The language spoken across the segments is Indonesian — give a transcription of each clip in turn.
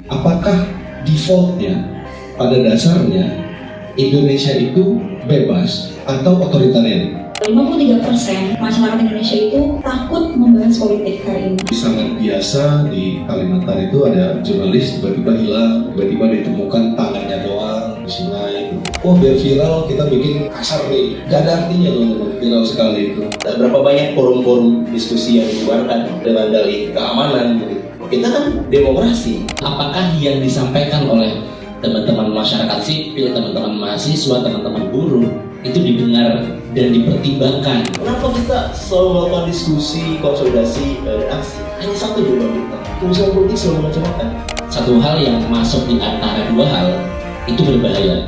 Apakah defaultnya pada dasarnya Indonesia itu bebas atau otoritarian? 53% masyarakat Indonesia itu takut membahas politik hari ini. Sangat biasa di Kalimantan itu ada jurnalis tiba-tiba hilang, tiba-tiba ditemukan tangannya doang di sungai. Oh, biar viral kita bikin kasar nih. Gak ada artinya loh viral sekali itu. Dan berapa banyak forum-forum diskusi yang dibubarkan dengan dalih keamanan gitu. Kita kan demokrasi. Apakah yang disampaikan oleh teman-teman masyarakat sipil, teman-teman mahasiswa, teman-teman buruh itu didengar dan dipertimbangkan? Kenapa kita selalu melakukan diskusi, konsolidasi, dan aksi? Hanya satu jawaban kita. Urusan politik selalu macam-macam. Satu hal yang masuk di antara dua hal itu berbahaya.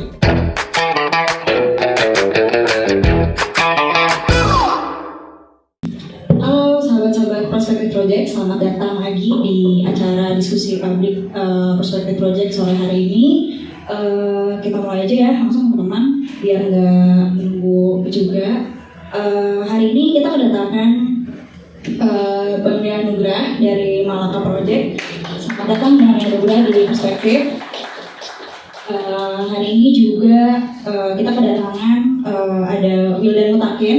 Halo sahabat-sahabat Perspective Project, selamat datang lagi di acara diskusi publik Perspective Project sore hari ini. Kita mulai aja ya, langsung teman-teman, biar nggak nunggu juga. Hari ini kita kedatangan Bang Dea Nugrah dari Malaka Project. Selamat datang Bang Dea Nugrah di Perspective. Hari ini juga kita kedatangan ada Wildan Mutakin,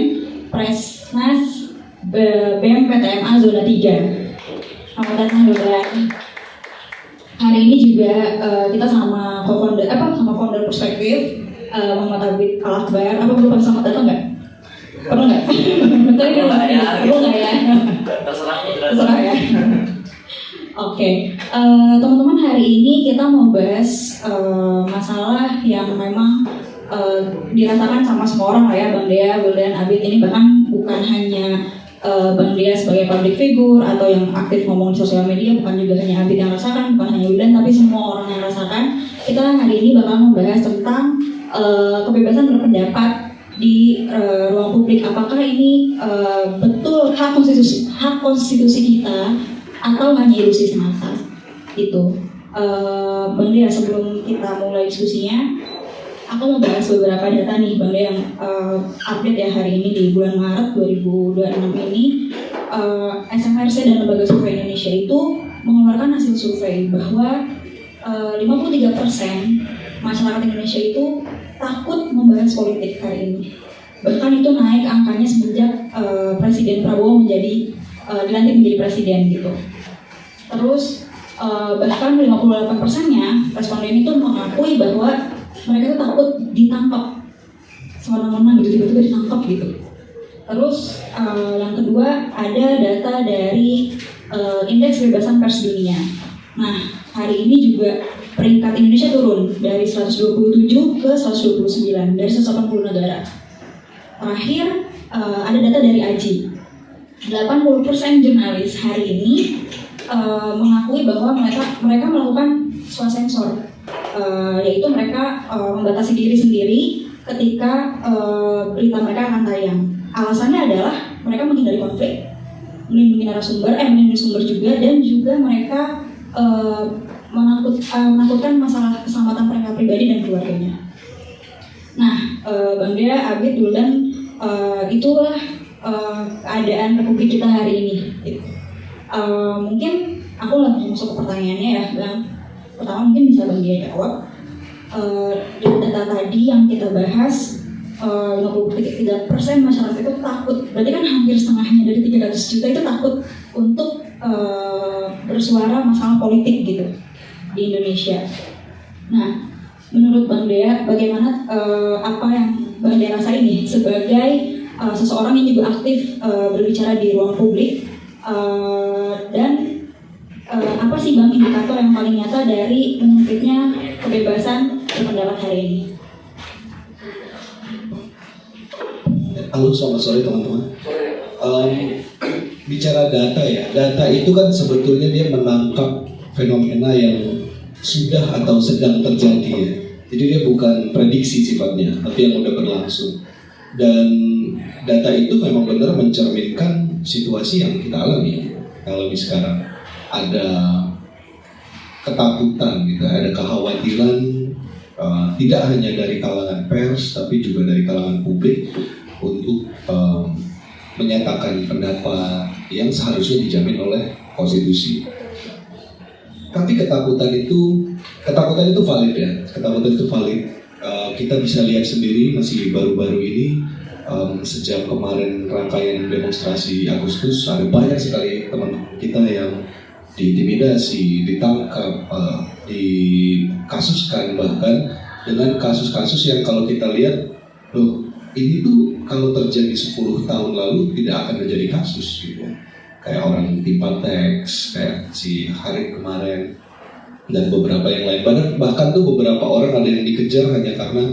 Presnas BEM PTMA Zona 3. Selamat datang Wildan. Hari ini juga kita sama founder Perspective Muhammad Abid Al-Akbar. Apa perlu pakai selamat datang nggak? Perlu nggak? Betul ya? Perlu nggak ya? Terserah ya. Oke, teman-teman, hari ini kita mau bahas masalah yang memang dirasakan sama semua orang lah ya, Bang Dea, Wildan, Abid. Ini bahkan bukan hanya Bang Dea sebagai public figure atau yang aktif ngomong di sosial media, bukan juga hanya Abid yang rasakan, bukan hanya Wildan, tapi semua orang yang rasakan. Kita hari ini bakal membahas tentang kebebasan berpendapat di ruang publik. Apakah ini betul hak konstitusi kita atau hanya ilusi semata? Itu Bang Dea, sebelum kita mulai diskusinya, aku mau bahas beberapa data nih Bang Dea yang update ya hari ini di bulan Maret 2026 ini. SMRC dan Lembaga Survei Indonesia itu mengeluarkan hasil survei bahwa 53% masyarakat Indonesia itu takut membahas politik hari ini. Bahkan itu naik angkanya semenjak Presiden Prabowo dilantik menjadi presiden gitu. Terus bahkan 58%-nya responden itu mengakui bahwa mereka itu takut ditangkap semena-mena gitu, tiba-tiba ditangkap gitu. Terus yang kedua ada data dari Indeks Kebebasan Pers Dunia. Nah, hari ini juga peringkat Indonesia turun dari 127 ke 129 dari 180 negara. Terakhir ada data dari AJI. 80% jurnalis hari ini mengakui bahwa mereka melakukan swasensor, yaitu mereka membatasi diri sendiri ketika berita mereka akan tayang. Alasannya adalah mereka menghindari konflik, melindungi narasumber, melindungi sumber juga, dan juga mereka menakutkan masalah keselamatan mereka pribadi dan keluarganya. Nah, Bang Dea, Abid, Wildan, itulah keadaan Republik kita hari ini. Mungkin aku langsung masuk ke pertanyaannya ya, Bang. Pertama mungkin bisa Bang Dea jawab. Data tadi yang kita bahas, 53% masyarakat itu takut. Berarti kan hampir setengahnya dari 300 juta itu takut untuk bersuara masalah politik gitu di Indonesia. Nah, menurut Bang Dea, bagaimana apa yang Bang Dea rasain nih sebagai seseorang yang juga aktif berbicara di ruang publik, dan apa sih Bang indikator yang paling nyata dari menyempitnya kebebasan berpendapat hari ini? Halo, selamat sore teman-teman. Bicara data ya, data itu kan sebetulnya dia menangkap fenomena yang sudah atau sedang terjadi ya. Jadi dia bukan prediksi sifatnya, tapi yang udah berlangsung. Dan data itu memang benar mencerminkan situasi yang kita alami sekarang. Ada ketakutan gitu, ada kekhawatiran tidak hanya dari kalangan pers, tapi juga dari kalangan publik untuk menyatakan pendapat yang seharusnya dijamin oleh konstitusi. Tapi ketakutan itu valid ya. Ketakutan itu valid. Kita bisa lihat sendiri masih baru-baru ini sejak kemarin rangkaian demonstrasi Agustus ada banyak sekali teman kita yang diintimidasi, ditangkap, dikasuskan, bahkan dengan kasus-kasus yang kalau kita lihat, loh ini tuh kalau terjadi 10 tahun lalu tidak akan menjadi kasus gitu. Kayak orang timpa teks, kayak si Harit kemarin, dan beberapa yang lain. Bahkan tuh beberapa orang ada yang dikejar hanya karena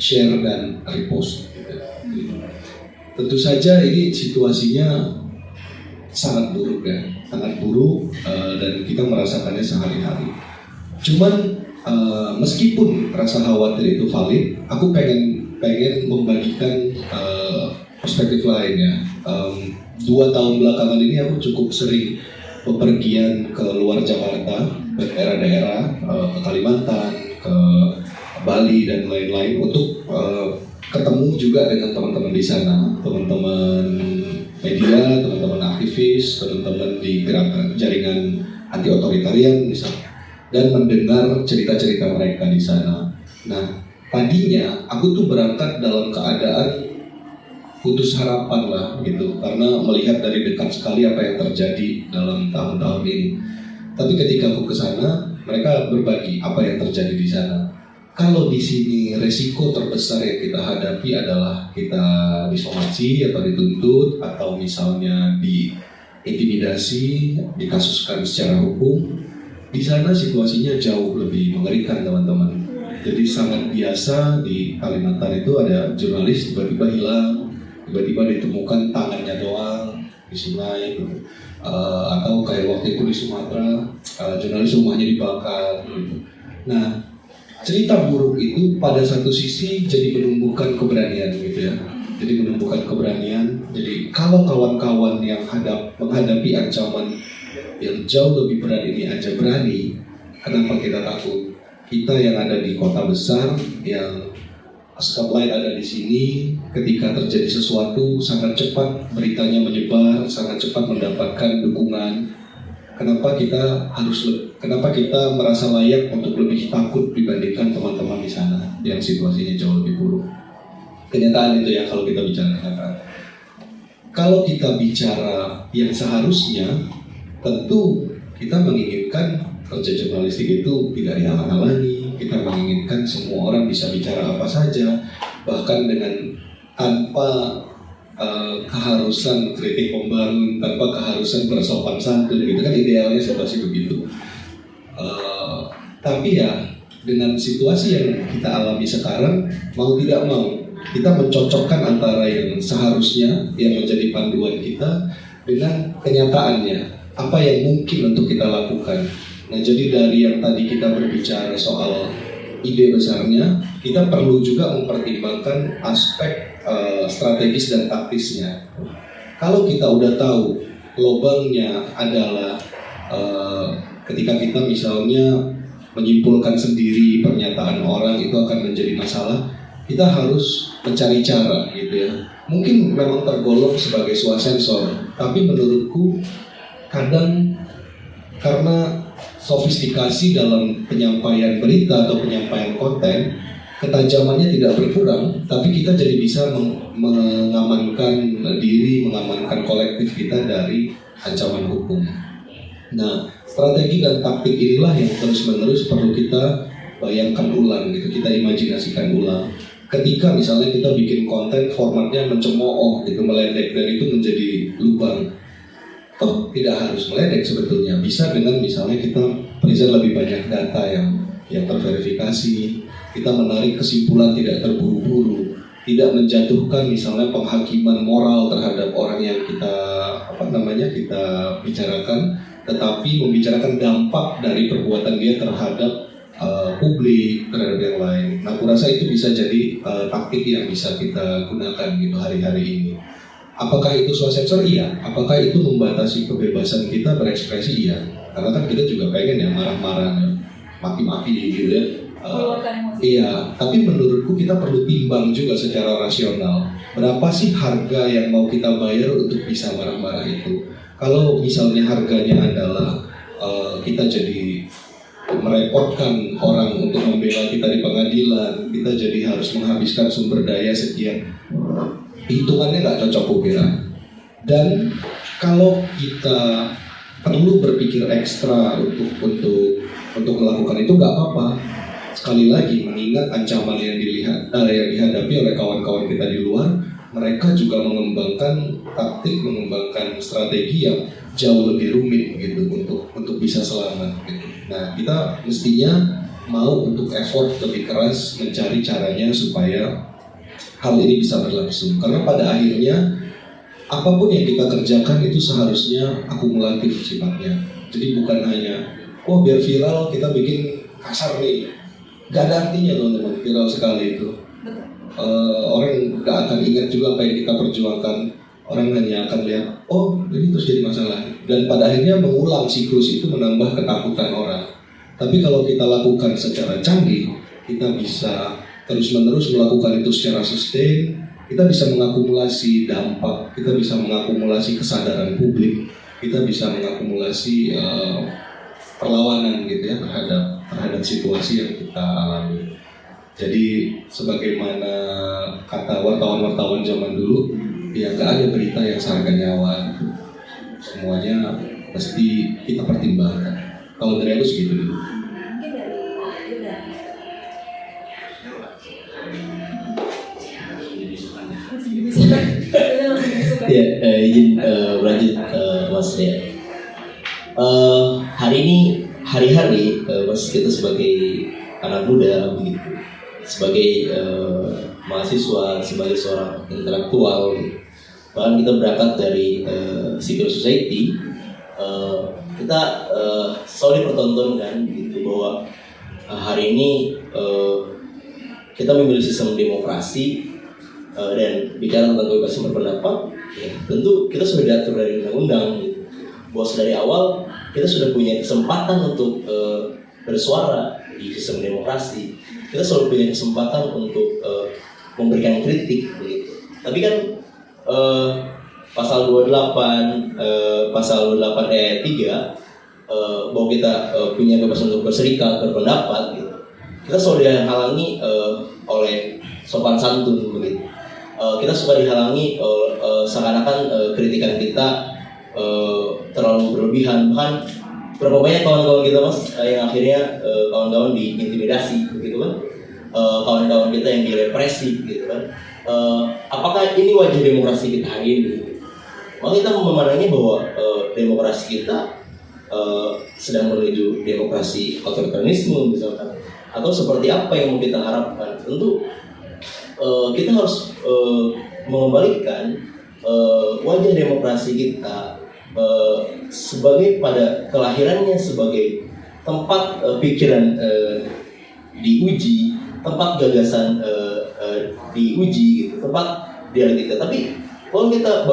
share dan repost gitu. Tentu saja ini situasinya sangat buruk ya, sangat buruk, dan kita merasakannya sehari-hari. Cuman meskipun rasa khawatir itu valid, aku pengen membagikan perspektif lainnya. 2 tahun belakangan ini aku cukup sering bepergian ke luar Jakarta, ke daerah-daerah, ke Kalimantan, ke Bali dan lain-lain untuk ketemu juga dengan teman-teman di sana, teman-teman media, teman-teman aktivis, teman-teman di gerakan jaringan anti otoritarian misalnya, dan mendengar cerita-cerita mereka di sana. Nah, tadinya aku tuh berangkat dalam keadaan putus harapan lah gitu, karena melihat dari dekat sekali apa yang terjadi dalam tahun-tahun ini. Tapi ketika aku ke sana, mereka berbagi apa yang terjadi di sana. Kalau di sini resiko terbesar yang kita hadapi adalah kita disomasi atau dituntut, atau misalnya diintimidasi, dikasuskan secara hukum. Di sana situasinya jauh lebih mengerikan, teman-teman. Jadi sangat biasa di Kalimantan itu ada jurnalis tiba-tiba hilang, tiba-tiba ditemukan tangannya doang di sungai, atau kayak waktu itu di Sumatera, jurnalis rumahnya dibakar. Nah, cerita buruk itu pada satu sisi jadi menumbuhkan keberanian gitu ya. Jadi menumbuhkan keberanian. Jadi kalau kawan-kawan yang menghadapi ancaman yang jauh lebih berat ini aja berani, kenapa kita takut? Kita yang ada di kota besar, yang spotlight ada di sini, ketika terjadi sesuatu sangat cepat beritanya menyebar, sangat cepat mendapatkan dukungan. Kenapa kita merasa layak untuk lebih takut dibandingkan teman-teman di sana yang situasinya jauh lebih buruk? Kenyataan itu ya kalau kita bicara kenyataan. Kalau kita bicara yang seharusnya, tentu kita menginginkan kerja jurnalistik itu tidak dihalang-halangi. Kita menginginkan semua orang bisa bicara apa saja, bahkan dengan tanpa keharusan kritik membangun, tanpa keharusan bersopan santun, gitu kan idealnya situasi begitu. Tapi ya dengan situasi yang kita alami sekarang, mau tidak mau kita mencocokkan antara yang seharusnya yang menjadi panduan kita dengan kenyataannya, apa yang mungkin untuk kita lakukan. Nah, jadi dari yang tadi kita berbicara soal ide besarnya, kita perlu juga mempertimbangkan aspek strategis dan taktisnya. Kalau kita udah tahu lubangnya adalah ketika kita misalnya menyimpulkan sendiri pernyataan orang itu akan menjadi masalah, kita harus mencari cara gitu ya. Mungkin memang tergolong sebagai swasensor, tapi menurutku kadang karena sofistikasi dalam penyampaian berita atau penyampaian konten, ketajamannya tidak berkurang, tapi kita jadi bisa mengamankan diri, mengamankan kolektif kita dari ancaman hukum. Nah, strategi dan taktik inilah yang terus-menerus perlu kita bayangkan ulang, gitu, kita imajinasikan ulang. Ketika misalnya kita bikin konten formatnya mencemooh, gitu, meledek, dan itu menjadi lubang. Toh tidak harus meledek sebetulnya, bisa dengan misalnya kita present lebih banyak data yang terverifikasi, kita menarik kesimpulan tidak terburu-buru, tidak menjatuhkan misalnya penghakiman moral terhadap orang yang kita bicarakan, tetapi membicarakan dampak dari perbuatan dia terhadap publik, terhadap yang lain. Nah, aku rasa itu bisa jadi taktik yang bisa kita gunakan gitu hari-hari ini. Apakah itu swasensor? Iya. Apakah itu membatasi kebebasan kita berekspresi? Iya. Karena kan kita juga pengen ya marah-marah, maki-maki gitu ya. Iya, tapi menurutku kita perlu timbang juga secara rasional. Berapa sih harga yang mau kita bayar untuk bisa marah-marah itu? Kalau misalnya harganya adalah kita jadi merepotkan orang untuk membela kita di pengadilan, kita jadi harus menghabiskan sumber daya sekian. Hitungannya nggak cocok kukira. Dan kalau kita perlu berpikir ekstra untuk melakukan itu nggak apa-apa. Sekali lagi mengingat ancaman yang dihadapi oleh kawan-kawan kita di luar, mereka juga mengembangkan taktik, mengembangkan strategi yang jauh lebih rumit gitu untuk bisa selamat gitu. Nah, kita mestinya mau untuk effort lebih keras mencari caranya supaya hal ini bisa berlangsung. Karena pada akhirnya apapun yang kita kerjakan itu seharusnya akumulatif sifatnya. Jadi bukan hanya biar viral kita bikin kasar nih. Gak ada artinya teman-teman viral sekali itu. Orang gak akan ingat juga apa yang kita perjuangkan. Orang hanya akan lihat, ini terus jadi masalah. Dan pada akhirnya mengulang siklus itu menambah ketakutan orang. Tapi kalau kita lakukan secara canggih, kita bisa terus-menerus melakukan itu secara sustain. Kita bisa mengakumulasi dampak, kita bisa mengakumulasi kesadaran publik, kita bisa mengakumulasi perlawanan gitu ya terhadap situasi yang kita alami. Jadi sebagaimana kata wartawan-wartawan zaman dulu, ya nggak ada berita yang seharga nyawa. Semuanya mesti kita pertimbangkan. Kalau dari aku segitu dulu. Ya, izin lanjut Mas ya. Hari ini hari-hari Mas kita sebagai anak muda begitu, sebagai mahasiswa, sebagai seorang intelektual, bahkan kita berangkat dari civil society, kita selalu dipertontonkan gitu bahwa hari ini kita memilih sistem demokrasi. Dan bicara tentang kebebasan berpendapat, ya, tentu kita sudah diatur dari undang-undang gitu. Bahwa dari awal kita sudah punya kesempatan untuk bersuara di sistem demokrasi. Kita selalu punya kesempatan untuk memberikan kritik gitu. Tapi kan pasal 28 pasal 28 ayat 3 bahwa kita punya kebebasan untuk berserikat, berpendapat gitu. Kita selalu dihalangi oleh sopan santun begitu. Kita suka dihalangi seakan-akan kritikan kita terlalu berlebihan. Bahkan berapa banyak kawan-kawan kita mas yang akhirnya kawan-kawan diintimidasi begitu kan, kawan-kawan kita yang direpresi gitu kan. Apakah ini wajah demokrasi kita hari ini? Maka kita memandangnya bahwa demokrasi kita sedang menuju demokrasi otoritarianisme misalkan, atau seperti apa yang mau kita harapkan. Tentu kita harus mengembalikan wajah demokrasi kita sebagai pada kelahirannya sebagai tempat pikiran diuji, tempat gagasan diuji, gitu, tempat dialektika. Tapi kalau kita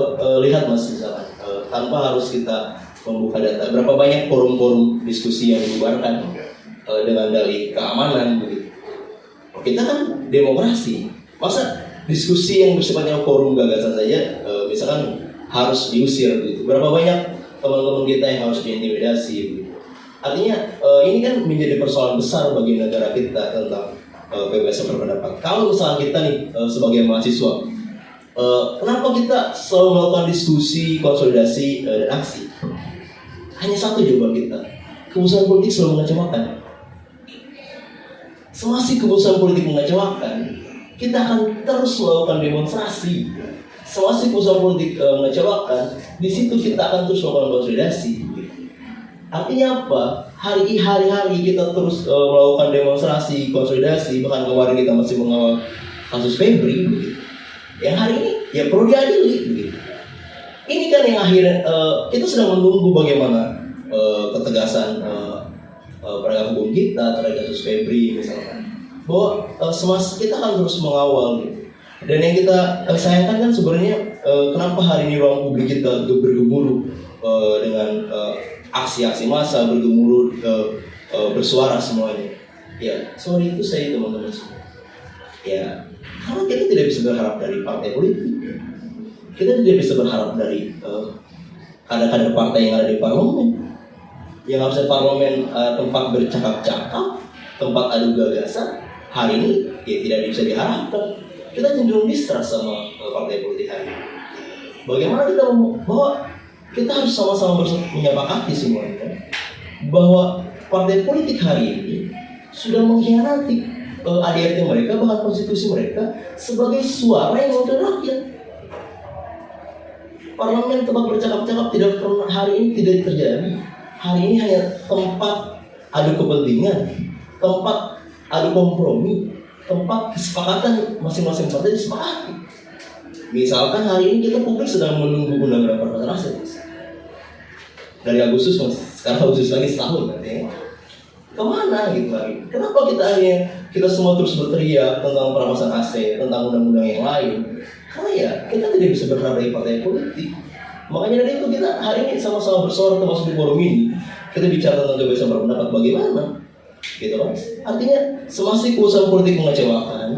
lihat mas misalkan tanpa harus kita membuka data, berapa banyak forum-forum diskusi yang dibubarkan dengan dalih keamanan begitu. Kita kan demokrasi. Masa diskusi yang bersifatnya forum gagasan saja misalkan harus diusir gitu. Berapa banyak teman-teman kita yang harus diintimidasi gitu. Artinya ini kan menjadi persoalan besar bagi negara kita tentang kebebasan berpendapat. Kalau misalnya kita nih sebagai mahasiswa, kenapa kita selalu melakukan diskusi, konsolidasi, dan aksi? Hanya satu jawaban kita, keputusan politik selalu mengecewakan. Semasa keputusan politik mengecewakan, kita akan terus melakukan demonstrasi. Semasa keputusan politik mengecewakan, di situ kita akan terus melakukan konsolidasi. Artinya apa? Hari-hari kita terus melakukan demonstrasi, konsolidasi. Bahkan kemarin kita masih mengawal kasus Febri. Yang hari ini ya perlu diadili. Begitu. Ini kan yang akhirnya kita sedang menunggu bagaimana ketegasan penegak hukum kita terhadap kasus Febri misalkan. Bahwa semasa kita akan terus mengawal. Gitu. Dan yang kita sayangkan kan sebenarnya kenapa hari ini ruang publik kita bergemuruh dengan aksi-aksi massa, bergemuruh bersuara semuanya. Ya, sorry itu saya teman-teman semua. Ya, karena kita tidak bisa berharap dari partai politik. Kita tidak bisa berharap dari kader-kader partai yang ada di parlemen. yang harusnya parlemen tempat bercakap-cakap, tempat adu gagasan, hari ini ya tidak bisa diharapkan. Kita cenderung distrust sama partai politik hari ini. Bagaimana kita bahwa kita harus sama-sama menyepakati semuanya bahwa partai politik hari ini sudah mengkhianati ADRT mereka, bahkan konstitusi mereka sebagai suara yang wakil rakyat. Parlemen tempat bercakap-cakap tidak pernah, hari ini tidak terjadi. Hari ini hanya tempat adu kepentingan, tempat adu kompromi, tempat kesepakatan masing-masing partai disepakati. Misalkan hari ini kita publik sedang menunggu undang-undang peraturan aset dari Agustus, sekarang Agustus lagi setahun katanya. Kemana gitu lagi? Kenapa kita semua terus berteriak tentang perampasan aset, tentang undang-undang yang lain? Karena ya kita tidak bisa berharap dari partai politik. Makanya dari itu kita hari ini sama-sama bersuara, termasuk di forum ini kita bicara tentang kebebasan berpendapat bagaimana, gitu kan? Artinya semasa kekuasaan politik mengecewakan,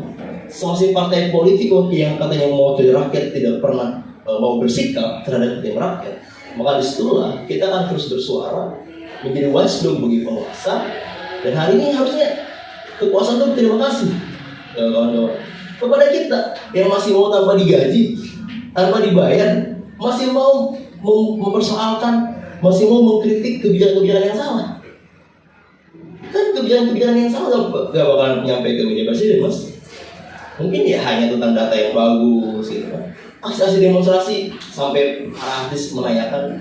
semasa partai politik yang katanya mewakili rakyat tidak pernah mau bersikap terhadap kepentingan rakyat, maka disitulah kita akan terus bersuara menjadi watchdog bagi penguasa. Dan hari ini harusnya kekuasaan itu berterima kasih kawan-kawan kepada kita yang masih mau tanpa digaji, tanpa dibayar, masih mau mempersoalkan, masih mau mengkritik kebijakan-kebijakan yang salah. Kan kebijakan-kebijakan yang salah gak bakalan nyampe ke media presiden, Mas. Mungkin ya hanya tentang data yang bagus gitu kan. Aksi-aksi demonstrasi sampai artis menanyakan,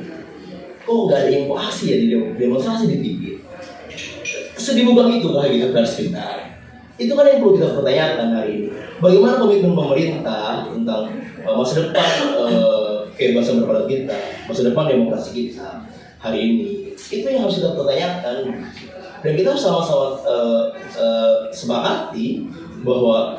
kok gak ada inflasi ya di demonstrasi di TV. Sedibubang itu lah gitu pers kita. Itu kan yang perlu kita pertanyakan hari ini. Bagaimana komitmen pemerintah tentang masa depan kebebasan berpendapat kita, masa depan demokrasi kita hari ini. Itu yang harus kita pertanyakan. Dan kita harus sama-sama sepakati bahwa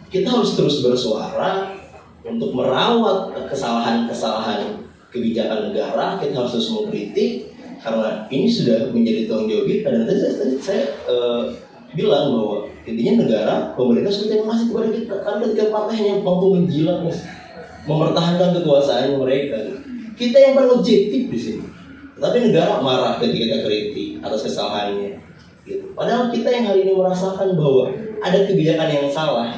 kita harus terus bersuara untuk merawat kesalahan-kesalahan kebijakan negara. Kita harus terus mengkritik karena ini sudah menjadi tanggung jawab kita. Dan tadi saya bilang bahwa intinya negara, pemerintah sudah terima kasih kepada kita karena ketika partainya mampu menjilat, mempertahankan kekuasaan mereka, kita yang paling objektif di sini. Tapi negara marah ketika kita kritik atas kesalahannya. Gitu. Padahal kita yang hari ini merasakan bahwa ada kebijakan yang salah.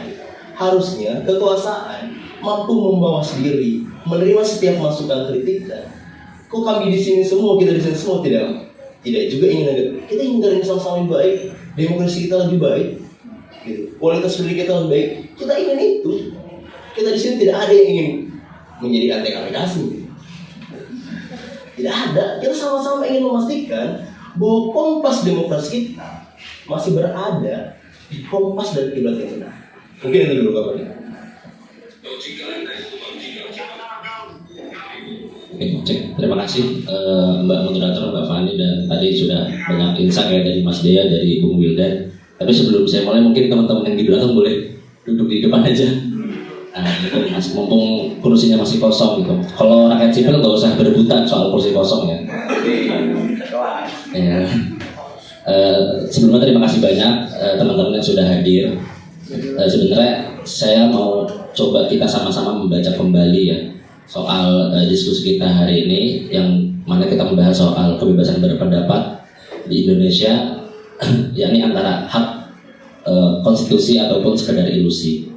Harusnya kekuasaan mampu membawas diri, menerima setiap masukan kritikan. Kok kami di sini semua, kita di sini semua tidak juga ingin kita ingin negara ini sama-sama lebih baik, demokrasi kita lebih baik, gitu. Kualitas pendidikan kita lebih baik. Kita ingin itu. Kita di sini tidak ada yang ingin menjadi anti aplikasi. Tidak ada. Kita sama-sama ingin memastikan bahwa kompas demokrasi kita masih berada di kompas dan kiblat yang benar. Mungkin itu dulu kabarnya. Cek. Terima kasih Mbak Moderator, Mbak Fani, dan tadi sudah banyak insight ya dari Mas Dea, dari Bung Wildan. Tapi sebelum saya mulai, mungkin teman-teman yang di belakang boleh duduk di depan aja. Nah, gitu, Mas, mumpung kursinya masih kosong gitu. Kalau rakyat sipil nggak usah berebutan soal kursi kosong ya. Ya. Sebelumnya terima kasih banyak teman-teman yang sudah hadir. Sebenarnya saya mau coba kita sama-sama membaca kembali ya soal diskusi kita hari ini, yang mana kita membahas soal kebebasan berpendapat di Indonesia, yakni antara hak konstitusi ataupun sekedar ilusi.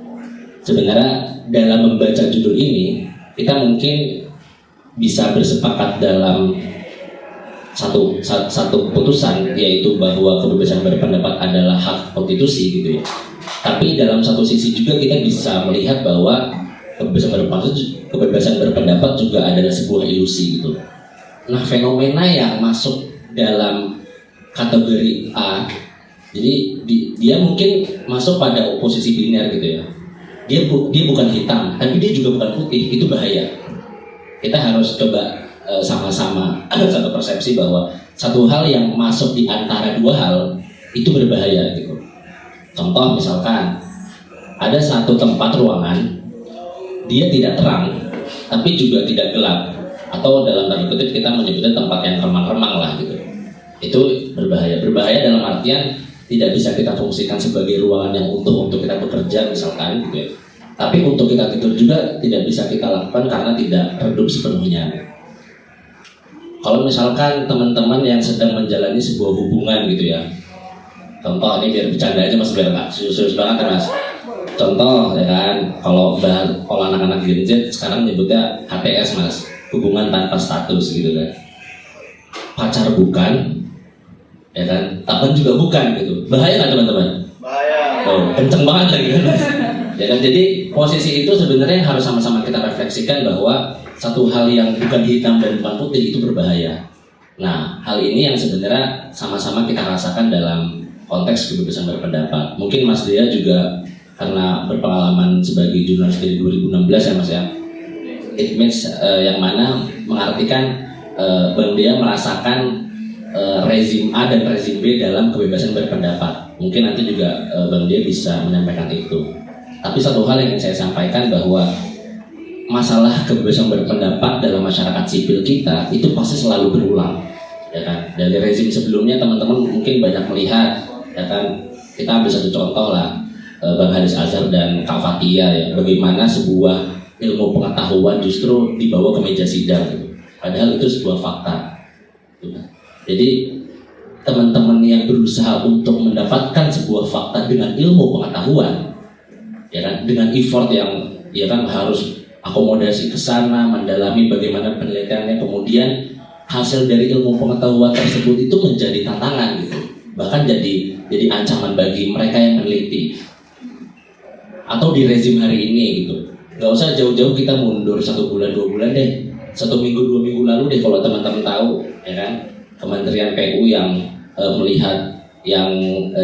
Sebenarnya dalam membaca judul ini kita mungkin bisa bersepakat dalam satu keputusan, yaitu bahwa kebebasan berpendapat adalah hak konstitusi gitu ya. Tapi dalam satu sisi juga kita bisa melihat bahwa kebebasan berpendapat juga adalah sebuah ilusi gitu. Nah, fenomena yang masuk dalam kategori A, jadi dia mungkin masuk pada oposisi biner gitu ya. Dia bukan hitam, tapi dia juga bukan putih. Itu bahaya. Kita harus coba sama-sama satu persepsi bahwa satu hal yang masuk di antara dua hal itu berbahaya gitu. Contoh misalkan ada satu tempat ruangan, dia tidak terang tapi juga tidak gelap, atau dalam tanda kutip kita menyebutnya tempat yang remang-remang lah gitu. Itu berbahaya. Berbahaya dalam artian tidak bisa kita fungsikan sebagai ruangan yang utuh untuk kita bekerja misalkan gitu ya. Tapi untuk kita tidur juga tidak bisa kita lakukan karena tidak redup sepenuhnya. Kalau misalkan teman-teman yang sedang menjalani sebuah hubungan gitu ya, contoh ini biar bercanda aja mas, biar nggak serius banget ya mas. Contoh ya kan, kalau anak-anak Gen Z sekarang nyebutnya HTS mas, hubungan tanpa status gitu kan. Pacar bukan, ya kan, teman juga bukan gitu. Bahaya nggak teman-teman? Bahaya. Oh, kenceng banget lagi kan mas. Ya kan, jadi posisi itu sebenarnya harus sama-sama kita refleksikan bahwa satu hal yang bukan hitam dan bukan putih itu berbahaya. Nah, hal ini yang sebenarnya sama-sama kita rasakan dalam konteks kebebasan berpendapat. Mungkin Mas Dea juga karena berpengalaman sebagai jurnalis dari 2016 ya Mas ya. It means yang mana mengartikan Bang Dea merasakan rezim A dan rezim B dalam kebebasan berpendapat. Mungkin nanti juga Bang Dea bisa menyampaikan itu. Tapi satu hal yang ingin saya sampaikan bahwa masalah kebebasan berpendapat dalam masyarakat sipil kita itu pasti selalu berulang, ya kan? Dari rezim sebelumnya teman-teman mungkin banyak melihat, ya kan? Kita ambil satu contoh lah, Bang Haris Azhar dan Kak Fathia ya, bagaimana sebuah ilmu pengetahuan justru dibawa ke meja sidang, gitu. Padahal itu sebuah fakta. Gitu. Jadi teman-teman yang berusaha untuk mendapatkan sebuah fakta dengan ilmu pengetahuan, ya kan? Dengan effort yang, ya kan, harus akomodasi ke sana, mendalami bagaimana penelitiannya, kemudian hasil dari ilmu pengetahuan tersebut itu menjadi tantangan gitu, bahkan jadi ancaman bagi mereka yang meneliti. Atau di rezim hari ini gitu, nggak usah jauh-jauh kita mundur 1 bulan 2 bulan deh, 1 minggu 2 minggu lalu deh kalau teman-teman tahu, ya kan, Kementerian PU yang melihat yang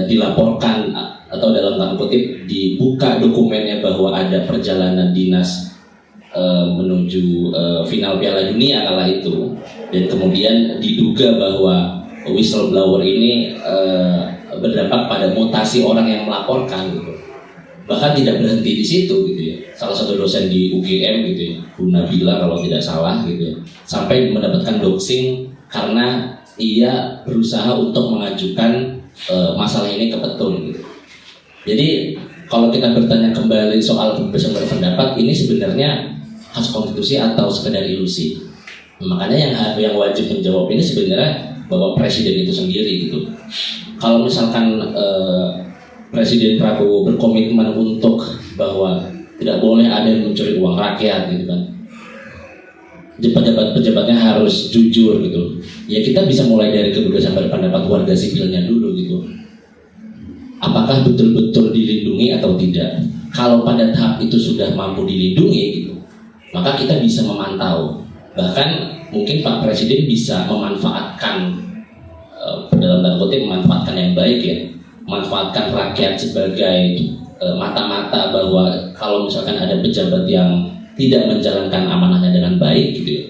dilaporkan atau dalam tanda kutip dibuka dokumennya bahwa ada perjalanan dinas menuju final Piala Dunia kala itu, dan kemudian diduga bahwa whistleblower ini berdampak pada mutasi orang yang melaporkan gitu. Bahkan tidak berhenti di situ gitu ya. Salah satu dosen di UGM gitu ya, Bu Nabila kalau tidak salah gitu ya, sampai mendapatkan doxing karena ia berusaha untuk mengajukan masalah ini ke Petun gitu. Jadi kalau kita bertanya kembali soal kebebasan berpendapat, ini sebenarnya hak konstitusi atau sekedar ilusi. Makanya yang wajib menjawab ini sebenarnya Bapak Presiden itu sendiri gitu. Kalau misalkan Presiden Prabowo berkomitmen untuk bahwa tidak boleh ada yang mencuri uang rakyat gitu kan, pejabat-pejabatnya harus jujur gitu. Ya kita bisa mulai dari kebebasan berpendapat warga sipilnya dulu gitu. Apakah betul-betul dilindungi atau tidak? Kalau pada tahap itu sudah mampu dilindungi gitu, maka kita bisa memantau. Bahkan mungkin Pak Presiden bisa memanfaatkan dalam tanda kutip memanfaatkan yang baik ya, memanfaatkan rakyat sebagai mata-mata bahwa kalau misalkan ada pejabat yang tidak menjalankan amanahnya dengan baik gitu ya,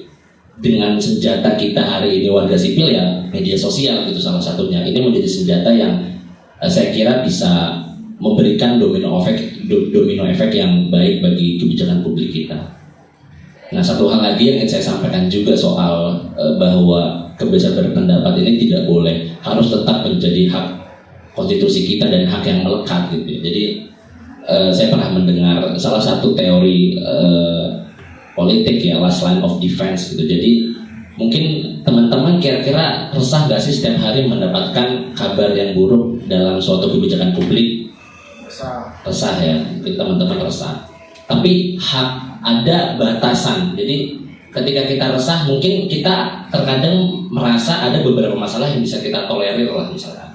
dengan senjata kita hari ini warga sipil ya media sosial gitu salah satunya, ini menjadi senjata yang saya kira bisa memberikan domino efek yang baik bagi kebijakan publik kita. Nah, satu hal lagi yang ingin saya sampaikan juga soal bahwa kebebasan berpendapat ini tidak boleh, harus tetap menjadi hak konstitusi kita dan hak yang melekat gitu. Jadi saya pernah mendengar salah satu teori politik ya, last line of defense gitu. Jadi mungkin teman-teman kira-kira resah gak sih setiap hari mendapatkan kabar yang buruk dalam suatu kebijakan publik? Resah ya, mungkin teman-teman resah. Tapi ada batasan. Jadi ketika kita resah, mungkin kita terkadang merasa ada beberapa masalah yang bisa kita tolerir lah misalkan.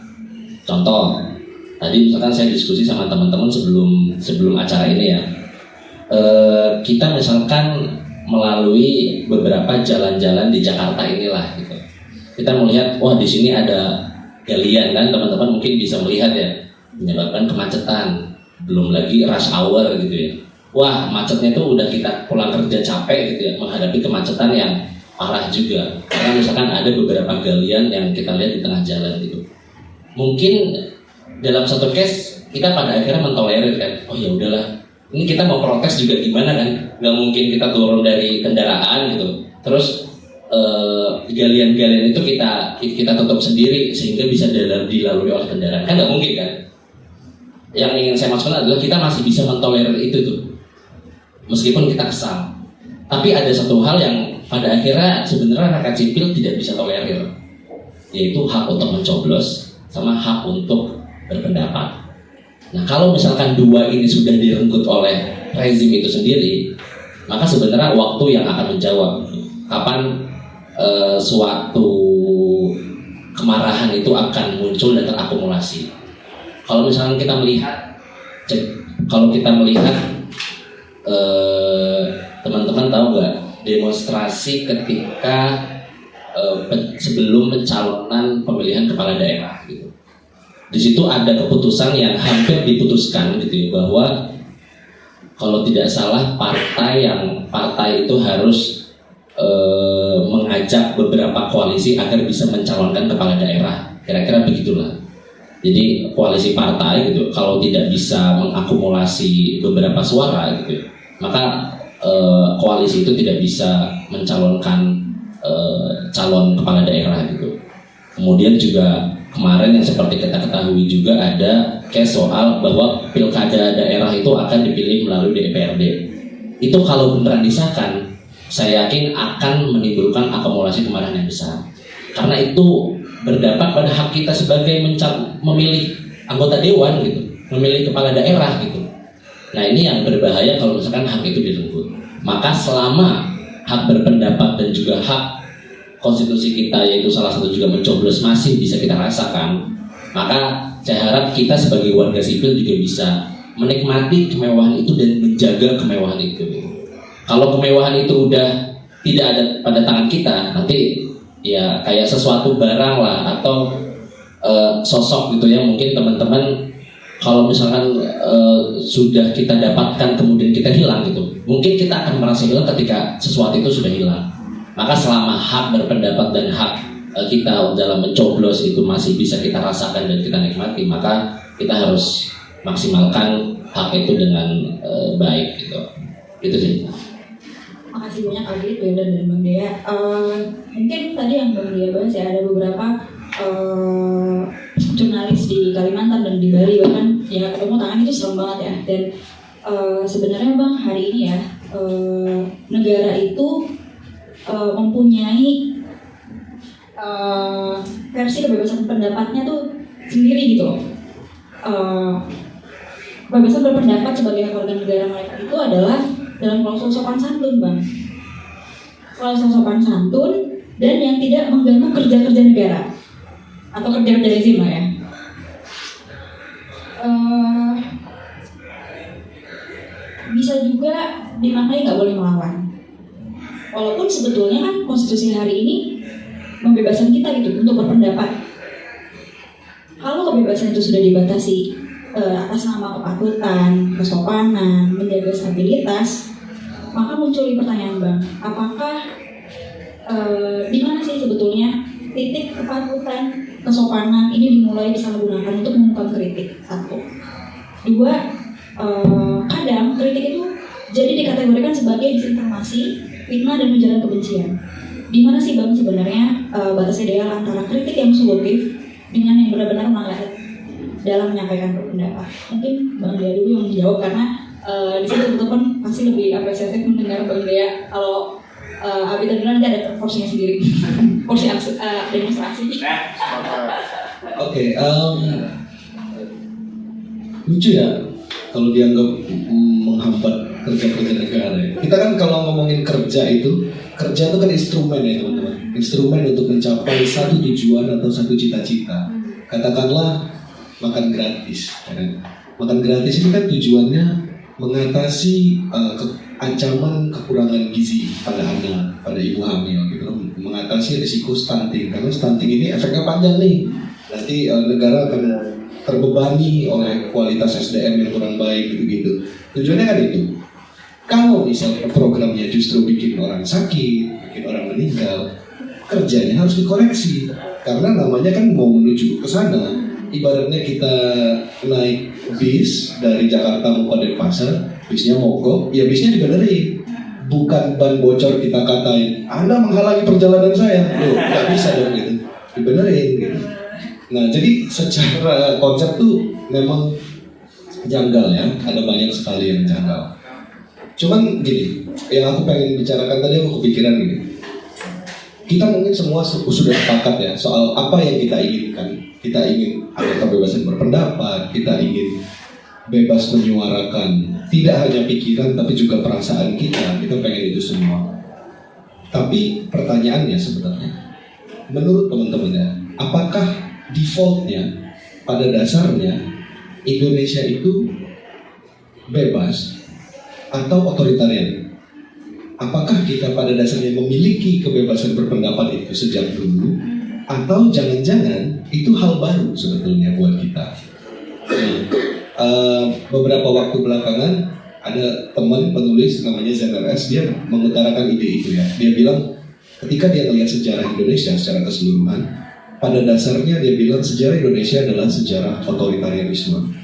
Contoh, tadi misalkan saya diskusi sama teman-teman sebelum acara ini ya. Kita misalkan melalui beberapa jalan-jalan di Jakarta inilah gitu. Kita melihat, wah di sini ada galian kan, teman-teman mungkin bisa melihat ya, menyebabkan kemacetan. Belum lagi rush hour gitu ya. Wah, macetnya itu udah kita pulang kerja capek gitu ya, menghadapi kemacetan yang parah juga. Karena misalkan ada beberapa galian yang kita lihat di tengah jalan gitu. Mungkin dalam satu case kita pada akhirnya mentolerir kan, oh ya udahlah, ini kita mau protes juga gimana kan, nggak mungkin kita turun dari kendaraan gitu, terus galian-galian itu kita tutup sendiri sehingga bisa dilalui oleh kendaraan, kan nggak mungkin kan. Yang ingin saya maksudkan adalah kita masih bisa mentolerir itu tuh, meskipun kita kesal. Tapi ada satu hal yang pada akhirnya sebenarnya rakyat sipil tidak bisa tolerir, yaitu hak untuk mencoblos sama hak untuk berpendapat. Nah, kalau misalkan dua ini sudah direnggut oleh rezim itu sendiri, maka sebenarnya waktu yang akan menjawab kapan suatu kemarahan itu akan muncul dan terakumulasi. Kalau misalkan kita melihat teman-teman tahu nggak demonstrasi ketika sebelum pencalonan pemilihan kepala daerah gitu. Di situ ada keputusan yang hampir diputuskan gitu ya, bahwa kalau tidak salah partai itu harus mengajak beberapa koalisi agar bisa mencalonkan kepala daerah, kira-kira begitulah. Jadi koalisi partai gitu, kalau tidak bisa mengakumulasi beberapa suara gitu, maka koalisi itu tidak bisa mencalonkan calon kepala daerah gitu. Kemudian juga kemarin yang seperti kita ketahui juga ada case soal bahwa pilkada daerah itu akan dipilih melalui DPRD. Itu kalau beneran disahkan, saya yakin akan menimbulkan akumulasi kemarahan yang besar. Karena itu berdampak pada hak kita sebagai memilih anggota dewan gitu, memilih kepala daerah gitu. Nah, ini yang berbahaya kalau misalkan hak itu direnggut. Maka selama hak berpendapat dan juga hak konstitusi kita, yaitu salah satu juga mencoblos, masih bisa kita rasakan, maka saya harap kita sebagai warga sipil juga bisa menikmati kemewahan itu dan menjaga kemewahan itu. Kalau kemewahan itu udah tidak ada pada tangan kita, nanti ya kayak sesuatu barang lah atau sosok gitu ya, mungkin teman-teman kalau misalkan sudah kita dapatkan kemudian kita hilang gitu, mungkin kita akan merasa hilang ketika sesuatu itu sudah hilang. Maka selama hak berpendapat dan hak kita dalam mencoblos itu masih bisa kita rasakan dan kita nikmati, maka kita harus maksimalkan hak itu dengan baik gitu. Itu sih. Makasih banyak Adit, Wildan, dan Bang Dea. Mungkin tadi yang Bang Dea bahas ya, ada beberapa jurnalis di Kalimantan dan di Bali bahkan ya ketemu tangan itu serem banget ya. Dan sebenarnya Bang, hari ini ya negara itu mempunyai versi kebebasan pendapatnya tuh sendiri gitu loh. Kebebasan berpendapat sebagai hak warga negara mereka itu adalah dalam klausul sopan santun, Bang. Klausul sopan santun dan yang tidak mengganggu kerja-kerja negara atau kerja-kerja rezim lah ya. Bisa juga dimaknai nggak boleh melawan. Walaupun sebetulnya kan konstitusi hari ini membebaskan kita gitu untuk berpendapat. Kalau kebebasan itu sudah dibatasi atas nama kepatutan, kesopanan, menjaga stabilitas, maka muncul pertanyaan Bang, apakah di mana sih sebetulnya titik kepatutan, kesopanan ini dimulai disalahgunakan untuk mengungkap kritik? Satu, dua, kadang kritik itu jadi dikategorikan sebagai disinformasi, fitnah dan ujaran kebencian. Di mana sih Bang sebenarnya batas ideal antara kritik yang solutif dengan yang benar-benar melanggar dalam menyampaikan pendapat? Mungkin Bang Dea dulu yang menjawab karena di situ teman-teman pasti lebih apresiatif mendengar Bang Dea. Kalau Abi tadi nanti ada porsinya sendiri, porsi demonstrasi. Oke, lucu ya kalau dianggap menghambat kerja-kerja negara. Kita kan kalau ngomongin kerja itu kan instrumen ya teman-teman, instrumen untuk mencapai satu tujuan atau satu cita-cita. Katakanlah makan gratis, ya kan? Makan gratis ini kan tujuannya mengatasi ancaman kekurangan gizi pada anak, pada ibu hamil, gitu, mengatasi risiko stunting. Karena stunting ini efeknya panjang nih. Nanti negara akan terbebani oleh kualitas SDM yang kurang baik, gitu-gitu. Tujuannya kan itu. Kalau misalnya programnya justru bikin orang sakit, bikin orang meninggal, kerjanya harus dikoreksi. Karena namanya kan mau menuju ke sana. Ibaratnya kita naik bis dari Jakarta mau ke Denpasar, bisnya mogok, ya bisnya dibenerin. Bukan ban bocor kita katain, Anda menghalangi perjalanan saya. Loh, nggak bisa dong gitu. Dibenerin gitu. Nah, jadi secara konsep tuh memang janggal ya. Ada banyak sekali yang janggal. Cuman gini, yang aku pengen bicarakan tadi aku kepikiran gini. kita mungkin semua sudah sepakat ya soal apa yang kita inginkan. Kita ingin ada kebebasan berpendapat, kita ingin bebas menyuarakan tidak hanya pikiran tapi juga perasaan kita pengen itu semua. Tapi pertanyaannya sebenarnya, menurut teman-teman ya, apakah defaultnya pada dasarnya Indonesia itu bebas atau otoritarian? Apakah kita pada dasarnya memiliki kebebasan berpendapat itu sejak dulu, atau jangan-jangan itu hal baru sebetulnya buat kita? Beberapa waktu belakangan ada teman penulis namanya ZRS, dia mengutarakan ide itu ya. Dia bilang ketika dia melihat sejarah Indonesia secara keseluruhan, pada dasarnya dia bilang sejarah Indonesia adalah sejarah otoritarianisme.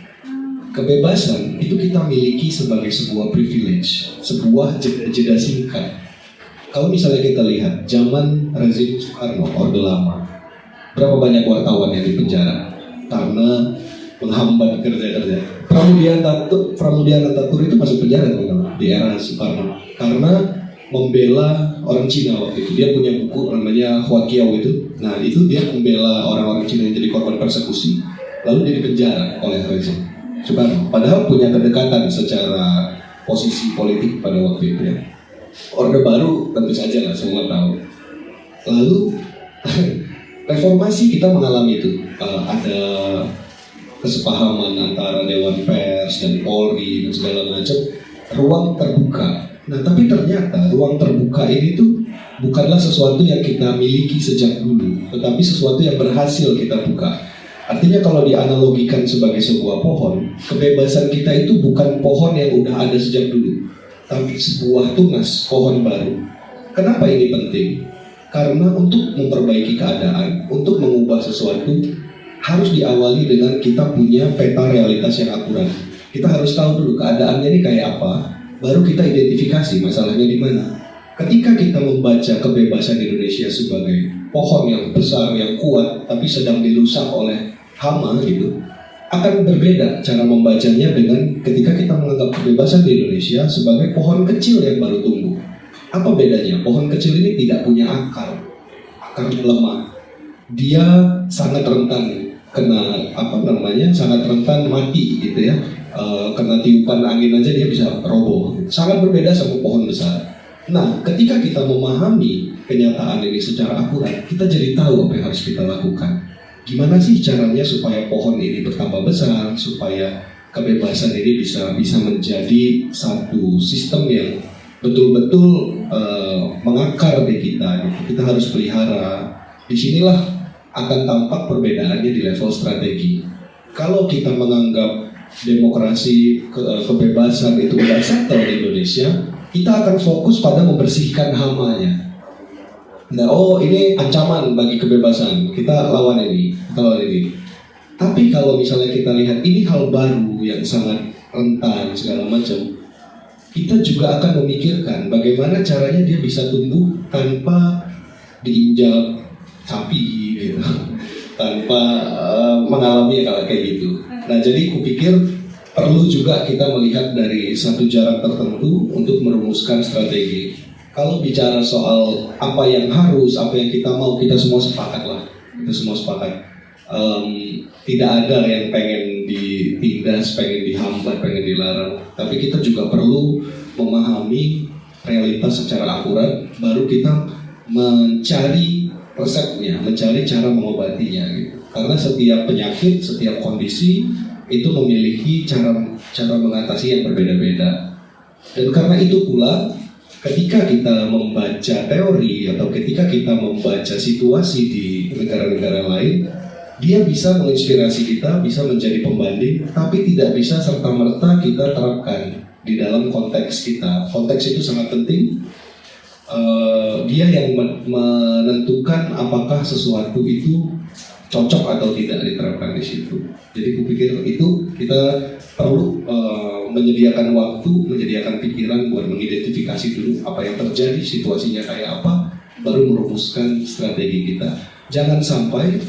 Kebebasan itu kita miliki sebagai sebuah privilege, sebuah jeda singkat. Kalau misalnya kita lihat zaman rezim Soekarno, Orde Lama, berapa banyak wartawan yang dipenjara karena menghambat kerja-kerja. Pramudiana Tatur itu masuk penjara teman-teman di era Soekarno karena membela orang Cina waktu itu. Dia punya buku namanya Hua Kiao itu. Nah itu dia membela orang-orang Cina yang jadi korban persekusi, lalu dia dipenjara oleh rezim Soekarno. Padahal punya kedekatan secara posisi politik pada waktu itu ya. Orde Baru tentu saja lah semua tahu. Lalu reformasi kita mengalami itu. Ada kesepahaman antara Dewan Pers dan Polri dan segala macam, ruang terbuka. Nah tapi ternyata ruang terbuka ini tuh bukanlah sesuatu yang kita miliki sejak dulu, tetapi sesuatu yang berhasil kita buka. Artinya kalau dianalogikan sebagai sebuah pohon, kebebasan kita itu bukan pohon yang udah ada sejak dulu, tapi sebuah tunas pohon baru. Kenapa ini penting? Karena untuk memperbaiki keadaan, untuk mengubah sesuatu, harus diawali dengan kita punya peta realitas yang akurat. Kita harus tahu dulu keadaannya ini kayak apa, baru kita identifikasi masalahnya di mana. Ketika kita membaca kebebasan Indonesia sebagai pohon yang besar, yang kuat, tapi sedang dirusak oleh hama gitu, akan berbeda cara membacanya dengan ketika kita menganggap kebebasan di Indonesia sebagai pohon kecil yang baru tumbuh. Apa bedanya? Pohon kecil ini tidak punya akarnya lemah. Dia sangat rentan kena sangat rentan mati gitu ya. Kena tiupan angin aja dia bisa roboh. Sangat berbeda sama pohon besar. Nah, ketika kita memahami kenyataan ini secara akurat, kita jadi tahu apa yang harus kita lakukan. Gimana sih caranya supaya pohon ini bertambah besar, supaya kebebasan ini bisa menjadi satu sistem yang betul-betul mengakar di kita. Gitu. Kita harus pelihara. Disinilah akan tampak perbedaannya di level strategi. Kalau kita menganggap demokrasi, kebebasan itu udah settle di Indonesia, kita akan fokus pada membersihkan hamanya. Nah, ini ancaman bagi kebebasan, kita lawan ini. Tapi kalau misalnya kita lihat ini hal baru yang sangat rentan segala macam, kita juga akan memikirkan bagaimana caranya dia bisa tumbuh tanpa diinjak sapi, gitu. Tanpa mengalami kayak gitu. Nah, jadi kupikir perlu juga kita melihat dari satu jarak tertentu untuk merumuskan strategi. Kalau bicara soal apa yang harus, apa yang kita mau, kita semua sepakat lah. Kita semua sepakat. Tidak ada yang pengen ditindas, pengen dihambat, pengen dilarang. Tapi kita juga perlu memahami realitas secara akurat, baru kita mencari resepnya, mencari cara mengobatinya gitu. Karena setiap penyakit, setiap kondisi itu memiliki cara mengatasi yang berbeda-beda. Dan karena itu pula, ketika kita membaca teori atau ketika kita membaca situasi di negara-negara lain, dia bisa menginspirasi kita, bisa menjadi pembanding, tapi tidak bisa serta-merta kita terapkan di dalam konteks kita. Konteks itu sangat penting. Dia yang menentukan apakah sesuatu itu cocok atau tidak diterapkan di situ. Jadi kupikir itu kita perlu menyediakan waktu, menyediakan pikiran buat mengidentifikasi dulu apa yang terjadi, situasinya kayak apa, baru merumuskan strategi kita. Jangan sampai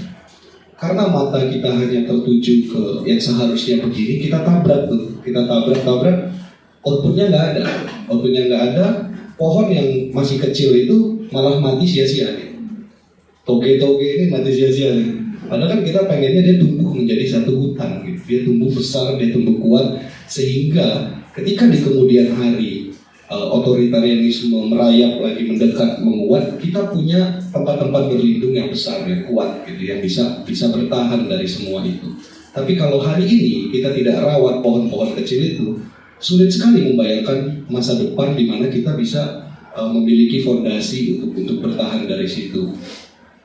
karena mata kita hanya tertuju ke yang seharusnya begini, kita tabrak, outputnya nggak ada. Pohon yang masih kecil itu malah mati sia-sia. toge-toge ini mati sia-sia nih. Padahal kan kita pengennya dia tumbuh menjadi satu hutan gitu. Dia tumbuh besar, dia tumbuh kuat, sehingga ketika di kemudian hari otoritarianisme merayap lagi, mendekat, menguat, kita punya tempat-tempat berlindung yang besar, yang kuat gitu, yang bisa bertahan dari semua itu. Tapi kalau hari ini kita tidak rawat pohon-pohon kecil itu, sulit sekali membayangkan masa depan di mana kita bisa memiliki fondasi untuk bertahan dari situ.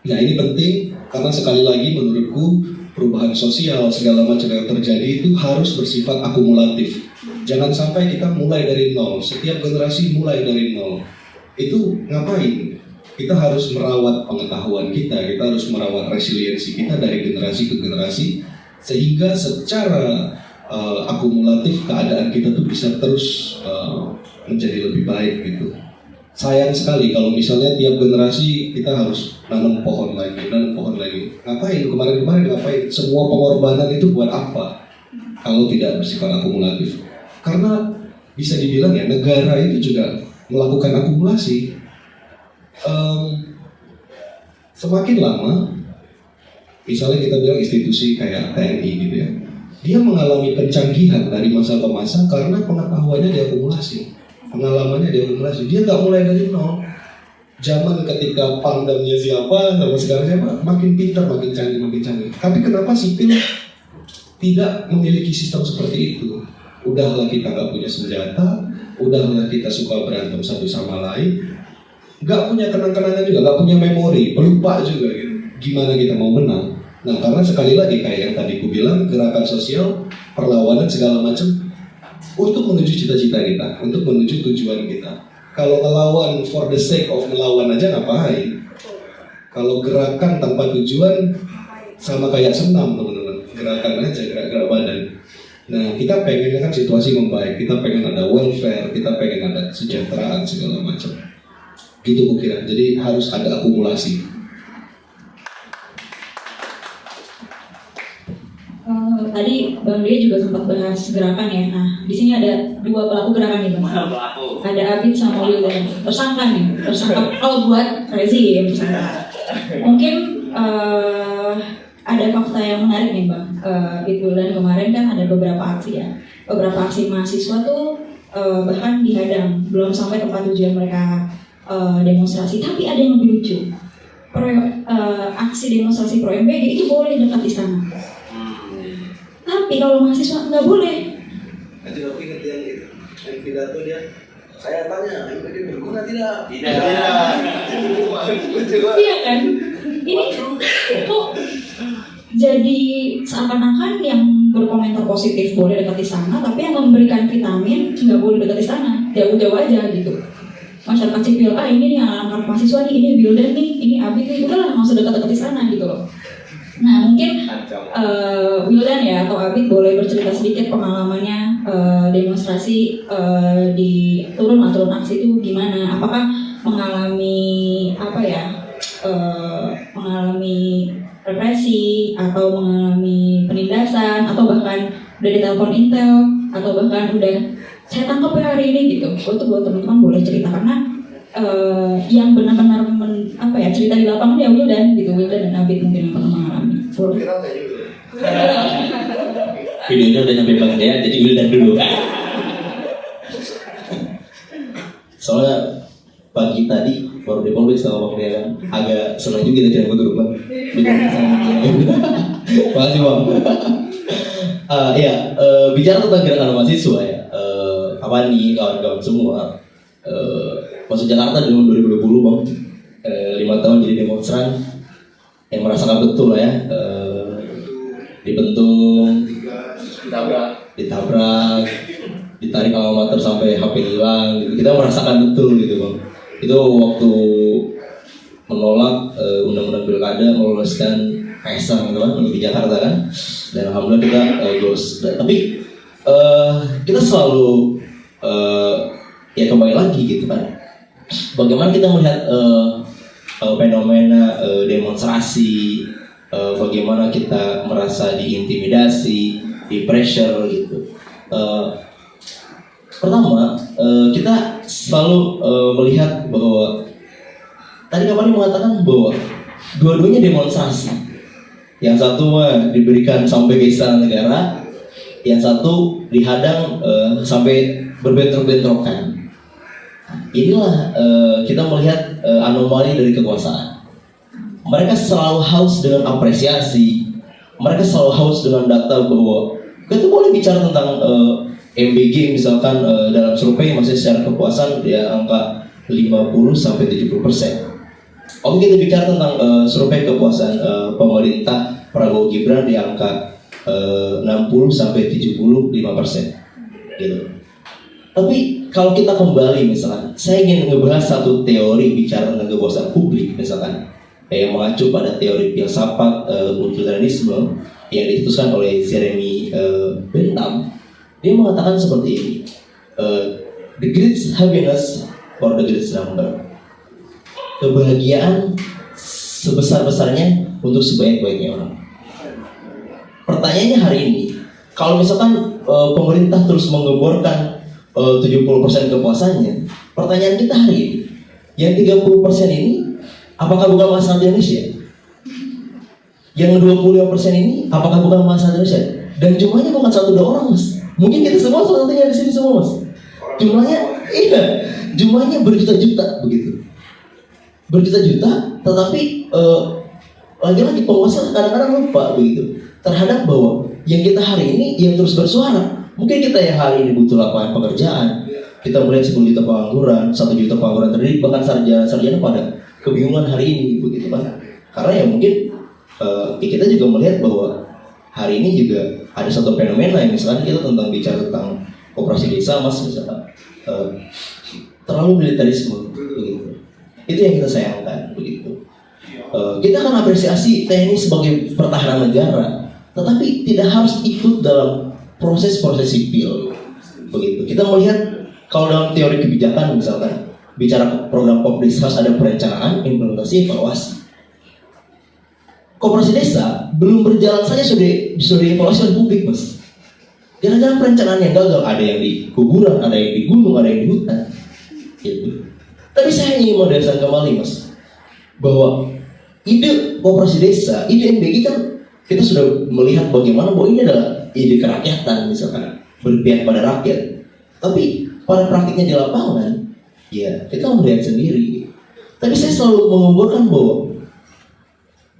Nah, ini penting karena sekali lagi menurutku perubahan sosial segala macam yang terjadi itu harus bersifat akumulatif. Jangan sampai kita mulai dari nol, setiap generasi mulai dari nol. Itu ngapain? Kita harus merawat pengetahuan kita harus merawat resiliensi kita dari generasi ke generasi, sehingga secara akumulatif keadaan kita tuh bisa terus menjadi lebih baik gitu. Sayang sekali kalau misalnya tiap generasi kita harus nanam pohon lagi. Ngapain? Kemarin ngapain? Semua pengorbanan itu buat apa? Kalau tidak bersifat akumulatif. Karena bisa dibilang ya, negara itu juga melakukan akumulasi. Semakin lama, misalnya kita bilang institusi kayak TNI gitu ya, dia mengalami pencanggihan dari masa ke masa karena pengetahuannya diakumulasi, pengalamannya diakumulasi. Dia nggak mulai dari nol. Zaman ketika Pangdamnya siapa, sama sekarang siapa, makin pintar, makin canggih. Tapi kenapa sipil tidak memiliki sistem seperti itu? Udahlah kita nggak punya senjata, udahlah kita suka berantem satu sama lain, nggak punya kenang-kenangan juga, nggak punya memori, pelupa juga gitu. Gimana kita mau menang? Nah, karena sekali lagi kayak yang tadi ku bilang, gerakan sosial, perlawanan segala macam untuk menuju cita-cita kita, untuk menuju tujuan kita. Kalau ngelawan for the sake of melawan aja ngapain? Kalau gerakan tanpa tujuan sama kayak senam teman-teman, gerakan aja, gerak-gerak badan. Nah, kita pengen kan situasi membaik, kita pengen ada welfare, kita pengen ada kesejahteraan segala macam. Gitu kukira. Jadi harus ada akumulasi. Tadi Bang Dea juga sempat bahas gerakan ya. Nah, di sini ada dua pelaku gerakan nih Bang. Ada Abid sama Wildan. Tersangka kalau buat rezim. Mungkin ada fakta yang menarik nih Bang. Di bulan kemarin kan ada beberapa aksi ya. Beberapa aksi mahasiswa tuh bahkan dihadang, belum sampai tempat tujuan mereka demonstrasi. Tapi ada yang lebih lucu. Aksi demonstrasi pro MBG itu boleh dekat istana. Tapi kalau mahasiswa nggak boleh. Nanti aku ingat yang itu, yang pidato dia. Saya tanya, MBG berguna tidak? Iya kan? Ini kok jadi seakan-akan yang berkomentar positif boleh dekat istana, tapi yang memberikan vitamin nggak boleh dekat istana, jauh-jauh aja gitu. Masyarakat sipil, ini nih anak-anak mahasiswa nih, ini Wildan nih, ini Abid nih, udahlah nggak usah dekat-dekat istana gitu loh. Nah, mungkin Wildan ya atau Abid boleh bercerita sedikit pengalamannya demonstrasi di turun aksi itu gimana? Apakah mengalami mengalami represi atau mengalami penindasan atau bahkan udah ditelepon Intel atau bahkan udah saya tangkap ya hari ini gitu? Itu buat teman-teman boleh cerita karena yang benar-benar cerita di lapangan ya Wildan dan Abid mungkin yang pernah mengalami. Videonya udah nyampe Bang Dea, jadi Wildan dulu. Soalnya pagi tadi baru dipolvis sama Bang Dea kan, agak senang juga kita jalan grup Bang. Makasih Bang. Bicara tentang gerakan mahasiswa ya, apa nih kawan-kawan semua, masuk Jakarta di tahun 2020 Bang, 5 tahun jadi demonstran yang merasakan betul lah ya, dibentung, ditabrak, ditarik alma mater sampai HP hilang gitu. Kita merasakan betul gitu Bang. Itu waktu menolak undang-undang pilkada, meloloskan Kaisang teman-teman di Jakarta kan, dan alhamdulillah kita goals. Tapi kita selalu ya kembali lagi gitu kan, bagaimana kita melihat fenomena demonstrasi, bagaimana kita merasa diintimidasi, di pressure gitu. Pertama, kita selalu melihat bahwa tadi kemarin mengatakan bahwa dua-duanya demonstrasi. Yang satu diberikan sampai ke istana negara, yang satu dihadang sampai berbentrok-bentrokan. Inilah kita melihat anomali dari kekuasaan. Mereka selalu haus dengan apresiasi, mereka selalu haus dengan data bahwa kita boleh bicara tentang MBG misalkan dalam survei masih secara kepuasan ya angka 50-70%. Oke, kita bicara tentang survei kepuasan pemerintah Prabowo Gibran di angka 60-75%, gitu. Tapi kalau kita kembali misalkan, saya ingin ngebahas satu teori bicara tentang kepuasan publik misalkan, yang mengacu pada teori filsafat multilateralisme yang diputuskan oleh Jeremy Bentham. Dia mengatakan seperti ini, the greatest happiness for the greatest number. Kebahagiaan sebesar-besarnya untuk sebanyak-banyaknya orang. Pertanyaannya hari ini, kalau misalkan pemerintah terus menggemborkan 70% kepuasannya, pertanyaan kita hari ini, yang 30% ini, apakah bukan masalah Indonesia? Yang 25% ini, apakah bukan masalah Indonesia? Dan jumlahnya bukan 1-2 orang, Mas. Mungkin kita semua satunya di sini semua, Mas. Jumlahnya berjuta-juta begitu. Berjuta-juta, tetapi lagi-lagi penguasa kadang-kadang lupa begitu terhadap bahwa yang kita hari ini yang terus bersuara. Mungkin kita yang hari ini butuh lapangan pekerjaan, kita melihat 10 juta pengangguran, 1 juta pengangguran terdidik, bahkan sarjana pada kebingungan hari ini begitu kan. Karena ya mungkin kita juga melihat bahwa hari ini juga ada satu fenomena yang misalkan kita bicara tentang koperasi desa, Mas, misalkan terlalu militerisme begitu. Itu yang kita sayangkan begitu. Kita akan apresiasi TNI sebagai pertahanan negara, tetapi tidak harus ikut dalam proses-proses sipil begitu. Kita melihat kalau dalam teori kebijakan misalkan bicara program Kopdis harus ada perencanaan, implementasi, evaluasi. Koperasi desa belum berjalan saja sudah dievaluasi oleh publik, Mas. Gara-gara perencanaan yang gagal, ada yang di kuburan, ada yang di gunung, ada yang di hutan gitu. Tapi saya ingin mendasarkan kembali, Mas, bahwa ide koperasi desa, ide MBG kan kita sudah melihat bagaimana bahwa ini adalah ide kerakyatan misalkan, berpihak pada rakyat. Tapi pada praktiknya di lapangan, ya kita melihat sendiri. Tapi saya selalu mengumpulkan bahwa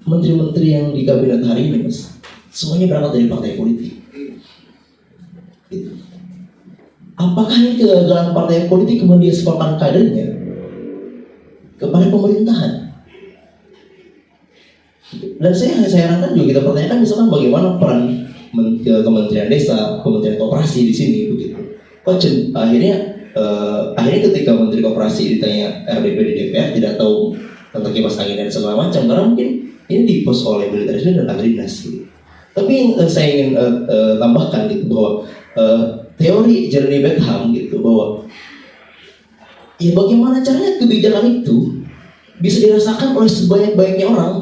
menteri-menteri yang di kabinet hari ini, Mas, semuanya berangkat dari partai politik. Gitu. Apakah ini kegagalan partai politik kemudian dia sekolahkan kadernya kepada pemerintahan? Dan saya herankan juga kita pertanyakan misalkan bagaimana peran Kementerian Desa, Kementerian Koperasi di sini begitu. Akhirnya ketika Menteri Koperasi ditanya RDP di DPR tidak tahu tentang kipas angin dan segala macam, karena mungkin ini dipos oleh militerisme dan agrinas gitu. Tapi yang saya ingin tambahkan gitu bahwa teori Jeremy Bentham gitu bahwa ya bagaimana caranya kebijakan itu bisa dirasakan oleh sebanyak-banyaknya orang,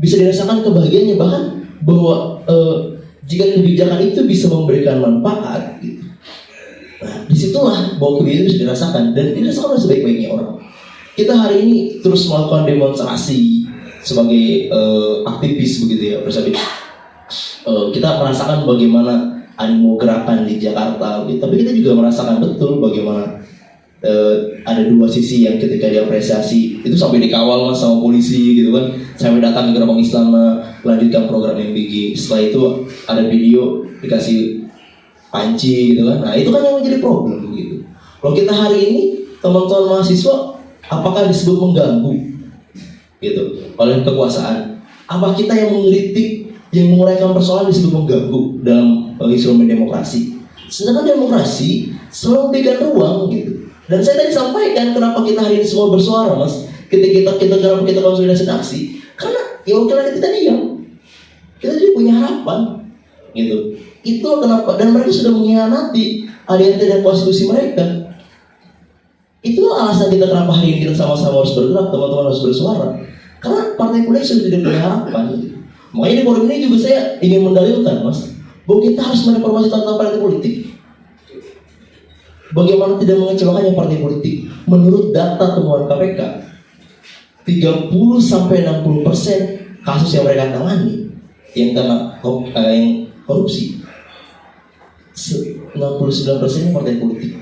bisa dirasakan kebahagiaannya, bahkan bahwa jika kebijakan itu bisa memberikan manfaat gitu. Nah, disitulah bahwa kebijakan itu bisa dirasakan dan dirasakan oleh sebaik-baiknya orang. Kita hari ini terus melakukan demonstrasi sebagai aktivis begitu ya, bersabit. Kita merasakan bagaimana animo gerakan di Jakarta gitu. Tapi kita juga merasakan betul bagaimana ada dua sisi yang ketika diapresiasi itu sampai dikawal, Mas, sama polisi gitu kan, sampai datang ke gerbang istana melanjutkan program MBG. Setelah itu ada video dikasih panci gitu kan. Nah itu kan yang menjadi problem gitu. Kalau kita hari ini teman-teman mahasiswa apakah disebut mengganggu gitu oleh kekuasaan? Apa kita yang mengkritik, yang menguraikan persoalan disebut mengganggu dalam instrumen demokrasi? Sedangkan demokrasi selalu memberikan ruang gitu. Dan saya tadi sampaikan kenapa kita hari ini semua bersuara, Mas. Kenapa kita konsolidasi aksi? Karena ya wakilan kita diam. Kita jadi punya harapan, gitu. Itu kenapa. Dan mereka sudah mengkhianati ADRT dan konstitusi mereka. Itu alasan kita kenapa hari ini kita sama-sama harus bergerak, teman-teman harus bersuara. Karena partai politik sudah tidak punya harapan. Gitu. Makanya di forum ini juga saya ingin mendalilkan, Mas, bahwa kita harus mereformasi tentang partai politik. Bagaimana tidak mengecewakannya partai politik? Menurut data temuan KPK, 30-60% kasus yang mereka tangani yang kena yang korupsi, 69% partai politik.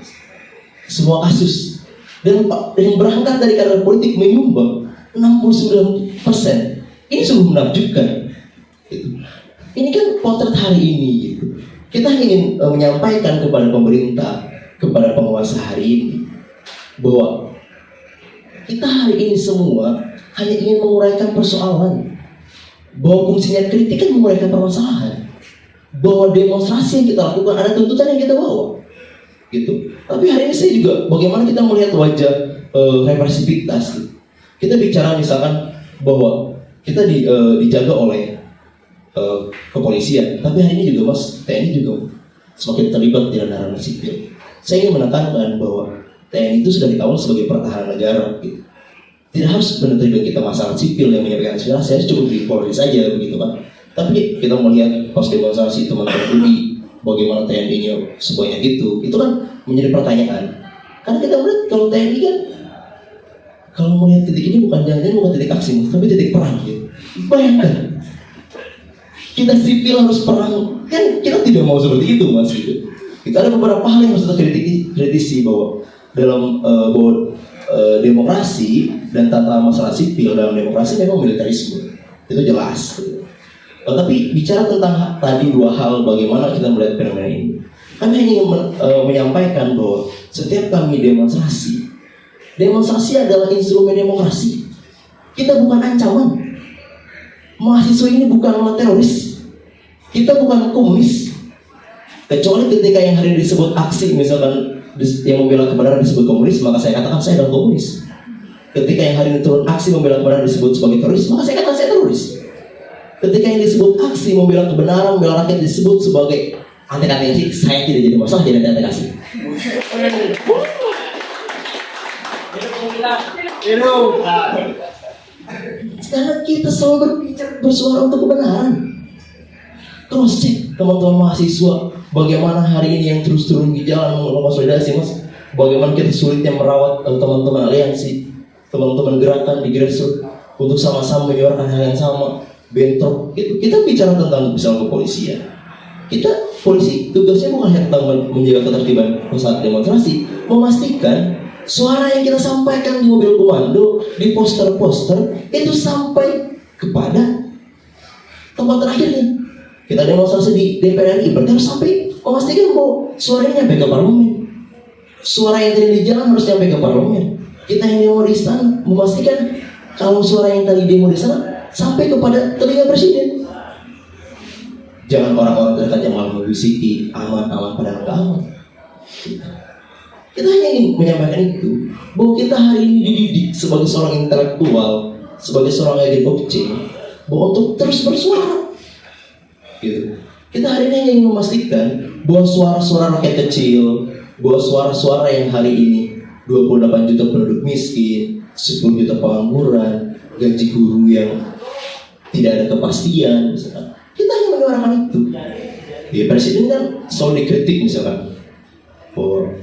Semua kasus dan yang berangkat dari kader politik menyumbang 69%. Ini sungguh menakjubkan. Ini kan potret hari ini. Gitu. Kita ingin menyampaikan kepada pemerintah, kepada penguasa hari ini, bahwa kita hari ini semua hanya ingin menguraikan persoalan. Bahwa fungsinya kritik kan menguraikan permasalahan. Bahwa demonstrasi yang kita lakukan ada tuntutan yang kita bawa. Gitu. Tapi hari ini saya juga bagaimana kita melihat wajah represivitas. Gitu. Kita bicara misalkan bahwa kita dijaga oleh kepolisian, tapi hari ini juga Mas TNI juga semakin terlibat di ranah sipil. Saya ingin menekankan bahwa TNI itu sudah dikawal sebagai pertahanan negara. Gitu. Tidak harus benar-benar kita masalah sipil yang menyampaikan aspirasi, saya cukup di Polri saja begitu kan. Tapi kita melihat pas demonstrasi teman-teman UI, bagaimana TNI-nya sebanyak itu kan menjadi pertanyaan. Karena kita melihat kalau TNI kan, kalau melihat titik ini bukan jangan-jangan bukan titik aksi, tapi titik perang. Gitu. Bayangkan, kita sipil harus perang, kan kita tidak mau seperti itu Mas. Gitu. Kita ada beberapa hal yang harus kita kritisi bahwa dalam demokrasi dan tata masalah sipil dalam demokrasi memang militerisme, itu jelas. Gitu. Tapi bicara tentang tadi dua hal bagaimana kita melihat fenomena ini, kami ingin menyampaikan bahwa setiap kami demonstrasi adalah instrumen demokrasi. Kita bukan ancaman. Mahasiswa ini bukanlah teroris. Kita bukan komunis. Kecuali ketika yang hari ini disebut aksi, misalkan yang membela kebenaran disebut komunis, maka saya katakan saya adalah komunis. Ketika yang hari ini turun aksi membela kebenaran disebut sebagai teroris, maka saya katakan saya teroris. Ketika yang disebut aksi membela kebenaran, membela rakyat disebut sebagai anti-anti, saya tidak jadi masalah jadi anti-anti. Karena kita selalu bersuara untuk kebenaran. Cross check teman-teman mahasiswa, bagaimana hari ini yang terus turun di jalan konsolidasi Mas, bagaimana kita sulitnya merawat teman-teman aliansi, teman-teman gerakan di grassroots untuk sama-sama menyuarakan hal yang sama, bentrok gitu. Kita bicara tentang misalnya kepolisian. Kita polisi tugasnya bukan hanya tentang menjaga ketertiban saat demonstrasi, memastikan suara yang kita sampaikan di mobil komando, di poster-poster itu sampai kepada tempat terakhirnya. Kita demonstrasi di DPR RI, berarti harus sampai memastikan bahwa suaranya nyampe ke parlemen. Suara yang tadi di jalan harus nyampe ke parlemen. Kita yang demo di istana memastikan kalau suara yang tadi demo di sana sampai kepada telinga presiden. Jangan orang-orang terdekat yang malah membisiki aman pada anak aman. Kita hanya ingin menyampaikan itu, bahwa kita hari ini dididik sebagai seorang intelektual, sebagai seorang agent of change, bahwa untuk terus bersuara. Gitu. Kita hari ini ingin memastikan bahwa suara-suara rakyat kecil, bahwa suara-suara yang hari ini 28 juta penduduk miskin, 10 juta pengangguran, gaji guru yang tidak ada kepastian, misalkan. Kita hanya menyuarakan itu. Ya, presiden kan selalu dikritik misalkan bahwa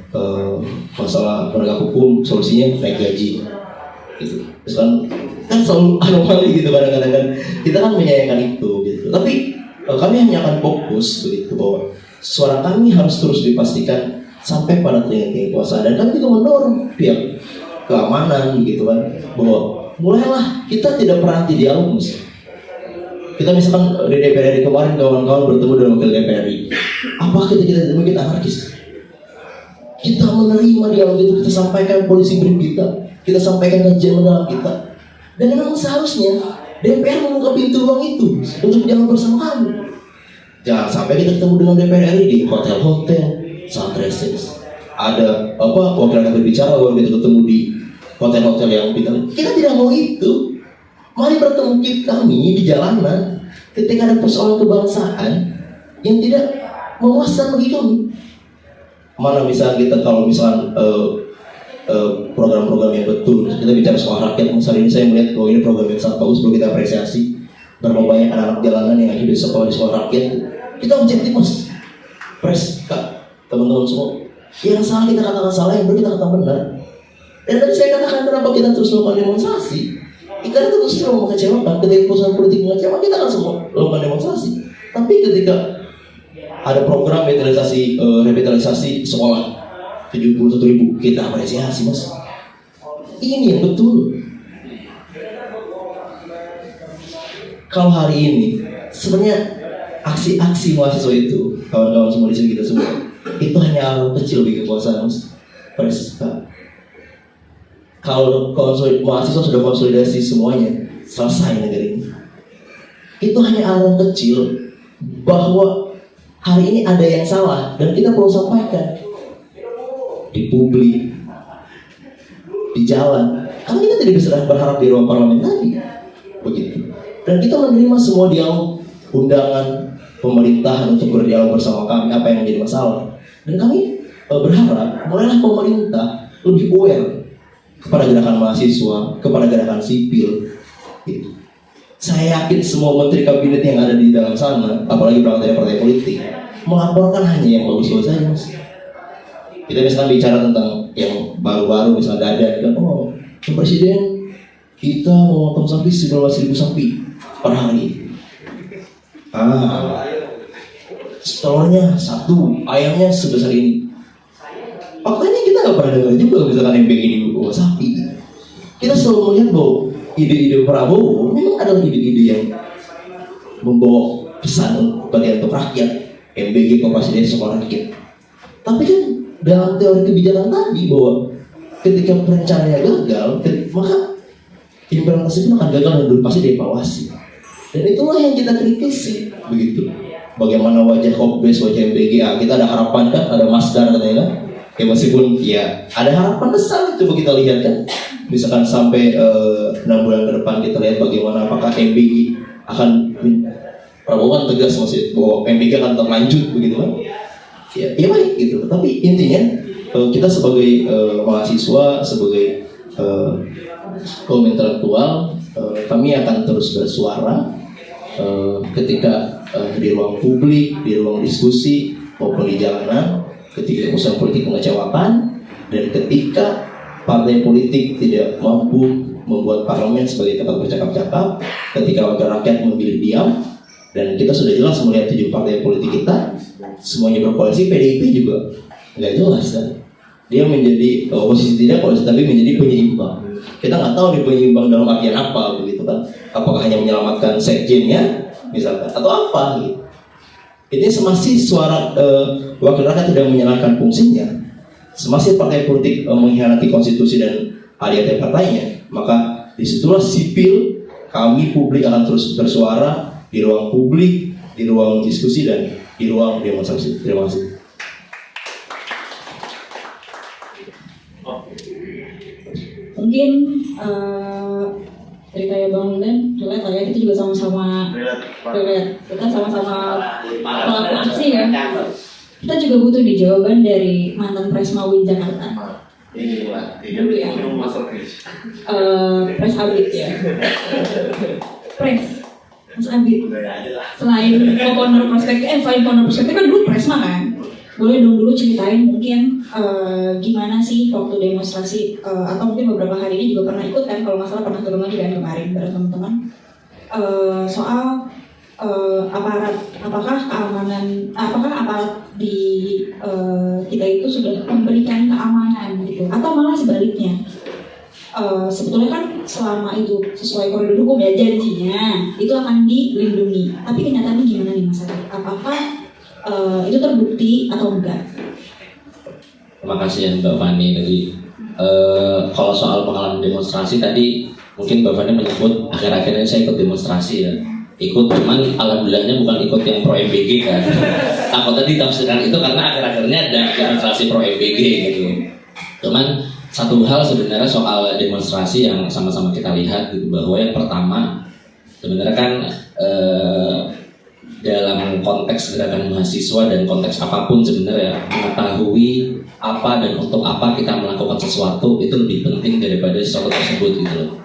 masalah penegak hukum solusinya naik gaji. Gitu. Terus kan selalu anomali gitu kadang-kadang kan. Kita kan menyayangkan itu. Gitu. Tapi kami hanya akan fokus begitu bahwa suara kami harus terus dipastikan sampai pada telinga kekuasaan, dan kami juga mendorong pihak keamanan gitu kan bahwa mulailah kita tidak pernah anti dialog. Kita misalkan di DPR RI kemarin kawan-kawan bertemu dengan wakil DPR RI, apa kita kita anarkis? Kita menerima dialog itu, kita sampaikan polisi brief kita sampaikan kajian mendalam kita, dan memang seharusnya DPR membuka pintu ruang itu untuk dialog bersama kami. Jangan sampai kita ketemu dengan DPR RI di hotel-hotel, saat reses. Ada wakil rakyat berbicara, baru kita ketemu di hotel-hotel yang bintang. Kita tidak mau itu. Mari bertemu kami di jalanan ketika ada persoalan kebangsaan yang tidak memuaskan bagi kami. Mana misalnya kita kalau misalnya program-program yang betul, kita bicara soal rakyat. Misalnya ini saya melihat bahwa ini program yang sangat bagus, perlu kita apresiasi. Berapa banyak anak-anak jalanan yang hidup di sekolah rakyat. Kita objektif Mas, pres, kak, teman-teman semua. Yang salah kita katakan salah, yang benar kita katakan benar. Dan tadi saya katakan kenapa kita terus melakukan demonstrasi. Karena itu justru mengecewakan. Ketika perusahaan politik mengecewakan, kita akan semua melakukan demonstrasi. Tapi ketika ada program revitalisasi sekolah 71.000, kita apresiasi, Mas. Ini yang betul. Kalau hari ini sebenarnya aksi-aksi mahasiswa itu, kawan-kawan semua di sini, kita semua, itu hanya hal kecil bagi kekuasaan, Mas. Kalau mahasiswa sudah konsolidasi semuanya, selesai negara ini. Itu hanya hal kecil bahwa hari ini ada yang salah dan kita perlu sampaikan di publik, di jalan. Karena kita tidak bisa berharap di ruang parlemen tadi, begitu. Dan kita menerima semua dialog, undangan pemerintahan untuk berdialog bersama kami apa yang menjadi masalah. Dan kami berharap mulailah pemerintah lebih aware kepada gerakan mahasiswa, kepada gerakan sipil. Gitu. Saya yakin semua menteri kabinet yang ada di dalam sana, apalagi berangkat dari partai politik, melaporkan hanya yang bagus-bagus saja, Mas. Kita misalkan bicara tentang yang baru-baru, misalnya Dadan kan, oh, Presiden kita mau potong sapi 19.000 sapi per hari. Telurnya 1, ayamnya sebesar ini. Faktanya kita nggak pernah dengar juga misalkan MBG di bawah sapi. Kita selalu melihat bahwa ide-ide Prabowo memang adalah ide-ide yang membawa pesan bagi untuk rakyat. MBG Koperasi Desa Sekolah Rakyat. Tapi kan dalam teori kebijakan tadi bahwa ketika perencanaannya gagal, maka implementasi itu akan gagal dan pasti dievaluasi. Dan itulah yang kita kritisi, begitu. Bagaimana wajah Kopbes, wajah MBGA, kita ada harapan kan, ada Masdar katanya kan. Ya meskipun ya ada harapan besar, coba kita lihat kan. Misalkan sampai 6 bulan ke depan kita lihat bagaimana apakah MBG akan, Prabowo kan tegas masih bahwa MBG akan terlanjut begitu kan. Ya baik gitu. Tapi intinya kita sebagai mahasiswa, sebagai kaum intelektual, kami akan terus bersuara ketika di ruang publik, di ruang diskusi maupun di jalanan, ketika urusan politik mengecewakan, dan ketika partai politik tidak mampu membuat parlemen sebagai tempat bercakap-cakap, ketika wakil rakyat memilih diam, dan kita sudah jelas melihat 7 partai politik kita semuanya berkoalisi. PDIP juga nggak jelas kan, dia menjadi oposisi tidak koalisi tapi menjadi penyeimbang. Kita nggak tahu di penyeimbang dalam artian apa begitu kan, apakah hanya menyelamatkan sekjennya misalkan atau apa gitu. Ini semasih suara wakil rakyat tidak menjalankan fungsinya, semasih partai politik mengkhianati konstitusi dan ADART partainya, maka disitulah sipil, kami publik akan terus bersuara di ruang publik, di ruang diskusi dan di ruang demonstrasi. Terima kasih. Mungkin ceritanya Bang Wildan relate lah ya, kita juga sama-sama relate. Kita sama-sama pelaku aksi ya. Kita juga butuh nih jawaban dari mantan Presma UIN Jakarta. Dulu ya. Pres Abid ya. Pres Mas Abid. Selain founder perspektif kan dulu Presma kan. Boleh dong dulu ceritain mungkin gimana sih waktu demonstrasi atau mungkin beberapa hari ini juga pernah ikut kan, kalau nggak salah pernah ke Gemadi kan kemarin bareng teman-teman, soal aparat, apakah aparat di kita itu sudah memberikan keamanan gitu, atau malah sebaliknya. Sebetulnya kan selama itu sesuai koridor hukum ya, janjinya itu akan dilindungi, tapi kenyataannya gimana nih Mas Arif? Apakah itu terbukti atau enggak? Terima kasih ya Mbak Fani tadi. Kalau soal pengalaman demonstrasi tadi, mungkin Mbak Fani menyebut akhir-akhirnya saya ikut demonstrasi ya. Ikut, cuman alhamdulillahnya bukan ikut yang pro MBG kan. Takutnya ditafsirkan itu karena akhir-akhirnya ada demonstrasi pro MBG gitu. Cuman satu hal sebenarnya soal demonstrasi yang sama-sama kita lihat gitu, bahwa yang pertama sebenarnya kan dalam konteks gerakan mahasiswa dan konteks apapun sebenarnya mengetahui apa dan untuk apa kita melakukan sesuatu itu lebih penting daripada sesuatu tersebut gitu loh.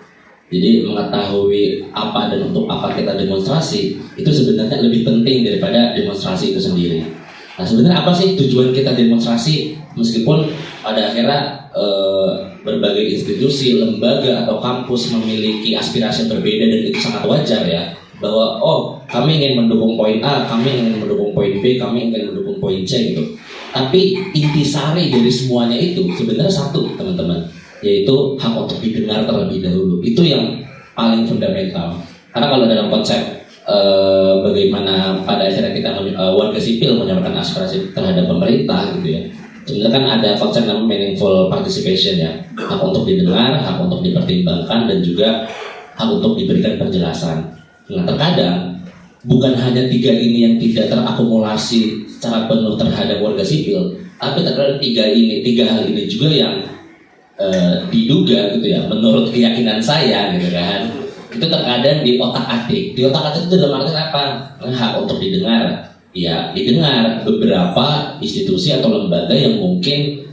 Jadi mengetahui apa dan untuk apa kita demonstrasi itu sebenarnya lebih penting daripada demonstrasi itu sendiri. Nah sebenarnya apa sih tujuan kita demonstrasi, meskipun pada akhirnya berbagai institusi, lembaga atau kampus memiliki aspirasi yang berbeda dan itu sangat wajar ya, bahwa kami ingin mendukung poin A, kami ingin mendukung poin B, kami ingin mendukung poin C gitu. Tapi intisari dari semuanya itu sebenarnya satu teman-teman, yaitu hak untuk didengar terlebih dahulu. Itu yang paling fundamental. Karena kalau dalam konsep bagaimana pada akhirnya kita warga sipil menyampaikan aspirasi terhadap pemerintah gitu ya, sebenarnya kan ada konsep namanya meaningful participation ya, hak untuk didengar, hak untuk dipertimbangkan, dan juga hak untuk diberikan penjelasan. Nah terkadang bukan hanya tiga ini yang tidak terakumulasi secara penuh terhadap warga sipil, tapi terkadang tiga hal ini juga yang diduga gitu ya, menurut keyakinan saya gitu kan, itu terkadang di otak atik. Di otak atik itu dalam artian apa? Hak untuk didengar. Ya, didengar beberapa institusi atau lembaga yang mungkin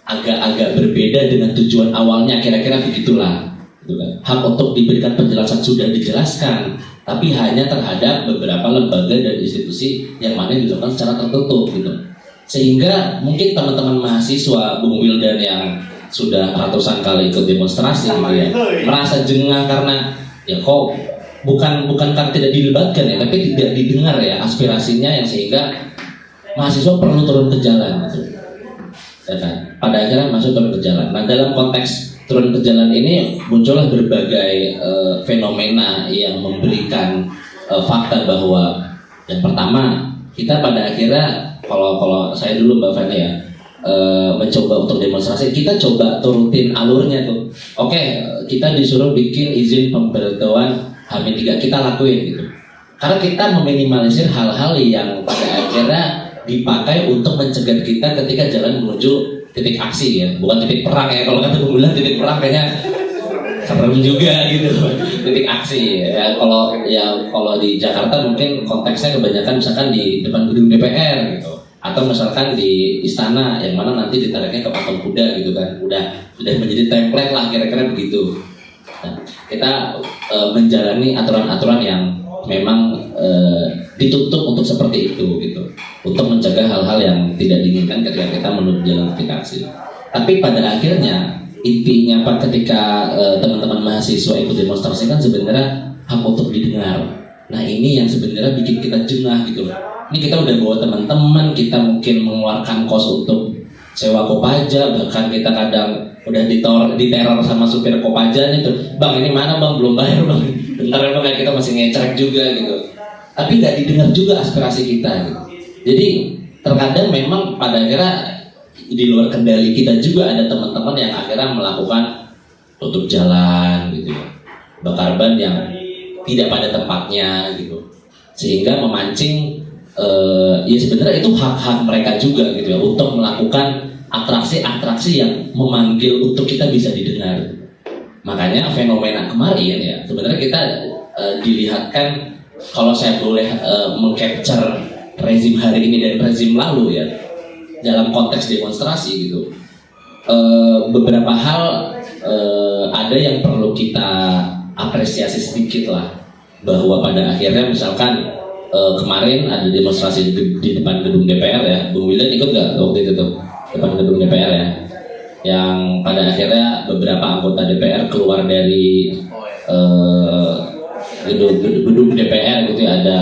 agak-agak berbeda dengan tujuan awalnya, kira-kira begitulah. Gitu kan. Hak untuk diberikan penjelasan sudah dijelaskan, tapi hanya terhadap beberapa lembaga dan institusi yang mana dilakukan secara tertutup gitu. Sehingga mungkin teman-teman mahasiswa Bung Wildan yang sudah ratusan kali ikut demonstrasi gitu ya, merasa jengah karena ya kok bukan karena tidak dilibatkan ya, tapi tidak didengar ya aspirasinya, yang sehingga mahasiswa perlu turun ke jalan gitu. Ya kan? Pada akhirnya mahasiswa turun ke jalan. Nah dalam konteks turun ke jalan ini muncullah berbagai fenomena yang memberikan fakta bahwa yang pertama, kita pada akhirnya kalau saya dulu Mbak Fani ya, mencoba untuk demonstrasi, kita coba turutin alurnya tuh. Oke, kita disuruh bikin izin pemberitahuan H-3, kita lakuin gitu. Karena kita meminimalisir hal-hal yang pada akhirnya dipakai untuk mencegah kita ketika jalan menuju titik aksi ya, bukan titik perang ya. Kalau kata Bung Bulan titik perang kayaknya serem juga gitu. Titik aksi ya, kalau di Jakarta mungkin konteksnya kebanyakan misalkan di depan gedung DPR gitu, atau misalkan di istana yang mana nanti ditariknya ke patung kuda gitu kan, sudah menjadi template lah kira-kira begitu. Nah, kita menjalani aturan-aturan yang memang ditutup untuk seperti itu gitu, untuk mencegah hal-hal yang tidak diinginkan ketika kita menuju jalan aplikasi. Tapi pada akhirnya intinya Pak, ketika teman-teman mahasiswa ikut demonstrasi kan sebenarnya hak untuk didengar. Nah ini yang sebenarnya bikin kita jengah gitu. Ini kita udah bawa teman-teman, kita mungkin mengeluarkan kos untuk sewa Kopaja, bahkan kita kadang udah diteror sama supir Kopaja itu, bang ini mana bang, belum bayar bang, bentar ya bang, kita masih ngecek juga gitu. Tapi nggak didengar juga aspirasi kita gitu. Jadi terkadang memang pada akhirnya di luar kendali kita juga ada teman-teman yang akhirnya melakukan tutup jalan gitu, bakar ban yang tidak pada tempatnya gitu, sehingga memancing ya sebenarnya itu hak-hak mereka juga gitu ya, untuk melakukan atraksi-atraksi yang memanggil untuk kita bisa didengar. Makanya fenomena kemarin ya sebenarnya kita dilihatkan, kalau saya boleh mengcapture rezim hari ini dan rezim lalu ya dalam konteks demonstrasi gitu, beberapa hal ada yang perlu kita apresiasi sedikit lah, bahwa pada akhirnya misalkan kemarin ada demonstrasi di depan gedung DPR ya, Bung Wildan ikut nggak waktu itu tuh depan gedung DPR ya, yang pada akhirnya beberapa anggota DPR keluar dari gedung DPR gitu ya, ada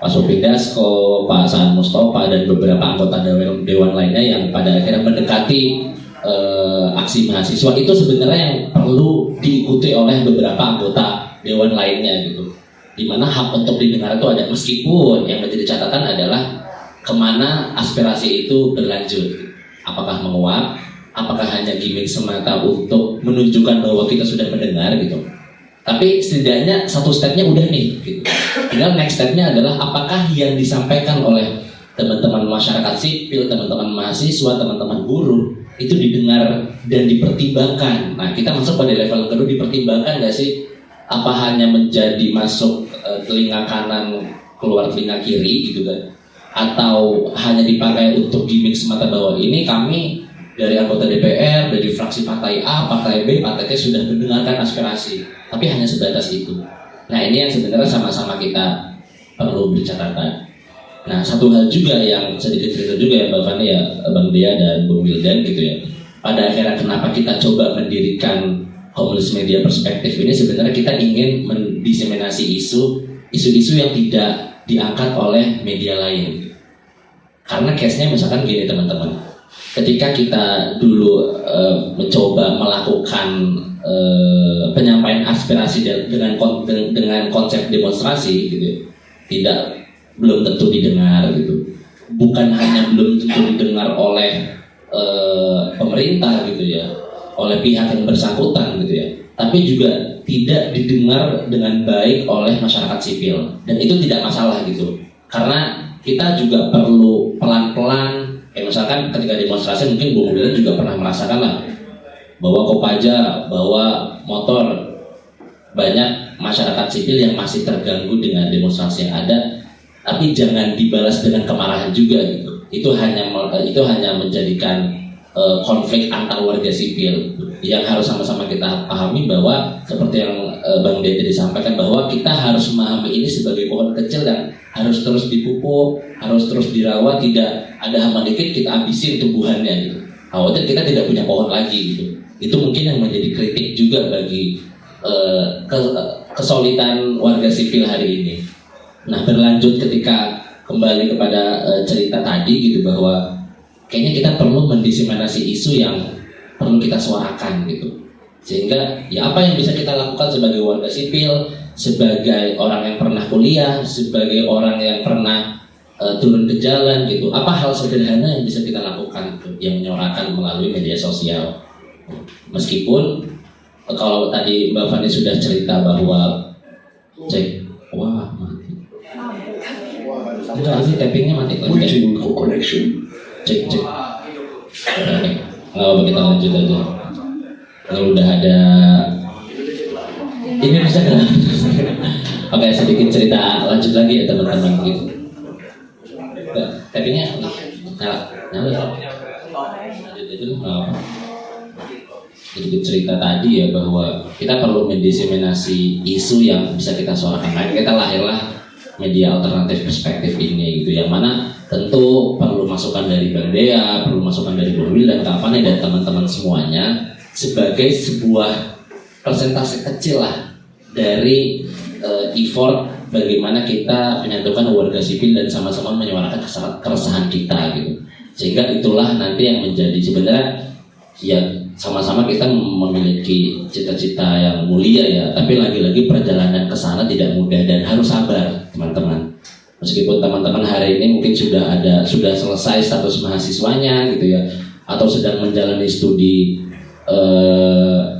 Pak Sofi Dasko, Pak Saan Mustafa, dan beberapa anggota dewan lainnya yang pada akhirnya mendekati aksi mahasiswa itu sebenarnya yang perlu diikuti oleh beberapa anggota dewan lainnya gitu, dimana hak untuk didengar itu ada, meskipun yang menjadi catatan adalah kemana aspirasi itu berlanjut, apakah menguap, apakah hanya gimmick semata untuk menunjukkan bahwa kita sudah mendengar gitu. Tapi setidaknya satu stepnya udah nih gitu. Tinggal next stepnya adalah apakah yang disampaikan oleh teman-teman masyarakat sipil, teman-teman mahasiswa, teman-teman buruh itu didengar dan dipertimbangkan. Nah kita masuk pada level kedua, dipertimbangkan nggak sih? Apa hanya menjadi masuk telinga kanan keluar telinga kiri gitu kan? Atau hanya dipakai untuk gimmick semata bahwa ini kami dari anggota DPR, dari fraksi partai A, partai B, partai C sudah mendengarkan aspirasi, tapi hanya sebatas itu. Nah ini yang sebenarnya sama-sama kita perlu bercatatan. Nah, satu hal juga yang sedikit cerita juga ya Mbak Fani ya, Bang Dea dan Bung Wildan gitu ya. Pada akhirnya kenapa kita coba mendirikan Homeless Media Perspektif ini, sebenarnya kita ingin mendiseminasi isu-isu yang tidak diangkat oleh media lain. Karena case-nya misalkan gini teman-teman, ketika kita dulu mencoba melakukan penyampaian aspirasi dengan konsep demonstrasi gitu, belum tentu didengar gitu. Bukan hanya belum tentu didengar oleh pemerintah gitu ya, oleh pihak yang bersangkutan gitu ya, tapi juga tidak didengar dengan baik oleh masyarakat sipil, dan itu tidak masalah gitu, karena kita juga perlu pelan-pelan. Misalkan ketika demonstrasi mungkin Bung Wildan juga pernah merasakan lah, bawa Kopaja, bawa motor, banyak masyarakat sipil yang masih terganggu dengan demonstrasi yang ada, tapi jangan dibalas dengan kemarahan juga gitu. Itu hanya menjadikan konflik antar warga sipil yang harus sama-sama kita pahami, bahwa seperti yang Bang Dea tadi sampaikan, bahwa kita harus memahami ini sebagai pohon kecil dan harus terus dipupuk, harus terus dirawat, tidak ada hama dikit kita habisin tumbuhannya gitu. Khawatir kita tidak punya pohon lagi gitu. Itu mungkin yang menjadi kritik juga bagi kesulitan warga sipil hari ini. Nah, berlanjut ketika kembali kepada cerita tadi gitu, bahwa kayaknya kita perlu mendiseminasi isu yang perlu kita suarakan gitu. Sehingga ya apa yang bisa kita lakukan sebagai warga sipil, sebagai orang yang pernah kuliah, sebagai orang yang pernah turun ke jalan gitu, apa hal sederhana yang bisa kita lakukan gitu, yang menyuarakan melalui media sosial. Meskipun kalau tadi Mbak Fani sudah cerita bahwa wah mati. Enggak, ini tappingnya mati. Waiting for connection. Cek. Oke, nggak apa, kita lanjut aja. Ini udah ada. Ini bisa kan? Oke, sedikit cerita lanjut lagi ya teman-teman gitu. Tappingnya nyala. Lanjut aja dulu, nggak apa. Sedikit cerita tadi ya, bahwa kita perlu mendiseminasi isu yang bisa kita suarakan. Nah, kita lahirlah media alternatif perspektif ini gitu, yang mana tentu perlu masukan dari Bang Dea, perlu masukan dari Bung Wildan, Kak Fani dan teman-teman semuanya, sebagai sebuah persentase kecil lah dari effort bagaimana kita menyatukan warga sipil dan sama-sama menyuarakan keresahan kita gitu. Sehingga itulah nanti yang menjadi sebenarnya ya, sama-sama kita memiliki cita-cita yang mulia ya, tapi lagi-lagi perjalanan ke sana tidak mudah dan harus sabar teman-teman. Meskipun teman-teman hari ini mungkin sudah selesai status mahasiswanya gitu ya, atau sedang menjalani studi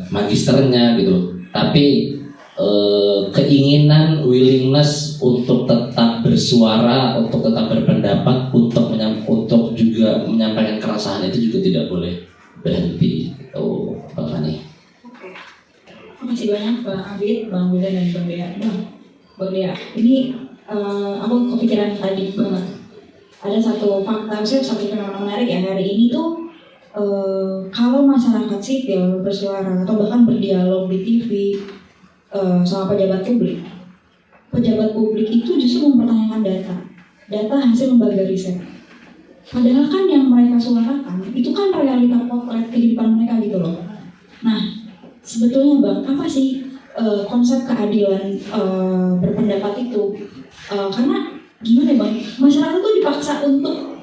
magisternya gitu, tapi keinginan, willingness untuk tetap bersuara, untuk tetap berpendapat, untuk juga menyampaikan keresahan itu juga tidak boleh berhenti. Bang Fani. Oke. Makasih banyak Bang Abid, Bang Wildan dan Bang Dea. Bang Dea, ini aku kepikiran tadi banget. Ada satu fakta, satu fenomena menarik ya hari ini tuh, kalau masyarakat sipil bersuara atau bahkan berdialog di TV sama pejabat publik itu justru mempertanyakan data hasil lembaga riset. Padahal kan yang mereka suarakan itu kan realita potret kehidupan mereka gitu loh. Nah, sebetulnya Bang, apa sih konsep keadilan berpendapat itu? Karena gimana Bang, masyarakat tuh dipaksa untuk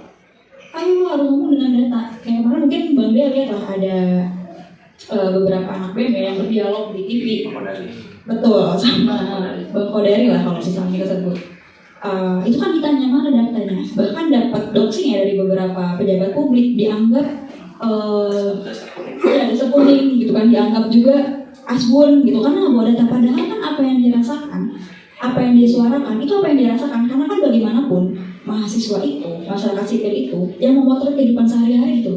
ayo lu harus ngomong dengan data. Kayak kemarin mungkin Bang Dea lihat lah ada beberapa anak BEM yang berdialog di TV. Betul, sama Bang Kodari lah kalau misalnya kita sebut. Itu kan ditanya mana datanya, bahkan dapat doxing ya dari beberapa pejabat publik, dianggap ada sekuning gitu kan, dianggap juga asbun gitu kan, bahwa data. Padahal kan apa yang dirasakan, apa yang dia suarakan itu apa yang dirasakan, karena kan bagaimanapun mahasiswa itu, masyarakat sipil itu yang memotret kehidupan sehari-hari itu.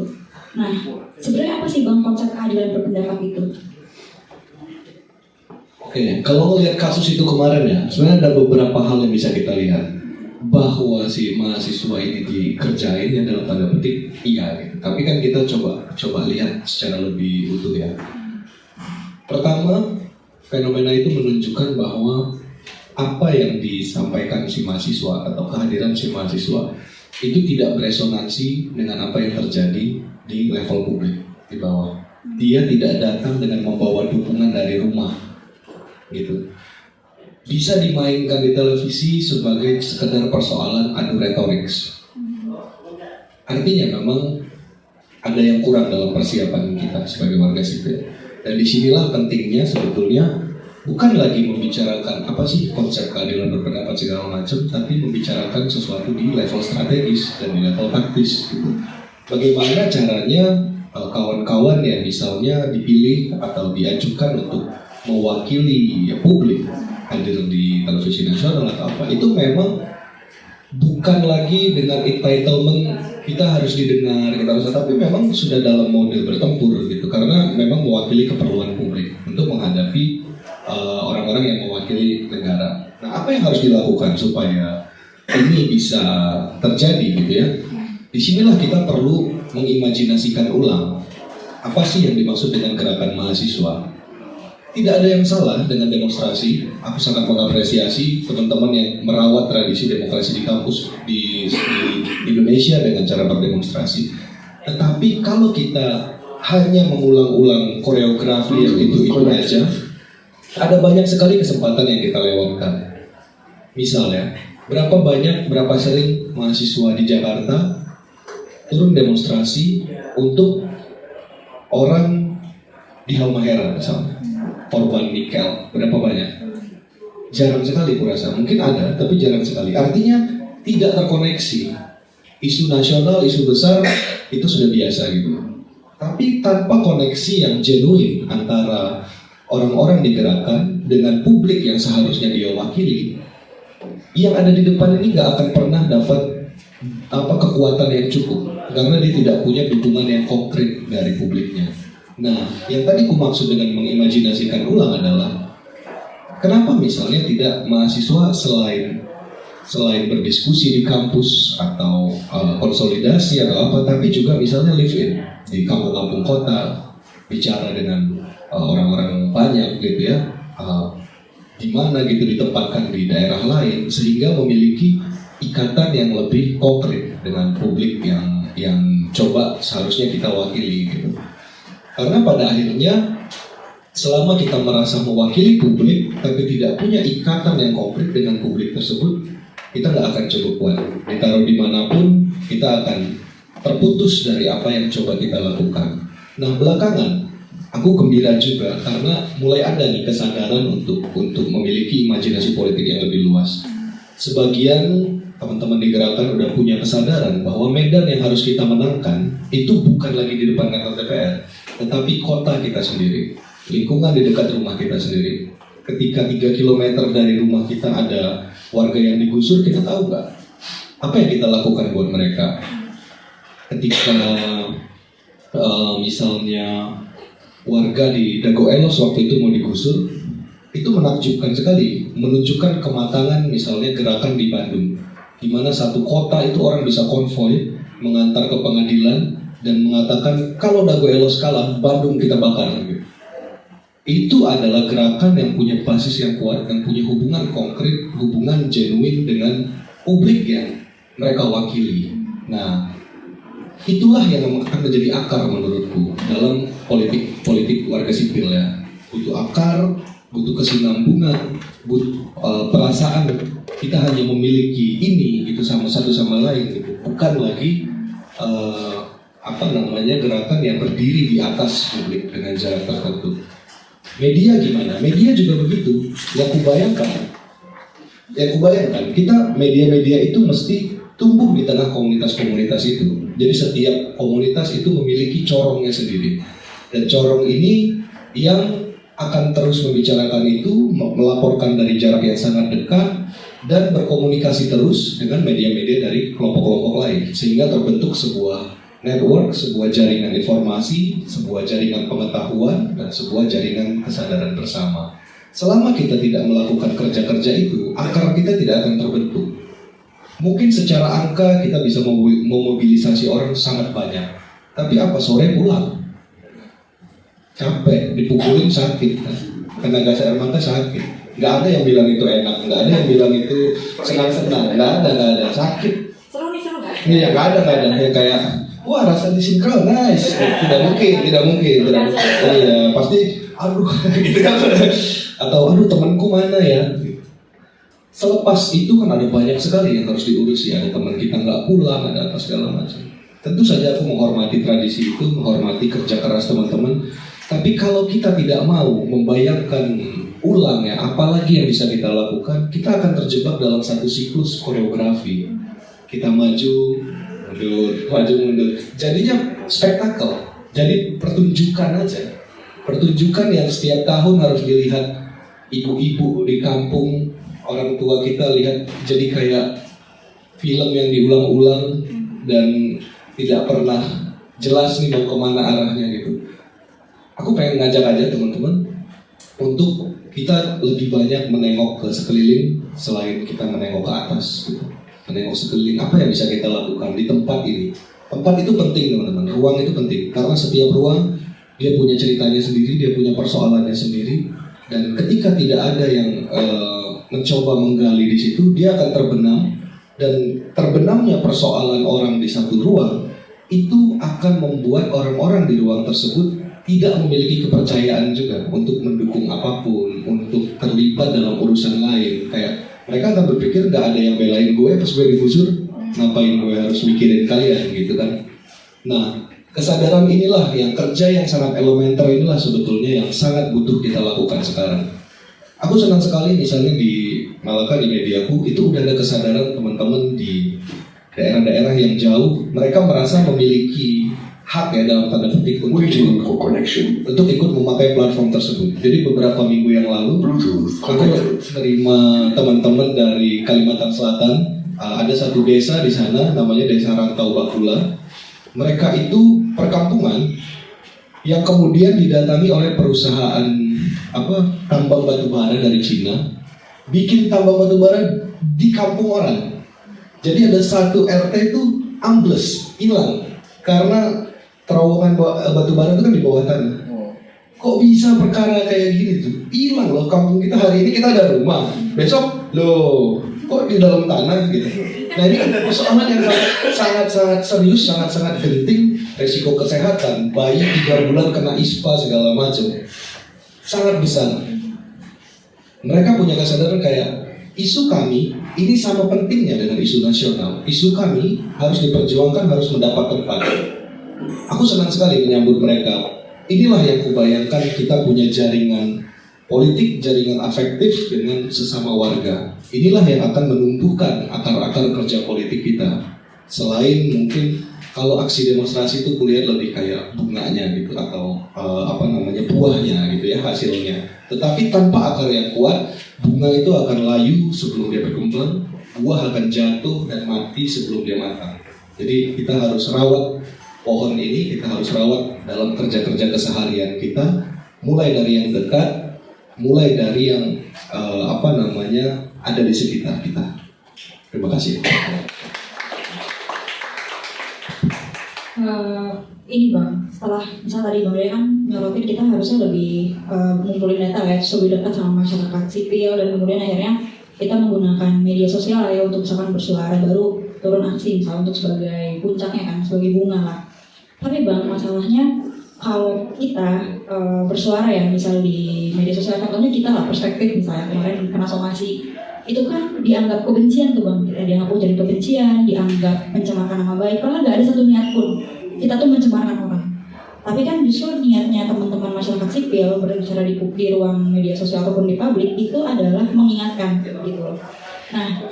Nah, sebenarnya apa sih Bang konsep keadilan berpendapat itu? Oke, kalau ngelihat kasus itu kemarin ya, sebenarnya ada beberapa hal yang bisa kita lihat. Bahwa si mahasiswa ini dikerjain ya dalam tanda petik, iya gitu. Tapi kan kita coba lihat secara lebih utuh ya. Pertama, fenomena itu menunjukkan bahwa apa yang disampaikan si mahasiswa atau kehadiran si mahasiswa itu tidak beresonansi dengan apa yang terjadi di level publik di bawah. Dia tidak datang dengan membawa dukungan dari rumah, gitu. Bisa dimainkan di televisi sebagai sekedar persoalan adu retorik. Artinya memang ada yang kurang dalam persiapan kita sebagai warga sipil. Dan disinilah pentingnya sebetulnya bukan lagi membicarakan apa sih konsep keadilan berpendapat segala macam, tapi membicarakan sesuatu di level strategis dan di level taktis. Gitu. Bagaimana caranya kawan-kawan yang misalnya dipilih atau diajukan untuk mewakili publik hadir di televisi nasional atau apa, itu memang bukan lagi dengan entitlement kita harus didengar, kita harus, tapi memang sudah dalam mode bertempur gitu, karena memang mewakili keperluan publik untuk menghadapi orang-orang yang mewakili negara. Nah, apa yang harus dilakukan supaya ini bisa terjadi gitu ya? Disinilah kita perlu mengimajinasikan ulang apa sih yang dimaksud dengan gerakan mahasiswa. Tidak ada yang salah dengan demonstrasi. Aku sangat mengapresiasi teman-teman yang merawat tradisi demokrasi di kampus di Indonesia dengan cara berdemonstrasi. Tetapi kalau kita hanya mengulang-ulang koreografi yang itu aja, ada banyak sekali kesempatan yang kita lewatkan. Misalnya, berapa sering mahasiswa di Jakarta turun demonstrasi untuk orang di Halmahera misalnya, korban nikel, berapa banyak? Jarang sekali kurasa, mungkin ada tapi jarang sekali. Artinya tidak terkoneksi. Isu nasional, isu besar itu sudah biasa gitu. Tapi tanpa koneksi yang genuine antara orang-orang digerakkan dengan publik yang seharusnya dia wakili, yang ada di depan ini nggak akan pernah dapat kekuatan yang cukup karena dia tidak punya dukungan yang konkret dari publiknya. Nah, yang tadi ku maksud dengan mengimajinasikan ulang adalah kenapa misalnya tidak mahasiswa selain berdiskusi di kampus atau konsolidasi atau apa, tapi juga misalnya live in di kampung-kampung kota, bicara dengan orang-orang banyak gitu ya, di mana gitu ditempatkan di daerah lain sehingga memiliki ikatan yang lebih konkret dengan publik yang coba seharusnya kita wakili gitu. Karena pada akhirnya selama kita merasa mewakili publik tapi tidak punya ikatan yang konkret dengan publik tersebut, kita nggak akan cukup kuat. Ditaruh dimanapun kita akan terputus dari apa yang coba kita lakukan. Nah, belakangan aku gembira juga karena mulai ada nih kesadaran untuk memiliki imajinasi politik yang lebih luas. Sebagian teman-teman di gerakan udah punya kesadaran bahwa medan yang harus kita menangkan itu bukan lagi di depan kantor DPR, tetapi kota kita sendiri, lingkungan di dekat rumah kita sendiri. Ketika 3 km dari rumah kita ada warga yang digusur, kita tahu nggak apa yang kita lakukan buat mereka? Ketika misalnya warga di Dago Elos waktu itu mau digusur, itu menakjubkan sekali, menunjukkan kematangan misalnya gerakan di Bandung, di mana satu kota itu orang bisa konvoy mengantar ke pengadilan dan mengatakan kalau Dago Elos kalah, Bandung kita bakar. Itu adalah gerakan yang punya basis yang kuat, yang punya hubungan konkret, hubungan genuine dengan publik yang mereka wakili. Nah, itulah yang akan menjadi akar menurutku dalam politik warga sipil ya. Butuh akar, butuh kesinambungan, butuh perasaan kita hanya memiliki ini gitu sama satu sama lain gitu. Bukan lagi gerakan yang berdiri di atas publik dengan jarak tertentu. Media gimana? Media juga begitu. Yang kubayangkan kita media-media itu mesti tumbuh di tengah komunitas-komunitas itu. Jadi setiap komunitas itu memiliki corongnya sendiri. Dan corong ini yang akan terus membicarakan itu, melaporkan dari jarak yang sangat dekat, dan berkomunikasi terus dengan media-media dari kelompok-kelompok lain. Sehingga terbentuk sebuah network, sebuah jaringan informasi, sebuah jaringan pengetahuan, dan sebuah jaringan kesadaran bersama. Selama kita tidak melakukan kerja-kerja itu, akar kita tidak akan terbentuk. Mungkin secara angka kita bisa memobilisasi orang sangat banyak, tapi apa, sore pulang capek, dipukulin sakit, tenaga gas air mata sakit. Nggak ada yang bilang itu enak, nggak ada yang bilang itu senang-senang, nggak ada, sakit. Seru nggak? Iya, nggak ada. Ya, kayak, wah rasa disinkronis, tidak mungkin. Iya, pasti, aduh, gitu kan. Atau aduh temanku mana ya. Selepas itu kan ada banyak sekali yang harus diurus ya. Ada teman kita nggak pulang, ada apa segala macam. Tentu saja aku menghormati tradisi itu, menghormati kerja keras teman-teman. Tapi kalau kita tidak mau membayangkan ulang ya, apalagi yang bisa kita lakukan, kita akan terjebak dalam satu siklus koreografi. Kita maju, mundur. Jadinya spektakel, jadi pertunjukan aja. Pertunjukan yang setiap tahun harus dilihat ibu-ibu di kampung, orang tua kita lihat jadi kayak film yang diulang-ulang dan tidak pernah jelas nih mau kemana arahnya gitu. Aku pengen ngajak aja teman-teman untuk kita lebih banyak menengok ke sekeliling selain kita menengok ke atas gitu. Menengok sekeliling, apa yang bisa kita lakukan di tempat ini. Tempat itu penting teman-teman, ruang itu penting karena setiap ruang dia punya ceritanya sendiri, dia punya persoalannya sendiri, dan ketika tidak ada yang mencoba menggali di situ, dia akan terbenam, dan terbenamnya persoalan orang di satu ruang itu akan membuat orang-orang di ruang tersebut tidak memiliki kepercayaan juga untuk mendukung apapun, untuk terlibat dalam urusan lain. Kayak mereka akan berpikir nggak ada yang belain gue pas gue digusur, ngapain gue harus mikirin kalian gitu kan. Nah, kesadaran inilah yang kerja yang sangat elementer inilah sebetulnya yang sangat butuh kita lakukan sekarang. Aku senang sekali misalnya di Malaka di Mediaku itu udah ada kesadaran teman-teman di daerah-daerah yang jauh, mereka merasa memiliki hak ya dalam tanda petik Waiting for connection. untuk ikut memakai platform tersebut. Jadi beberapa minggu yang lalu Bluetooth aku connected. menerima teman-teman dari Kalimantan Selatan. Ada satu desa di sana namanya Desa Rantau Bakula. Mereka itu perkampungan yang kemudian didatangi oleh perusahaan tambang batubara dari Cina, bikin tambang batubara di kampung orang. Jadi ada satu RT itu ambles, hilang karena terowongan batubara itu kan di bawah tanah. Kok bisa perkara kayak gini tuh? Hilang loh kampung kita, hari ini kita ada rumah, besok loh kok di dalam tanah gitu. Nah ini kan persoalan yang sangat serius, sangat genting, resiko kesehatan, bayi 3 bulan kena ISPA segala macam, sangat besar. Mereka punya kesadaran kayak isu kami ini sama pentingnya dengan isu nasional. Isu kami harus diperjuangkan, harus mendapat tempat. Aku senang sekali menyambut mereka. Inilah yang kubayangkan kita punya jaringan politik, jaringan afektif dengan sesama warga. Inilah yang akan menumbuhkan akar-akar kerja politik kita. Selain mungkin kalau aksi demonstrasi itu kulihat lebih kayak bunganya gitu atau buahnya gitu ya hasilnya. Tetapi tanpa akar yang kuat, bunga itu akan layu sebelum dia berkembang, buah akan jatuh dan mati sebelum dia matang. Jadi kita harus rawat pohon ini, kita harus rawat dalam kerja-kerja keseharian kita, mulai dari yang dekat, mulai dari yang ada di sekitar kita. Terima kasih. Ini Bang, setelah misalnya tadi Bang Dea kan nyorotin kita harusnya lebih ngumpulin data ya, lebih dekat sama masyarakat sipil, dan kemudian akhirnya kita menggunakan media sosial ya untuk misalkan bersuara, baru turun aksi misalnya untuk sebagai puncaknya kan, sebagai bunga lah. Tapi Bang, masalahnya kalau kita bersuara ya, misal di media sosial, contohnya kita lah perspektif misalnya kemarin kena somasi, itu kan dianggap kebencian tuh Bang, dianggap ujaran kebencian, dianggap mencemarkan nama baik, padahal nggak ada satu niat pun kita tuh mencemarkan orang. Tapi kan justru niatnya teman-teman masyarakat sipil berbicara di ruang media sosial ataupun di publik itu adalah mengingatkan gitu loh. Nah,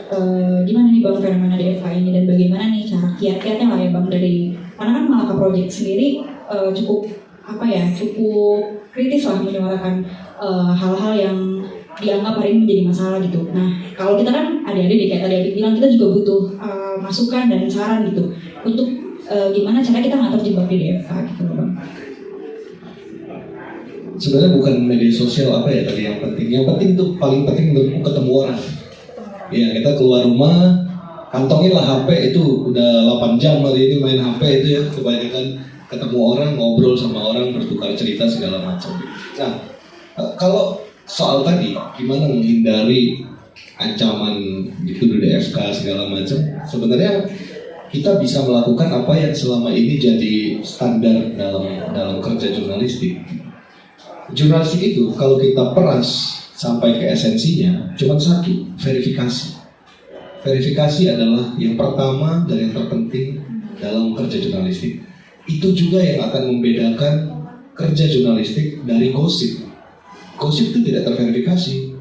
gimana nih Bang fenomena DFK ini, dan bagaimana nih cara kiat-kiatnya lah ya Bang, dari karena kan Malaka Project sendiri cukup kritis lah menyuarakan hal-hal yang dianggap hari ini menjadi masalah gitu. Nah, kalau kita kan adik-adik kayak tadi adik bilang, kita juga butuh masukan dan saran gitu untuk gimana cara kita nggak terjebak di DFK gitu loh Bang. Sebenarnya bukan media sosial tadi yang penting. Yang penting itu paling penting untuk ketemu orang. Ya, kita keluar rumah, kantonginlah HP itu udah 8 jam hari ini main HP itu ya, kebanyakan ketemu orang, ngobrol sama orang, bertukar cerita segala macam. Nah, kalau soal tadi gimana menghindari ancaman dituduh DFK segala macam, sebenarnya kita bisa melakukan apa yang selama ini jadi standar dalam kerja jurnalistik. Jurnalistik itu kalau kita peras sampai ke esensinya cuma satu, verifikasi. Verifikasi adalah yang pertama dan yang terpenting dalam kerja jurnalistik. Itu juga yang akan membedakan kerja jurnalistik dari gosip. Gosip itu tidak terverifikasi.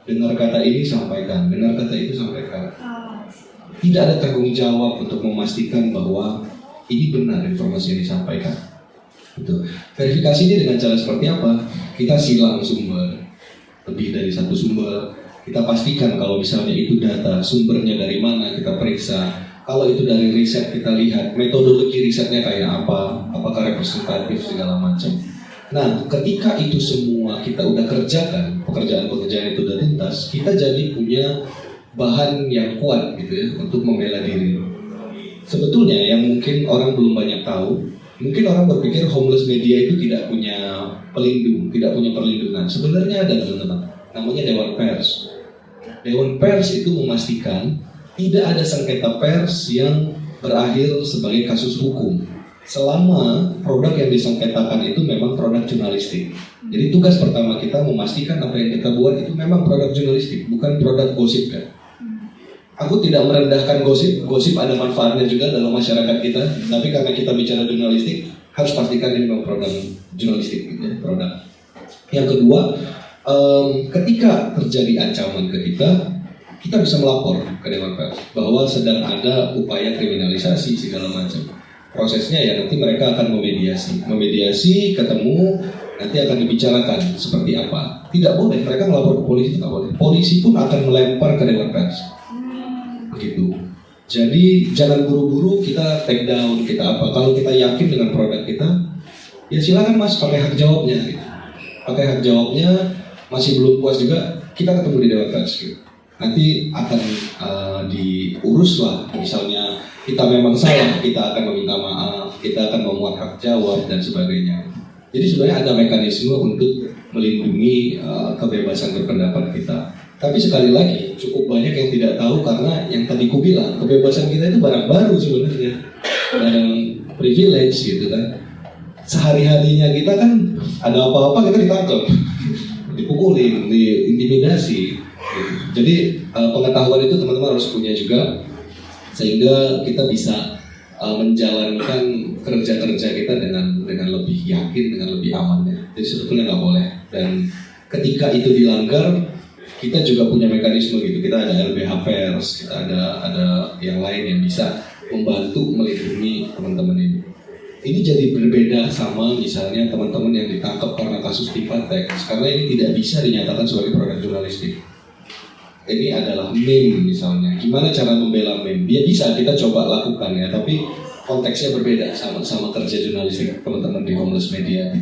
Dengar kata ini sampaikan, dengar kata itu sampaikan. Tidak ada tanggung jawab untuk memastikan bahwa ini benar informasi yang disampaikan. Gitu. Verifikasi ini dengan cara seperti apa? Kita silang sumber, lebih dari satu sumber. Kita pastikan kalau misalnya itu data, sumbernya dari mana, kita periksa. Kalau itu dari riset, kita lihat metodologi risetnya kayak apa, apakah representatif segala macam. Nah, ketika itu semua kita udah kerjakan, pekerjaan-pekerjaan itu udah tuntas, kita jadi punya bahan yang kuat gitu ya untuk membela diri. Sebetulnya yang mungkin orang belum banyak tahu, mungkin orang berpikir homeless media itu tidak punya pelindung, tidak punya perlindungan. Sebenarnya ada teman-teman, namanya Dewan Pers. Dewan Pers itu memastikan tidak ada sengketa pers yang berakhir sebagai kasus hukum selama produk yang disengketakan itu memang produk jurnalistik. Jadi tugas pertama kita memastikan apa yang kita buat itu memang produk jurnalistik, bukan produk gosip kan. Aku tidak merendahkan gosip, gosip ada manfaatnya juga dalam masyarakat kita, tapi karena kita bicara jurnalistik, harus pastikan ini memang produk jurnalistik gitu ya, produk. Yang kedua, ketika terjadi ancaman ke kita bisa melapor ke Dewan Pers bahwa sedang ada upaya kriminalisasi segala macam. Prosesnya ya nanti mereka akan memediasi, ketemu, nanti akan dibicarakan seperti apa. Tidak boleh, mereka melapor ke polisi tidak boleh. Polisi pun akan melempar ke Dewan Pers. Begitu. Jadi jangan buru-buru kita take down, kita apa. Kalau kita yakin dengan produk kita, ya silakan mas pakai hak jawabnya. Gitu. Pakai hak jawabnya, masih belum puas juga, kita ketemu di Dewan Pers. Gitu. Nanti akan diurus lah, misalnya kita memang salah, kita akan meminta maaf, kita akan memuat hak jawab dan sebagainya. Jadi sebenarnya ada mekanisme untuk melindungi kebebasan berpendapat kita. Tapi sekali lagi cukup banyak yang tidak tahu karena yang tadi ku bilang kebebasan kita itu barang baru sebenarnya, barang privilege gitu kan. Sehari-harinya kita kan ada apa-apa kita ditangkap, dipukulin, diintimidasi. Jadi pengetahuan itu teman-teman harus punya juga sehingga kita bisa menjalankan kerja-kerja kita dengan lebih yakin, dengan lebih amannya. Jadi sebetulnya nggak boleh. Dan ketika itu dilanggar, kita juga punya mekanisme gitu. Kita ada LBH Pers, kita ada yang lain yang bisa membantu melindungi teman-teman ini. Ini jadi berbeda sama misalnya teman-teman yang ditangkap karena kasus Tipatex, karena ini tidak bisa dinyatakan sebagai produk jurnalistik. Ini adalah meme misalnya. Gimana cara membela meme? Dia bisa kita coba lakukan ya, tapi konteksnya berbeda sama kerja jurnalistik teman-teman di homeless media.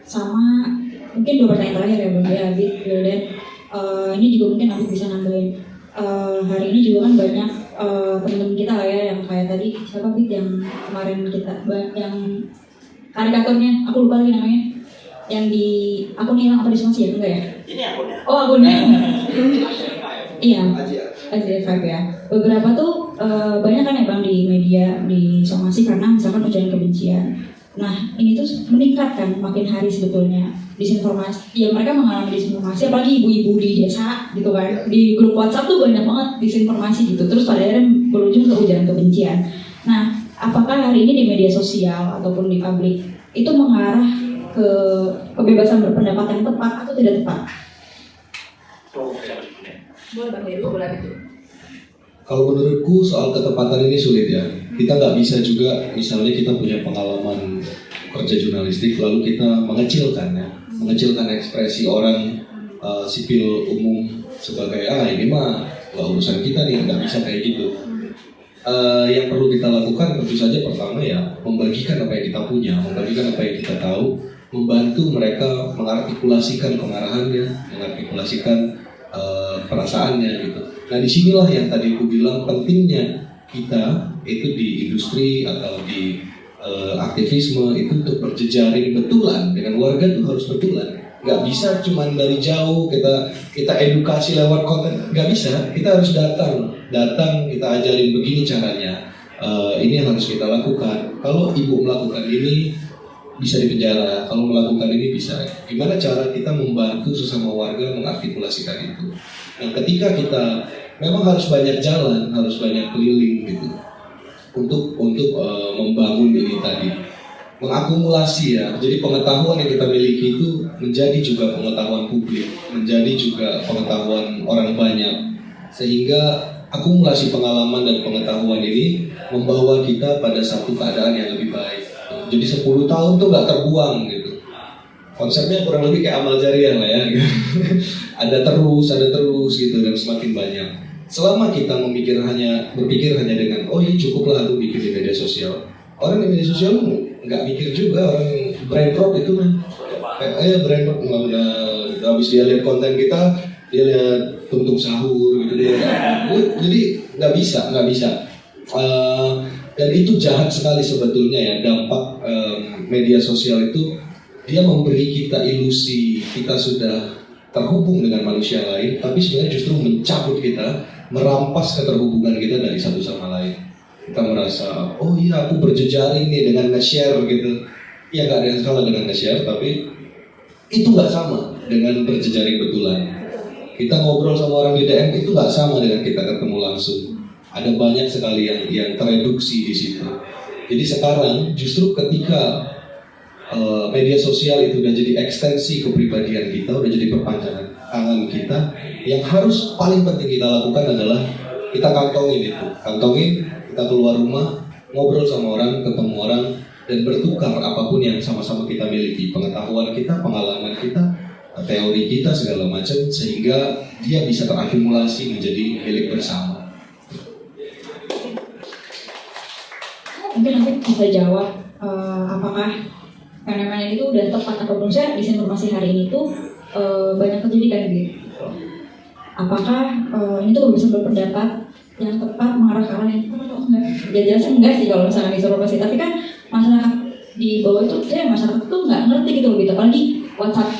Sama mungkin 2 pertanyaan terakhir ya Bang ya, Abid, Wildan. Ini juga mungkin Abid bisa nambahin. Hari ini juga kan banyak teman-teman kita lah ya yang kayak tadi siapa Abid yang kemarin kita yang karikaturnya aku lupa lagi namanya. Yang di akun hilang apa disomasi ya? Enggak ya? Ini akunnya. Oh akunnya. Iya. AJ5 ya. Beberapa tuh banyak kan ya Bang di media disomasi karena misalkan ujaran kebencian. Nah ini tuh meningkat kan makin hari sebetulnya disinformasi. Ya mereka mengalami disinformasi apalagi ibu-ibu di desa gitu kan. Di grup WhatsApp tuh banyak banget disinformasi gitu. Terus pada akhirnya berujung ke ujaran kebencian. Nah apakah hari ini di media sosial ataupun di publik itu mengarah ke kebebasan berpendapat yang tepat atau tidak tepat? Boleh Bang Heru, boleh itu. Kalau menurutku soal ketepatan ini sulit ya. Kita nggak bisa juga misalnya kita punya pengalaman kerja jurnalistik lalu kita mengecilkan ekspresi orang sipil umum sebagai ini mah nggak urusan kita nih, nggak bisa kayak gitu. Yang perlu kita lakukan tentu saja pertama ya membagikan apa yang kita punya, membagikan apa yang kita tahu, membantu mereka mengartikulasikan kemarahannya, mengartikulasikan perasaannya gitu. Nah disinilah yang tadi aku bilang pentingnya kita itu di industri atau di aktivisme itu untuk berjejaring betulan dengan warga itu harus betulan. Nggak bisa cuman dari jauh kita edukasi lewat konten, nggak bisa. Kita harus datang kita ajarin begini caranya. Ini yang harus kita lakukan. Kalau ibu melakukan ini bisa dipenjara, kalau melakukan ini bisa. Gimana cara kita membantu sesama warga mengartikulasikan itu? Nah, ketika kita memang harus banyak jalan, harus banyak keliling gitu untuk membangun ini tadi, mengakumulasi ya. Jadi pengetahuan yang kita miliki itu menjadi juga pengetahuan publik, menjadi juga pengetahuan orang banyak, sehingga akumulasi pengalaman dan pengetahuan ini membawa kita pada satu keadaan yang lebih baik. Jadi 10 tahun tuh nggak terbuang gitu. Konsepnya kurang lebih kayak amal jariah lah ya. Gitu. ada terus gitu dan semakin banyak. Selama kita berpikir hanya dengan ini cukuplah aku bikin di media sosial. Orang di media sosial nggak mikir juga, orang brain rot itu kan. Brain rot habis dia lihat konten kita, dia lihat tuntuk sahur gitu dia. Jadi nggak bisa. Dan itu jahat sekali sebetulnya ya, dampak media sosial itu dia memberi kita ilusi kita sudah terhubung dengan manusia lain, tapi sebenarnya justru mencabut kita, merampas keterhubungan kita dari satu sama lain. Kita merasa, oh iya aku berjejaring nih dengan nge-share gitu. Ya nggak ada yang salah dengan nge-share, tapi itu nggak sama dengan berjejaring betulan. Kita ngobrol sama orang di DM itu nggak sama dengan kita ketemu langsung. Ada banyak sekali yang tereduksi di situ. Jadi sekarang justru ketika media sosial itu udah jadi ekstensi kepribadian kita, udah jadi perpanjangan tangan kita, yang harus paling penting kita lakukan adalah kita kantongin, kita keluar rumah, ngobrol sama orang, ketemu orang, dan bertukar apapun yang sama-sama kita miliki, pengetahuan kita, pengalaman kita, teori kita, segala macam, sehingga dia bisa terakumulasi menjadi milik bersama. Mungkin nanti bisa jawab apakah fenomena itu udah tepat atau belum. Saya disinformasi hari ini tuh banyak terjadi kan gitu. Apakah ini tuh bisa berpendapat yang tepat mengarah ke arah yang enggak? Ya jelasnya enggak sih kalau misalnya disinformasi. Tapi kan masyarakat di bawah itu, masyarakat tuh nggak ngerti gitu loh gitu. Apalagi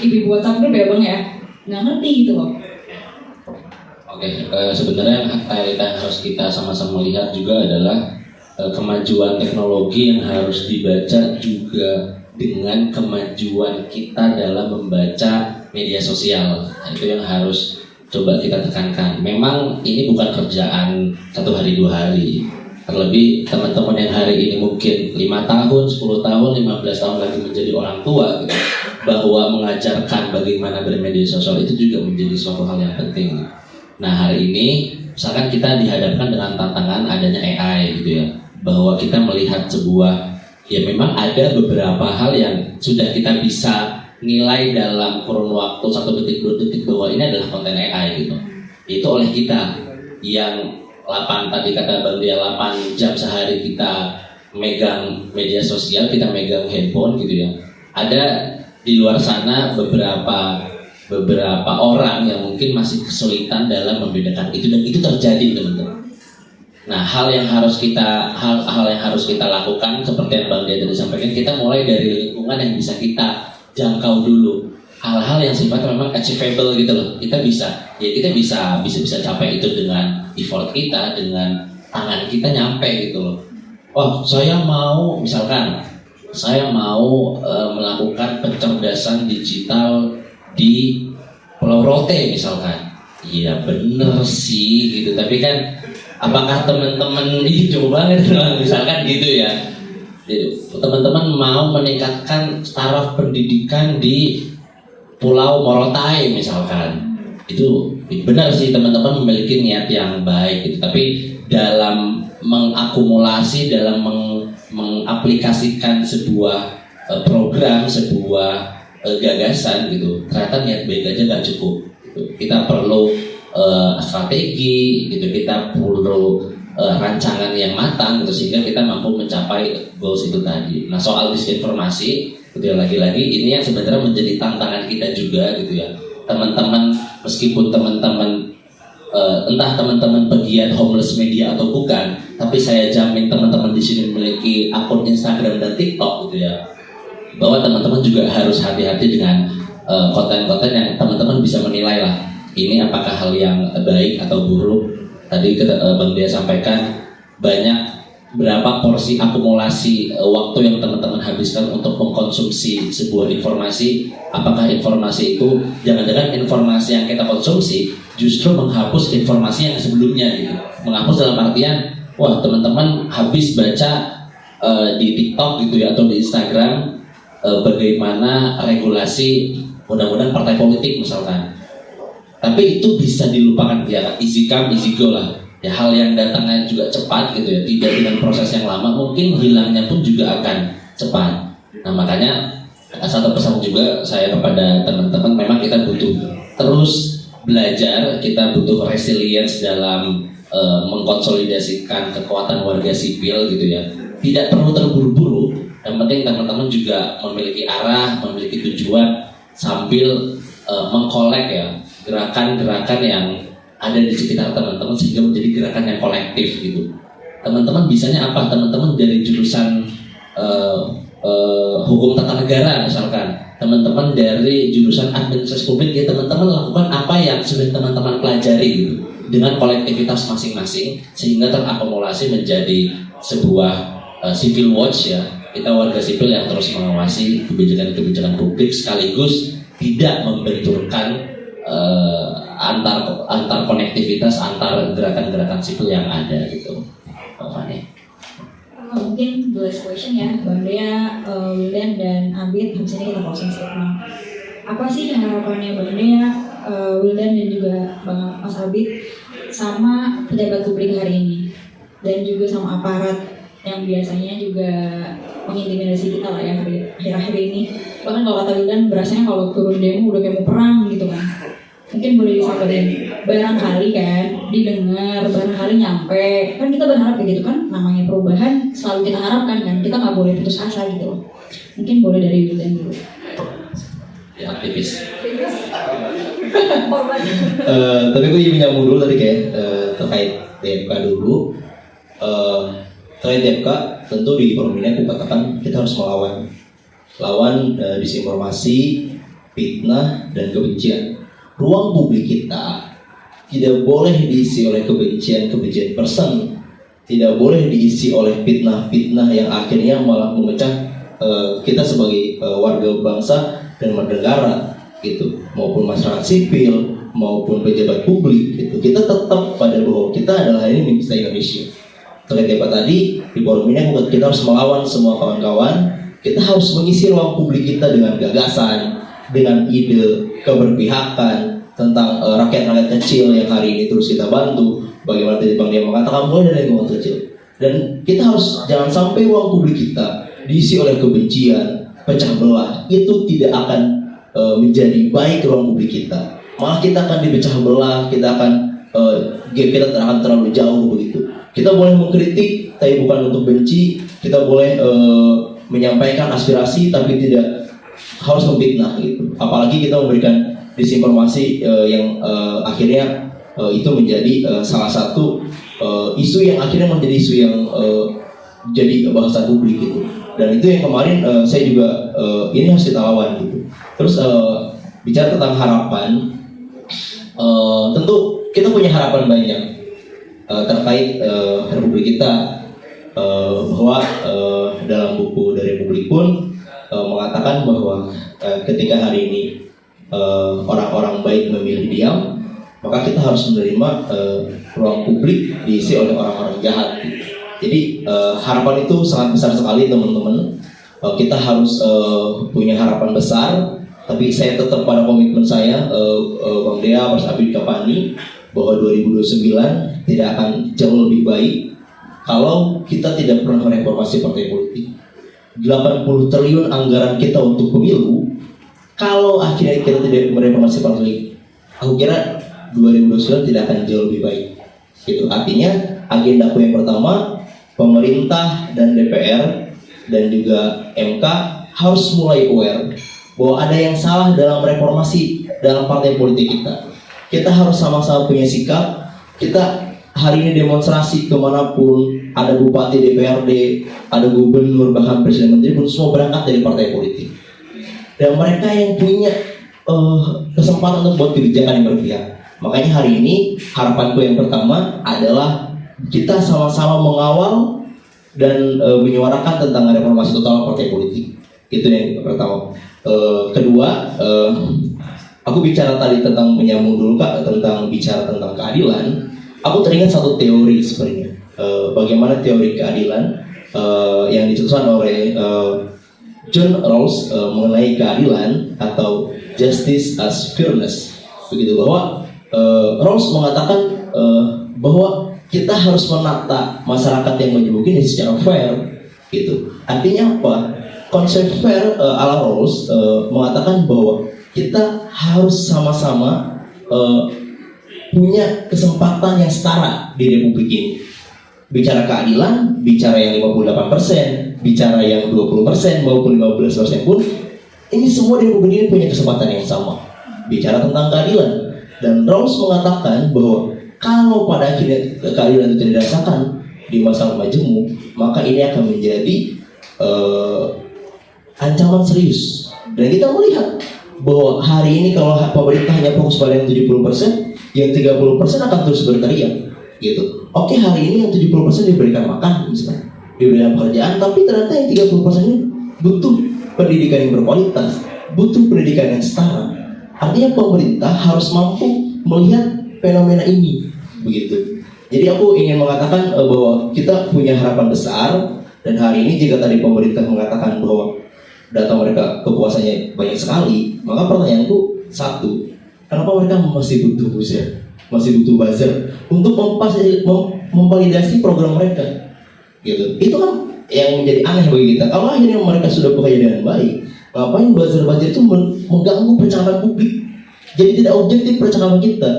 ibu WhatsApp group ya bang ya, nggak ngerti gitu loh. Oke, sebenarnya yang harus kita sama-sama lihat juga adalah kemajuan teknologi yang harus dibaca juga dengan kemajuan kita dalam membaca media sosial. Nah, itu yang harus coba kita tekankan. Memang ini bukan kerjaan 1 hari 2 hari. Terlebih teman-teman yang hari ini mungkin 5 tahun, 10 tahun, 15 tahun lagi menjadi orang tua gitu, bahwa mengajarkan bagaimana bermedia sosial itu juga menjadi suatu hal yang penting. Nah, hari ini misalkan kita dihadapkan dengan tantangan adanya AI gitu ya, bahwa kita melihat sebuah, ya memang ada beberapa hal yang sudah kita bisa nilai dalam kurun waktu 1 detik 2 detik bahwa ini adalah konten AI gitu. Itu oleh kita yang 8 tadi kata Bang Dia 8 jam sehari kita megang media sosial, kita megang handphone gitu ya. Ada di luar sana beberapa orang yang mungkin masih kesulitan dalam membedakan itu, dan itu terjadi teman-teman. Nah, hal yang harus kita lakukan seperti yang Bang Dia tadi sampaikan, kita mulai dari lingkungan yang bisa kita jangkau dulu. Hal-hal yang sifatnya memang achievable gitu loh. Kita bisa capai itu dengan effort kita, dengan tangan kita nyampe gitu loh. Oh, saya mau melakukan pencerdasan digital di Pulau Rote misalkan. Iya bener sih gitu, tapi kan apakah teman-teman ini jauh banget misalkan gitu ya. Teman-teman mau meningkatkan taraf pendidikan di Pulau Morotai misalkan. Itu benar sih, teman-teman memiliki niat yang baik gitu. Tapi dalam mengakumulasi, dalam mengaplikasikan sebuah program, sebuah gagasan gitu, ternyata niat baik aja nggak cukup gitu. Kita perlu strategi gitu, kita perlu rancangan yang matang gitu, sehingga kita mampu mencapai goals itu tadi. Nah, soal disinformasi gitu ya, lagi-lagi ini yang sebenarnya menjadi tantangan kita juga gitu ya, teman-teman. Meskipun teman-teman entah teman-teman pegiat homeless media atau bukan, tapi saya jamin teman-teman di sini memiliki akun Instagram dan TikTok gitu ya, bahwa teman-teman juga harus hati-hati dengan konten-konten yang teman-teman bisa menilai lah ini apakah hal yang baik atau buruk. Tadi Bang Dea sampaikan banyak berapa porsi akumulasi waktu yang teman-teman habiskan untuk mengkonsumsi sebuah informasi. Apakah informasi itu jangan-jangan informasi yang kita konsumsi justru menghapus informasi yang sebelumnya gitu. Menghapus dalam artian wah teman-teman habis baca di TikTok gitu ya atau di Instagram bagaimana regulasi undang-undang partai politik misalkan, tapi itu bisa dilupakan ya, easy come easy go lah ya, hal yang datangnya juga cepat gitu ya, tidak dengan proses yang lama, mungkin hilangnya pun juga akan cepat. Nah makanya satu pesan juga saya kepada teman-teman, memang kita butuh terus belajar, kita butuh resilience dalam mengkonsolidasikan kekuatan warga sipil gitu ya, tidak perlu terburu-buru, yang penting teman-teman juga memiliki arah, memiliki tujuan sambil mengkolek ya gerakan-gerakan yang ada di sekitar teman-teman sehingga menjadi gerakan yang kolektif gitu. Teman-teman bisanya apa? Teman-teman dari jurusan hukum tata negara misalkan, teman-teman dari jurusan administrasi publik ya, teman-teman lakukan apa yang sudah teman-teman pelajari gitu dengan kolektivitas masing-masing sehingga terakumulasi menjadi sebuah civil watch ya. Kita warga sipil yang terus mengawasi kebijakan-kebijakan publik sekaligus tidak membenturkan antar konektivitas antar gerakan-gerakan sipil yang ada gitu. Pak Fani. Mungkin the last question ya, Bang Dea, Wildan dan Abid, habis ini kita closing statement. Apa sih harapannya Bang Dea, Wildan dan juga Bang Mas Abid sama pejabat publik hari ini dan juga sama aparat yang biasanya juga mengintimidasi kita lah ya akhir-akhir ini. Bahkan kalau kata Wildan berasanya kalau turun demo udah kayak mau perang gitu kan. Mungkin boleh disampaikan, barangkali kan didengar, barangkali nyampe. Kan kita berharap kayak gitu kan, namanya perubahan selalu kita harapkan kan, kita nggak boleh putus asa gitu. Mungkin boleh dari Wildan dulu. Ya, aktivis. Tapi gue menyambung dulu tadi kayak terkait DMK dulu. Terkait DMK tentu di forum ini aku katakan kita harus melawan disinformasi, fitnah dan kebencian. Ruang publik kita tidak boleh diisi oleh kebencian person, tidak boleh diisi oleh fitnah yang akhirnya malah memecah kita sebagai warga bangsa dan bernegara gitu, maupun masyarakat sipil maupun pejabat publik gitu. Kita tetap pada bahwa kita adalah ini bangsa Indonesia. Terkait apa tadi di forum ini kita harus melawan semua kawan-kawan. Kita harus mengisi ruang publik kita dengan gagasan, dengan ide keberpihakan tentang rakyat-rakyat kecil yang hari ini terus kita bantu. Bagaimana tadi Bang Dea mengatakan mulai dari lingkungan kecil. Dan kita harus jangan sampai ruang publik kita diisi oleh kebencian, pecah belah. Itu tidak akan menjadi baik ruang publik kita. Malah kita akan dipecah belah, kita akan gap kita akan terlalu jauh begitu. Kita boleh mengkritik, tapi bukan untuk benci. Kita boleh menyampaikan aspirasi, tapi tidak harus memfitnah gitu. Apalagi kita memberikan disinformasi yang akhirnya itu menjadi salah satu isu yang akhirnya menjadi isu yang jadi bahasan publik gitu. Dan itu yang kemarin saya juga ini harus kita lawan gitu. Terus bicara tentang harapan, tentu kita punya harapan banyak terkait Republik kita, bahwa dalam buku dari Republik pun mengatakan bahwa ketika hari ini orang-orang baik memilih diam, maka kita harus menerima ruang publik diisi oleh orang-orang jahat. Jadi harapan itu sangat besar sekali teman-teman. Kita harus punya harapan besar, tapi saya tetap pada komitmen saya, Bang Dea, Mas Abid Kapani, bahwa 2029 tidak akan jauh lebih baik kalau kita tidak pernah mereformasi partai politik. 80 triliun anggaran kita untuk pemilu, kalau akhirnya kita tidak mereformasi partai politik, aku kira 2029 tidak akan jauh lebih baik. Itu artinya agenda yang pertama, pemerintah dan DPR dan juga MK harus mulai aware bahwa ada yang salah dalam reformasi dalam partai politik kita. Kita harus sama-sama punya sikap. Kita hari ini demonstrasi kemanapun, ada bupati, DPRD, ada gubernur, bahkan presiden menteri pun semua berangkat dari partai politik. Dan mereka yang punya kesempatan untuk buat kebijakan yang berpihak. Makanya hari ini harapanku yang pertama adalah kita sama-sama mengawal dan menyuarakan tentang reformasi total partai politik. Itu yang pertama. Kedua, aku bicara tadi tentang menyambung dulu Kak, tentang bicara tentang keadilan. Aku teringat satu teori sebenarnya. Bagaimana teori keadilan yang dicetuskan oleh John Rawls mengenai keadilan atau justice as fairness, begitu, bahwa Rawls mengatakan bahwa kita harus menata masyarakat yang menyebut ini secara fair, gitu. Artinya apa? Konsep fair ala Rawls mengatakan bahwa kita harus sama-sama punya kesempatan yang setara di Republik ini. Bicara keadilan, bicara yang 58%, bicara yang 20% maupun 15% pun, ini semua di Republik ini punya kesempatan yang sama. Bicara tentang keadilan, dan Rawls mengatakan bahwa kalau pada akhirnya keadilan itu tidak dirasakan di masa majemuk, maka ini akan menjadi ancaman serius. Dan kita melihat bahwa hari ini kalau pemerintah hanya fokus pada yang 70%, yang 30% akan terus berteriak, gitu. Oke, hari ini yang 70% diberikan makan, misalnya, diberikan pekerjaan, tapi ternyata yang 30% ini butuh pendidikan yang berkualitas, butuh pendidikan yang setara. Artinya pemerintah harus mampu melihat fenomena ini, begitu. Jadi aku ingin mengatakan bahwa kita punya harapan besar, dan hari ini jika tadi pemerintah mengatakan bahwa data mereka kepuasannya banyak sekali, maka pertanyaanku satu, kenapa mereka masih butuh buzzer, masih butuh buzzer untuk memvalidasi program mereka, gitu. Itu kan yang menjadi aneh bagi kita. Kalau akhirnya mereka sudah bekerja dengan baik, ngapain buzzer-buzzer itu mengganggu percakapan publik? Jadi tidak objektif percakapan kita,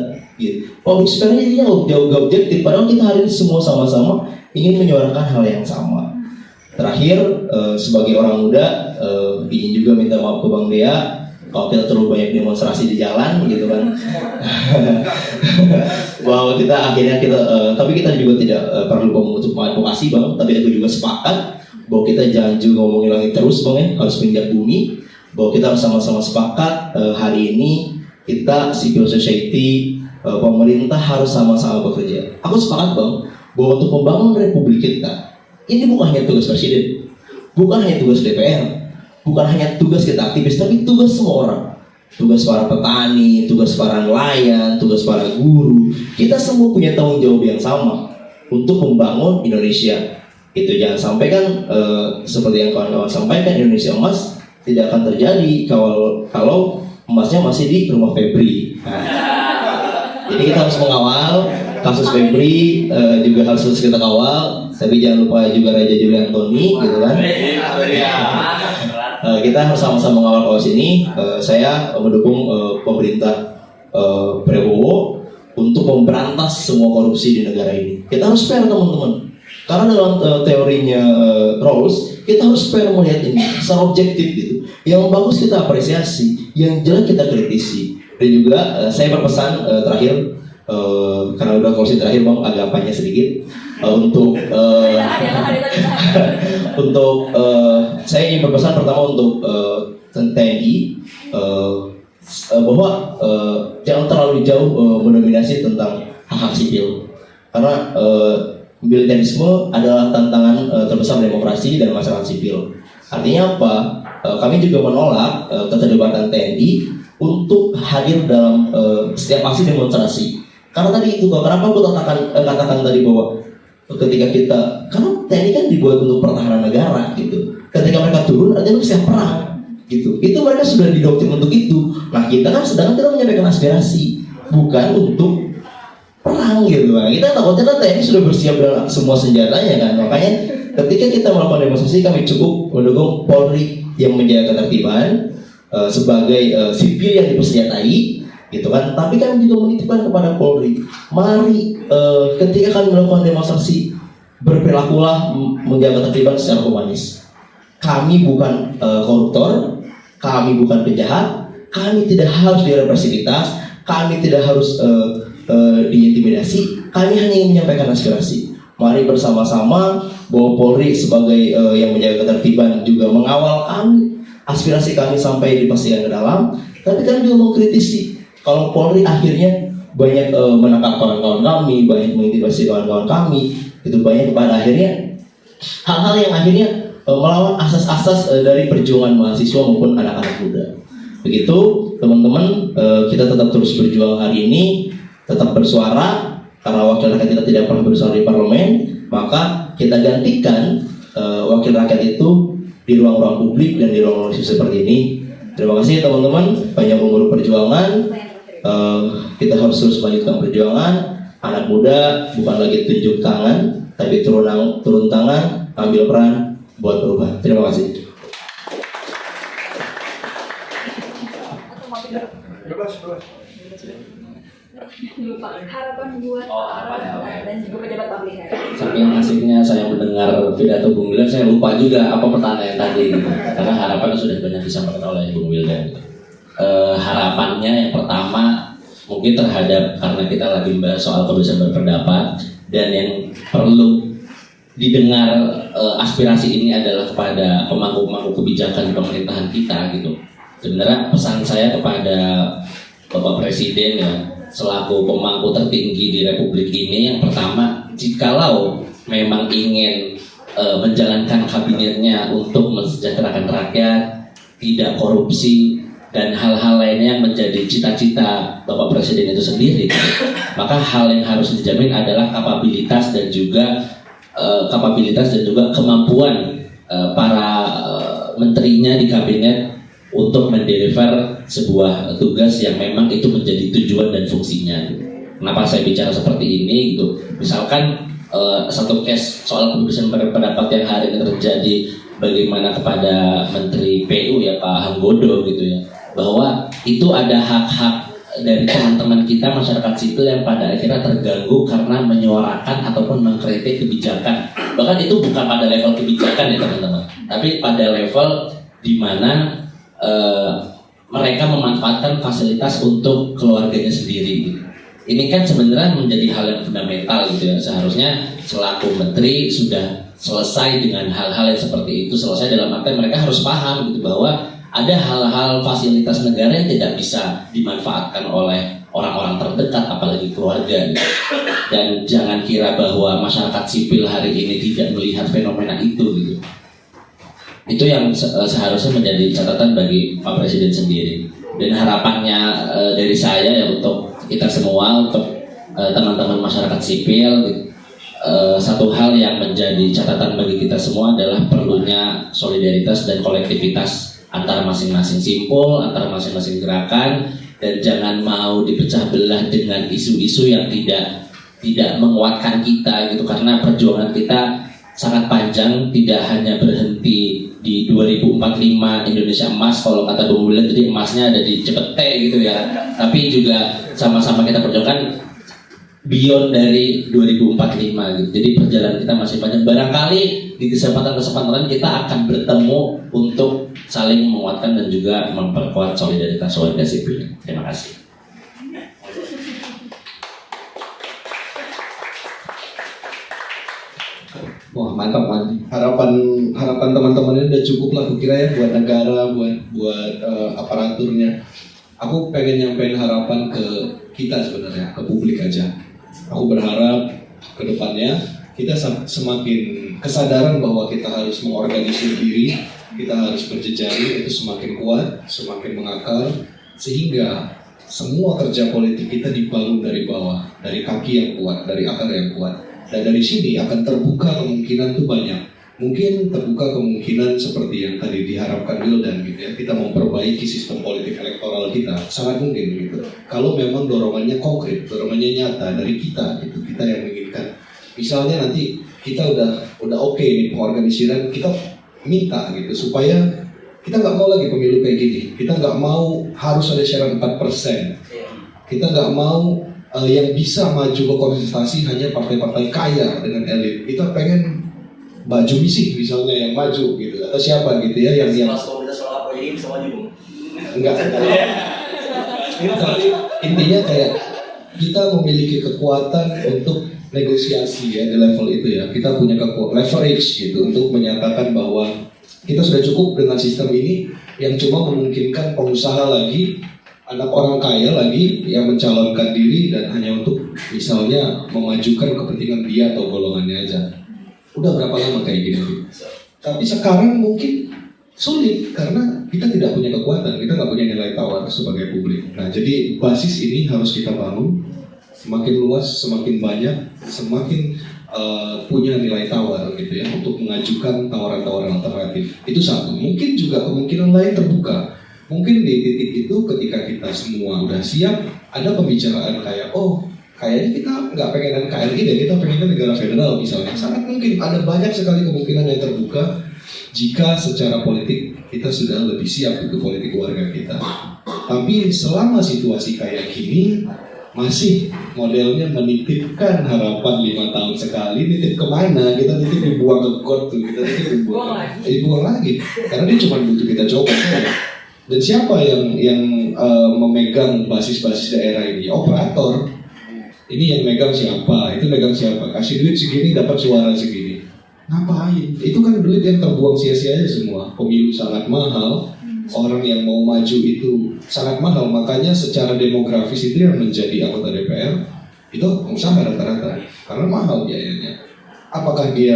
gitu. Public sphere jadinya jauh objektif, padahal kita hari ini semua sama-sama ingin menyuarakan hal yang sama. Terakhir, sebagai orang muda, ingin juga minta maaf ke Bang Dea kalau kita terlalu banyak demonstrasi di jalan, gitu kan. Bahwa kita akhirnya tapi kita juga tidak perlu untuk mengadvokasi Bang, tapi aku juga sepakat bahwa kita jangan juga ngomongin langit terus Bang, ya, harus menginjak bumi. Bahwa kita harus sama-sama sepakat hari ini kita civil society, pemerintah harus sama-sama bekerja. Aku sepakat Bang bahwa untuk membangun republik kita, ini bukan hanya tugas presiden, bukan hanya tugas DPR, bukan hanya tugas kita aktivis, tapi tugas semua orang. Tugas para petani, tugas para nelayan, tugas para guru. Kita semua punya tanggung jawab yang sama untuk membangun Indonesia. Itu jangan sampai kan seperti yang kawan-kawan sampaikan, Indonesia emas tidak akan terjadi kalau emasnya masih di rumah Febri. Nah, jadi kita harus mengawal kasus Febri, juga harus kita kawal. Tapi jangan lupa juga Raja Juli Antoni, gitu kan. Kita harus sama-sama mengawal kasus ini. Saya mendukung pemerintah Prabowo untuk memberantas semua korupsi di negara ini. Kita harus fair teman-teman. Karena dalam teorinya Rawls, kita harus fair melihat ini secara objektif gitu. Yang bagus kita apresiasi, yang jelek kita kritisi. Dan juga saya berpesan terakhir, karena udah kursi terakhir Bang, agak panjang sedikit. Untuk saya ingin berpesan pertama untuk TNI bahwa jangan terlalu jauh mendominasi tentang hak-hak sipil, karena militerisme adalah tantangan terbesar demokrasi dan masyarakat sipil. Artinya apa? Kami juga menolak keterlibatan TNI untuk hadir dalam setiap aksi demonstrasi. Karena tadi itu, kenapa aku katakan tadi bahwa ketika karena TNI kan dibuat untuk pertahanan negara gitu. Ketika mereka turun, artinya mereka siap perang gitu. Itu mereka sudah didoktrin untuk itu. Nah kita kan sedangkan kita menyampaikan aspirasi, bukan untuk perang gitu. Nah, kita takutnya kan TNI sudah bersiap dengan semua senjatanya kan. Makanya ketika kita melakukan demonstrasi, kami cukup mendukung Polri yang menjaga ketertiban sebagai sipil yang dipersenjatai, gitu kan. Tapi kami juga menitipkan kepada Polri, mari ketika kami melakukan demonstrasi, berperilakulah menjaga ketertiban secara humanis. Kami bukan koruptor, kami bukan penjahat, kami tidak harus direpresivitas, kami tidak harus diintimidasi, kami hanya ingin menyampaikan aspirasi. Mari bersama-sama bahwa Polri sebagai yang menjaga ketertiban juga mengawal kami, aspirasi kami sampai dipastikan ke dalam. Tapi kami juga mengkritisi kalau Polri akhirnya banyak menangkap kawan-kawan kami, banyak mengintimidasi kawan-kawan kami, itu banyak pada akhirnya hal-hal yang akhirnya melawan asas-asas dari perjuangan mahasiswa maupun anak-anak muda. Begitu teman-teman, kita tetap terus berjuang hari ini, tetap bersuara, karena wakil rakyat kita tidak pernah bersuara di parlemen, maka kita gantikan wakil rakyat itu di ruang-ruang publik dan di ruang-ruang seperti ini. Terima kasih teman-teman, panjang umur perjuangan. Kita harus terus melanjutkan perjuangan. Anak muda bukan lagi tunjuk tangan, tapi turun tangan, ambil peran buat perubahan. Terima kasih. Harapan buat dan juga pejabat publik. Saking asiknya saya mendengar pidato Bung Wildan, saya lupa juga apa pertanyaan tadi gitu. Karena harapan sudah banyak disampaikan oleh Bung Wildan. Harapannya yang pertama mungkin terhadap, karena kita lagi membahas soal kebebasan berpendapat, dan yang perlu didengar aspirasi ini adalah kepada pemangku-pemangku kebijakan di pemerintahan kita gitu. Sebenarnya pesan saya kepada Bapak Presiden ya, selaku pemangku tertinggi di Republik ini, yang pertama, jikalau memang ingin menjalankan kabinetnya untuk mensejahterakan rakyat, tidak korupsi, dan hal-hal lainnya yang menjadi cita-cita Bapak Presiden itu sendiri, maka hal yang harus dijamin adalah kapabilitas dan juga kemampuan para menterinya di kabinet untuk mendeliver sebuah tugas yang memang itu menjadi tujuan dan fungsinya. Kenapa saya bicara seperti ini gitu? Misalkan satu case soal kebebasan berpendapat yang hari ini terjadi, bagaimana kepada Menteri PU ya Pak Hanggodo gitu ya, bahwa itu ada hak-hak dari teman-teman kita masyarakat sipil yang pada akhirnya terganggu karena menyuarakan ataupun mengkritik kebijakan. Bahkan itu bukan pada level kebijakan ya teman-teman, tapi pada level di mana mereka memanfaatkan fasilitas untuk keluarganya sendiri. Ini kan sebenarnya menjadi hal yang fundamental gitu ya. Seharusnya selaku menteri sudah selesai dengan hal-hal yang seperti itu, selesai dalam arti mereka harus paham gitu bahwa ada hal-hal fasilitas negara yang tidak bisa dimanfaatkan oleh orang-orang terdekat, apalagi keluarga gitu. Dan jangan kira bahwa masyarakat sipil hari ini tidak melihat fenomena itu gitu. Itu yang seharusnya menjadi catatan bagi Pak Presiden sendiri. Dan harapannya dari saya ya untuk kita semua, untuk teman-teman masyarakat sipil, satu hal yang menjadi catatan bagi kita semua adalah perlunya solidaritas dan kolektivitas antara masing-masing simpul, antara masing-masing gerakan, dan jangan mau dipecah belah dengan isu-isu yang tidak menguatkan kita gitu, karena perjuangan kita sangat panjang, tidak hanya berhenti di 2045 Indonesia emas kalau kata Bung Wildan, jadi emasnya ada di Cepete gitu ya, tapi juga sama-sama kita perjuangkan beyond dari 2045 gitu. Jadi perjalanan kita masih panjang. Barangkali di kesempatan-kesempatan kita akan bertemu untuk saling menguatkan dan juga memperkuat solidaritas warga sipil. Terima kasih. Wah mantap man. Harapan teman-teman ini udah cukup lah, kukira ya, buat negara, buat aparaturnya. Aku pengen nyampein harapan ke kita sebenarnya, ke publik aja. Aku berharap ke depannya kita semakin kesadaran bahwa kita harus mengorganisir diri, kita harus berjejaring, itu semakin kuat, semakin mengakar, sehingga semua kerja politik kita dibangun dari bawah, dari kaki yang kuat, dari akar yang kuat. Dan dari sini akan terbuka kemungkinan tuh banyak. Mungkin terbuka kemungkinan seperti yang tadi diharapkan Wildan gitu ya. Kita memperbaiki sistem politik elektoral kita, sangat mungkin gitu. Kalau memang dorongannya konkret, dorongannya nyata dari kita gitu, kita yang menginginkan. Misalnya nanti kita udah oke nih pengorganisiran, kita minta gitu supaya kita nggak mau lagi pemilu kayak gini. Kita nggak mau harus ada syarat 4%. Kita nggak mau yang bisa maju ke kontestasi hanya partai-partai kaya dengan elit. Kita pengen Mbak Jumisi misalnya yang maju gitu, atau siapa gitu ya yang komunitas soal apa ini bisa maju? enggak. Tapi intinya kayak kita memiliki kekuatan untuk negosiasi ya di level itu ya. Kita punya leverage gitu untuk menyatakan bahwa kita sudah cukup dengan sistem ini yang cuma memungkinkan pengusaha lagi, anak orang kaya lagi yang mencalonkan diri dan hanya untuk misalnya memajukan kepentingan dia atau golongannya aja. Udah berapa lama kayak gini? Tapi sekarang mungkin sulit karena kita tidak punya kekuatan, kita nggak punya nilai tawar sebagai publik. Nah, jadi basis ini harus kita bangun semakin luas, semakin banyak, semakin punya nilai tawar gitu ya untuk mengajukan tawaran-tawaran alternatif. Itu satu. Mungkin juga kemungkinan lain terbuka. Mungkin di titik itu ketika kita semua udah siap, ada pembicaraan kayak, oh kayaknya kita nggak pengen NKRI deh, kita pengennya negara federal misalnya. Sangat mungkin ada banyak sekali kemungkinan yang terbuka jika secara politik kita sudah lebih siap untuk politik warga kita. Tapi selama situasi kayak gini, masih modelnya menitipkan harapan 5 tahun sekali, nitip kemana? Kita nitip dibuang ke got tuh, kita nitip dibuang lagi. Karena dia cuma butuh kita coba. Dan siapa yang memegang basis-basis daerah ini? Operator. Ini yang megang siapa? Itu megang siapa? Kasih duit segini dapat suara segini. Ngapain? Itu kan duit yang terbuang sia-sia aja semua. Pemilu sangat mahal. Orang yang mau maju itu sangat mahal, makanya secara demografis itu yang menjadi anggota DPR itu pengusaha rata-rata karena mahal biayanya. Apakah dia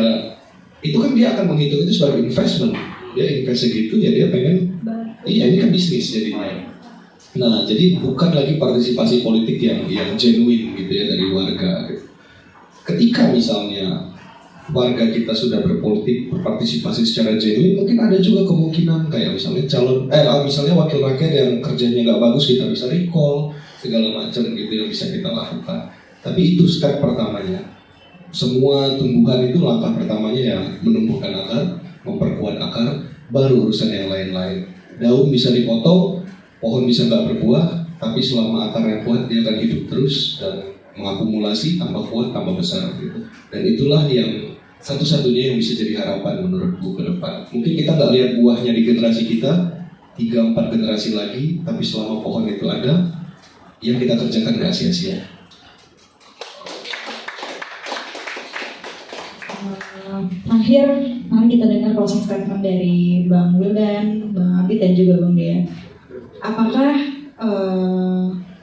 itu kan dia akan menghitung itu sebagai investment, dia invest segitu ya dia pengen, iya ini kan bisnis jadinya. Nah jadi bukan lagi partisipasi politik yang genuine gitu ya dari warga. Ketika misalnya warga kita sudah berpartisipasi secara genuine, mungkin ada juga kemungkinan kayak misalnya misalnya wakil rakyat yang kerjanya nggak bagus kita bisa recall segala macam gitu yang bisa kita lakukan. Tapi itu step pertamanya. Semua tumbuhan itu langkah pertamanya ya menumbuhkan akar, memperkuat akar, baru urusan yang lain-lain. Daun bisa dipotong, pohon bisa nggak berbuah, tapi selama akarnya kuat dia akan hidup terus dan mengakumulasi tambah kuat tambah besar gitu. Dan itulah yang satu-satunya yang bisa jadi harapan menurutku ke depan. Mungkin kita nggak lihat buahnya di generasi kita 3-4 generasi lagi, tapi selama pohon itu ada, yang kita kerjakan nggak sia-sia. Terakhir, mari kita dengar closing statement dari Bang Wildan, Bang Abid dan juga Bang Dea. Apakah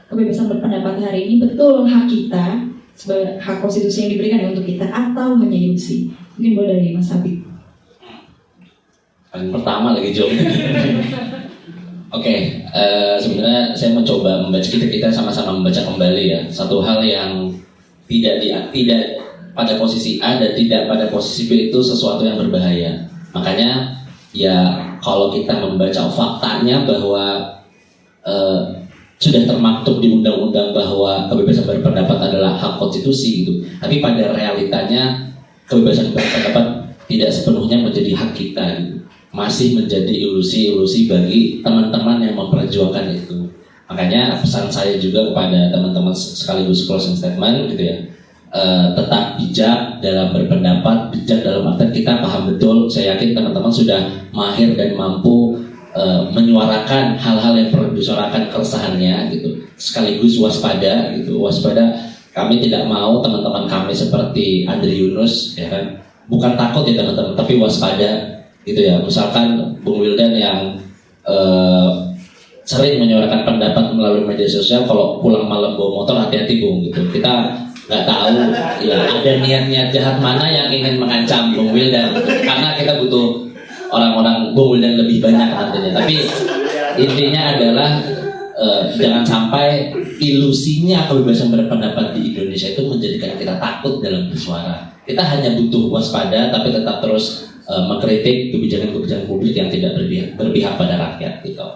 kebebasan berpendapat hari ini betul hak kita sebagai hak konstitusi yang diberikan untuk kita atau hanya ilusi? Mungkin boleh dari Mas Habib. Paling pertama lagi jawab. Oke, sebenarnya saya mencoba membaca, kita sama-sama membaca kembali ya satu hal yang tidak pada posisi A dan tidak pada posisi B itu sesuatu yang berbahaya. Makanya ya kalau kita membaca faktanya bahwa sudah termaktub di undang-undang bahwa kebebasan berpendapat adalah hak konstitusi gitu. Tapi pada realitanya kebebasan berpendapat tidak sepenuhnya menjadi hak kita gitu. Masih menjadi ilusi-ilusi bagi teman-teman yang memperjuangkan itu. Makanya pesan saya juga kepada teman-teman sekaligus closing statement gitu ya. Tetap bijak dalam berpendapat, bijak dalam arti kita paham betul. Saya yakin teman-teman sudah mahir dan mampu menyuarakan hal-hal yang perlu disuarakan keresahannya gitu, sekaligus waspada gitu. Waspada, kami tidak mau teman-teman kami seperti Andri Yunus ya kan, bukan takut ya teman-teman, tapi waspada gitu ya. Misalkan Bung Wildan yang sering menyuarakan pendapat melalui media sosial, kalau pulang malam bawa motor hati-hati Bung gitu. Kita nggak tahu ya ada niat-niat jahat mana yang ingin mengancam Bung Wildan, karena kita butuh orang-orang Bung Wildan lebih banyak nantinya. Tapi intinya adalah jangan sampai ilusinya kebebasan berpendapat di Indonesia itu menjadikan kita takut dalam bersuara. Kita hanya butuh waspada, tapi tetap terus mengkritik kebijakan-kebijakan publik yang tidak berpihak pada rakyat gitu.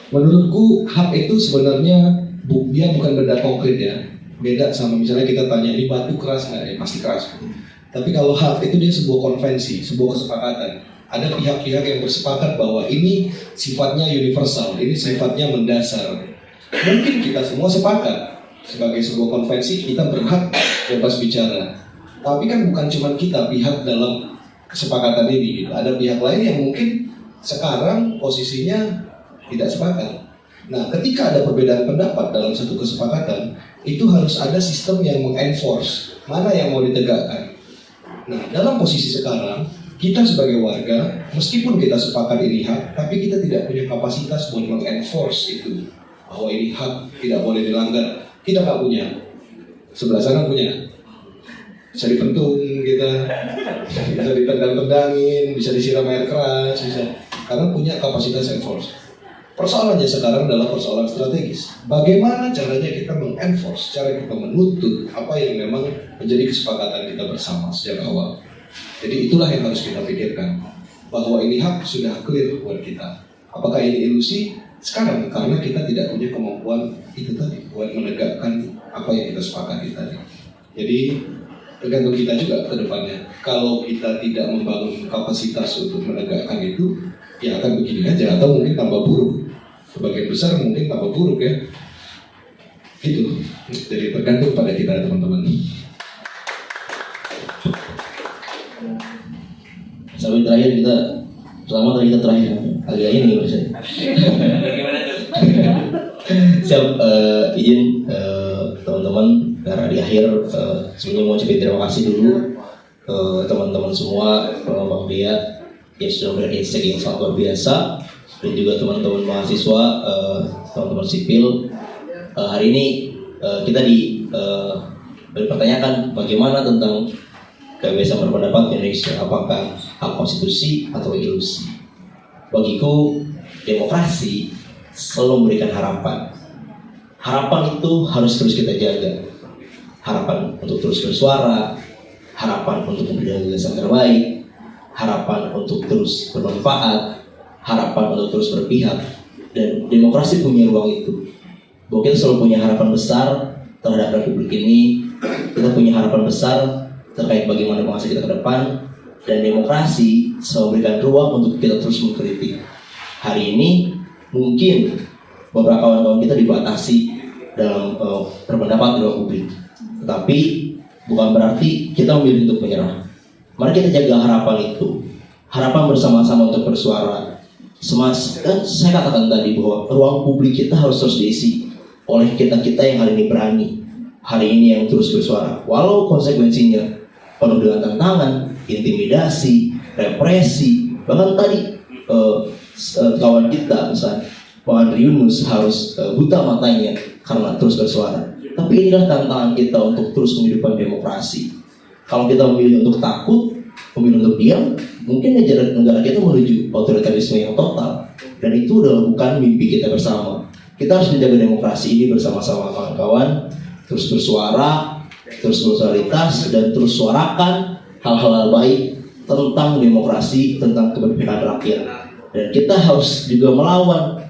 Menurutku hak itu sebenarnya dia bukan benda konkret ya. Beda sama misalnya kita tanya ini batu keras nggak, ya pasti keras. Tapi kalau hak itu dia sebuah konvensi, sebuah kesepakatan. Ada pihak-pihak yang bersepakat bahwa ini sifatnya universal, ini sifatnya mendasar. Mungkin kita semua sepakat sebagai sebuah konvensi kita berhak bebas bicara. Tapi kan bukan cuma kita pihak dalam kesepakatan ini. Gitu. Ada pihak lain yang mungkin Sekarang posisinya tidak sepakat. Nah, ketika ada perbedaan pendapat dalam satu kesepakatan, itu harus ada sistem yang mengenforce mana yang mau ditegakkan. Nah, dalam posisi sekarang, kita sebagai warga, meskipun kita sepakat ini hak, tapi kita tidak punya kapasitas buat mengenforce itu. Bahwa ini hak, tidak boleh dilanggar. Kita nggak punya. Sebelah sana punya. Bisa dipentung kita, bisa ditendang-tendangin, bisa disiram air keras, bisa. Karena punya kapasitas enforce. Persoalannya sekarang adalah persoalan strategis. Bagaimana caranya kita mengenforce, cara kita menuntut apa yang memang menjadi kesepakatan kita bersama sejak awal. Jadi itulah yang harus kita pikirkan. Bahwa ini hak sudah clear buat kita. Apakah ini ilusi? Sekarang karena kita tidak punya kemampuan itu tadi buat menegakkan apa yang kita sepakati tadi. Jadi tergantung kita juga ke depannya. Kalau kita tidak membangun kapasitas untuk menegakkan itu, ya akan begini aja atau mungkin tambah buruk. Sebagian besar mungkin tambah buruk ya. Gitu. Jadi tergantung pada kita teman-teman. Sampai terakhir kita pertama tadi kita terakhir agak ini maksudnya. Bagaimana tuh? Siap, izin teman-teman karena di akhir sebenarnya mau ucapin terima kasih dulu teman-teman semua, Bang Dea yang sudah memberikan insight yang sangat luar biasa, dan juga teman-teman mahasiswa, teman-teman sipil. Hari ini kita dipertanyakan bagaimana tentang kebebasan berpendapat di Indonesia, apakah hak konstitusi atau ilusi. Bagiku demokrasi selalu memberikan harapan. Harapan itu harus terus kita jaga. Harapan untuk terus bersuara, harapan untuk memberikan gagasan terbaik, harapan untuk terus bermanfaat, harapan untuk terus berpihak. Dan demokrasi punya ruang itu. Bahwa kita selalu punya harapan besar terhadap republik ini. Kita punya harapan besar terkait bagaimana bangsa kita ke depan. Dan demokrasi selalu memberikan ruang untuk kita terus mengkritik. Hari ini mungkin beberapa kawan-kawan kita dibatasi dalam berpendapat di ruang publik. Tetapi bukan berarti kita memilih untuk menyerah. Mari kita jaga harapan itu. Harapan bersama-sama untuk bersuara. Saya katakan tadi bahwa ruang publik kita harus terus diisi oleh kita-kita yang hari ini berani, hari ini yang terus bersuara. Walau konsekuensinya penuh dengan tantangan, intimidasi, represi. Bahkan tadi kawan kita misalnya Pak Andri Yunus harus buta matanya karena terus bersuara. Tapi inilah tantangan kita untuk terus menghidupkan demokrasi. Kalau kita memilih untuk takut, memilih untuk diam, mungkin negara kita menuju otoritarisme yang total. Dan itu adalah bukan mimpi kita bersama. Kita harus menjaga demokrasi ini bersama-sama kawan-kawan, terus bersuara, terus bersolidaritas, dan terus suarakan hal-hal baik tentang demokrasi, tentang keberpihakan rakyat. Dan kita harus juga melawan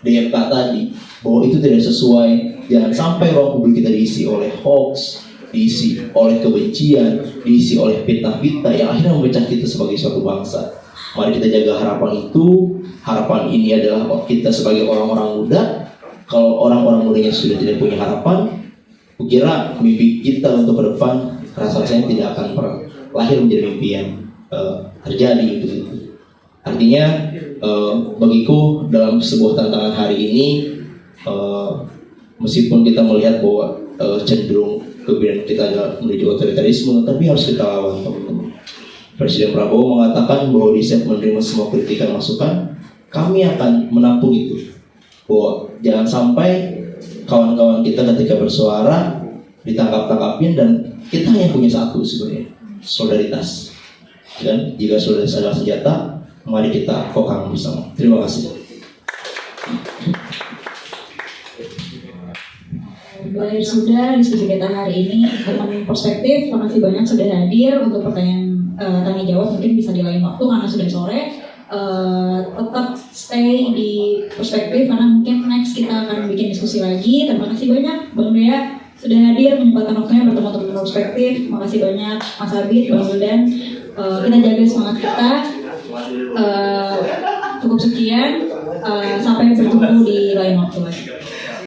DMK tadi, bahwa itu tidak sesuai. Jangan sampai ruang publik kita diisi oleh hoax, diisi oleh kebencian, diisi oleh fitnah-fitnah yang akhirnya memecah kita sebagai suatu bangsa. Mari kita jaga harapan itu. Harapan ini adalah kita sebagai orang-orang muda. Kalau orang-orang mudanya sudah tidak punya harapan, kukira mimpi kita untuk ke depan rasa-rasanya tidak akan pernah lahir menjadi mimpi yang terjadi gitu. Artinya bagiku dalam sebuah tantangan hari ini, meskipun kita melihat bahwa cenderung kebijakan kita adalah menuju otoritarisme, tapi harus kita lawan teman-teman. Presiden Prabowo mengatakan bahwa dia siap menerima semua kritikan masukan. Kami akan menampung itu. Bahwa jangan sampai kawan-kawan kita ketika bersuara ditangkap-tangkapin, dan kita hanya punya satu sebenarnya, solidaritas. Dan jika solidaritas adalah senjata, mari kita kokang bersama. Terima kasih. Berakhir sudah diskusi kita hari ini tentang perspektif. Terima kasih banyak sudah hadir. Untuk pertanyaan tanya jawab mungkin bisa di lain waktu karena sudah sore. Tetap stay di perspektif karena mungkin next kita akan bikin diskusi lagi. Terima kasih banyak Bang Dea sudah hadir menyempatkan waktunya bertemu teman perspektif. Terima kasih banyak Mas Abid, Bang Wildan. Kita jaga semangat kita. Cukup sekian. Sampai bertemu di lain waktu lagi.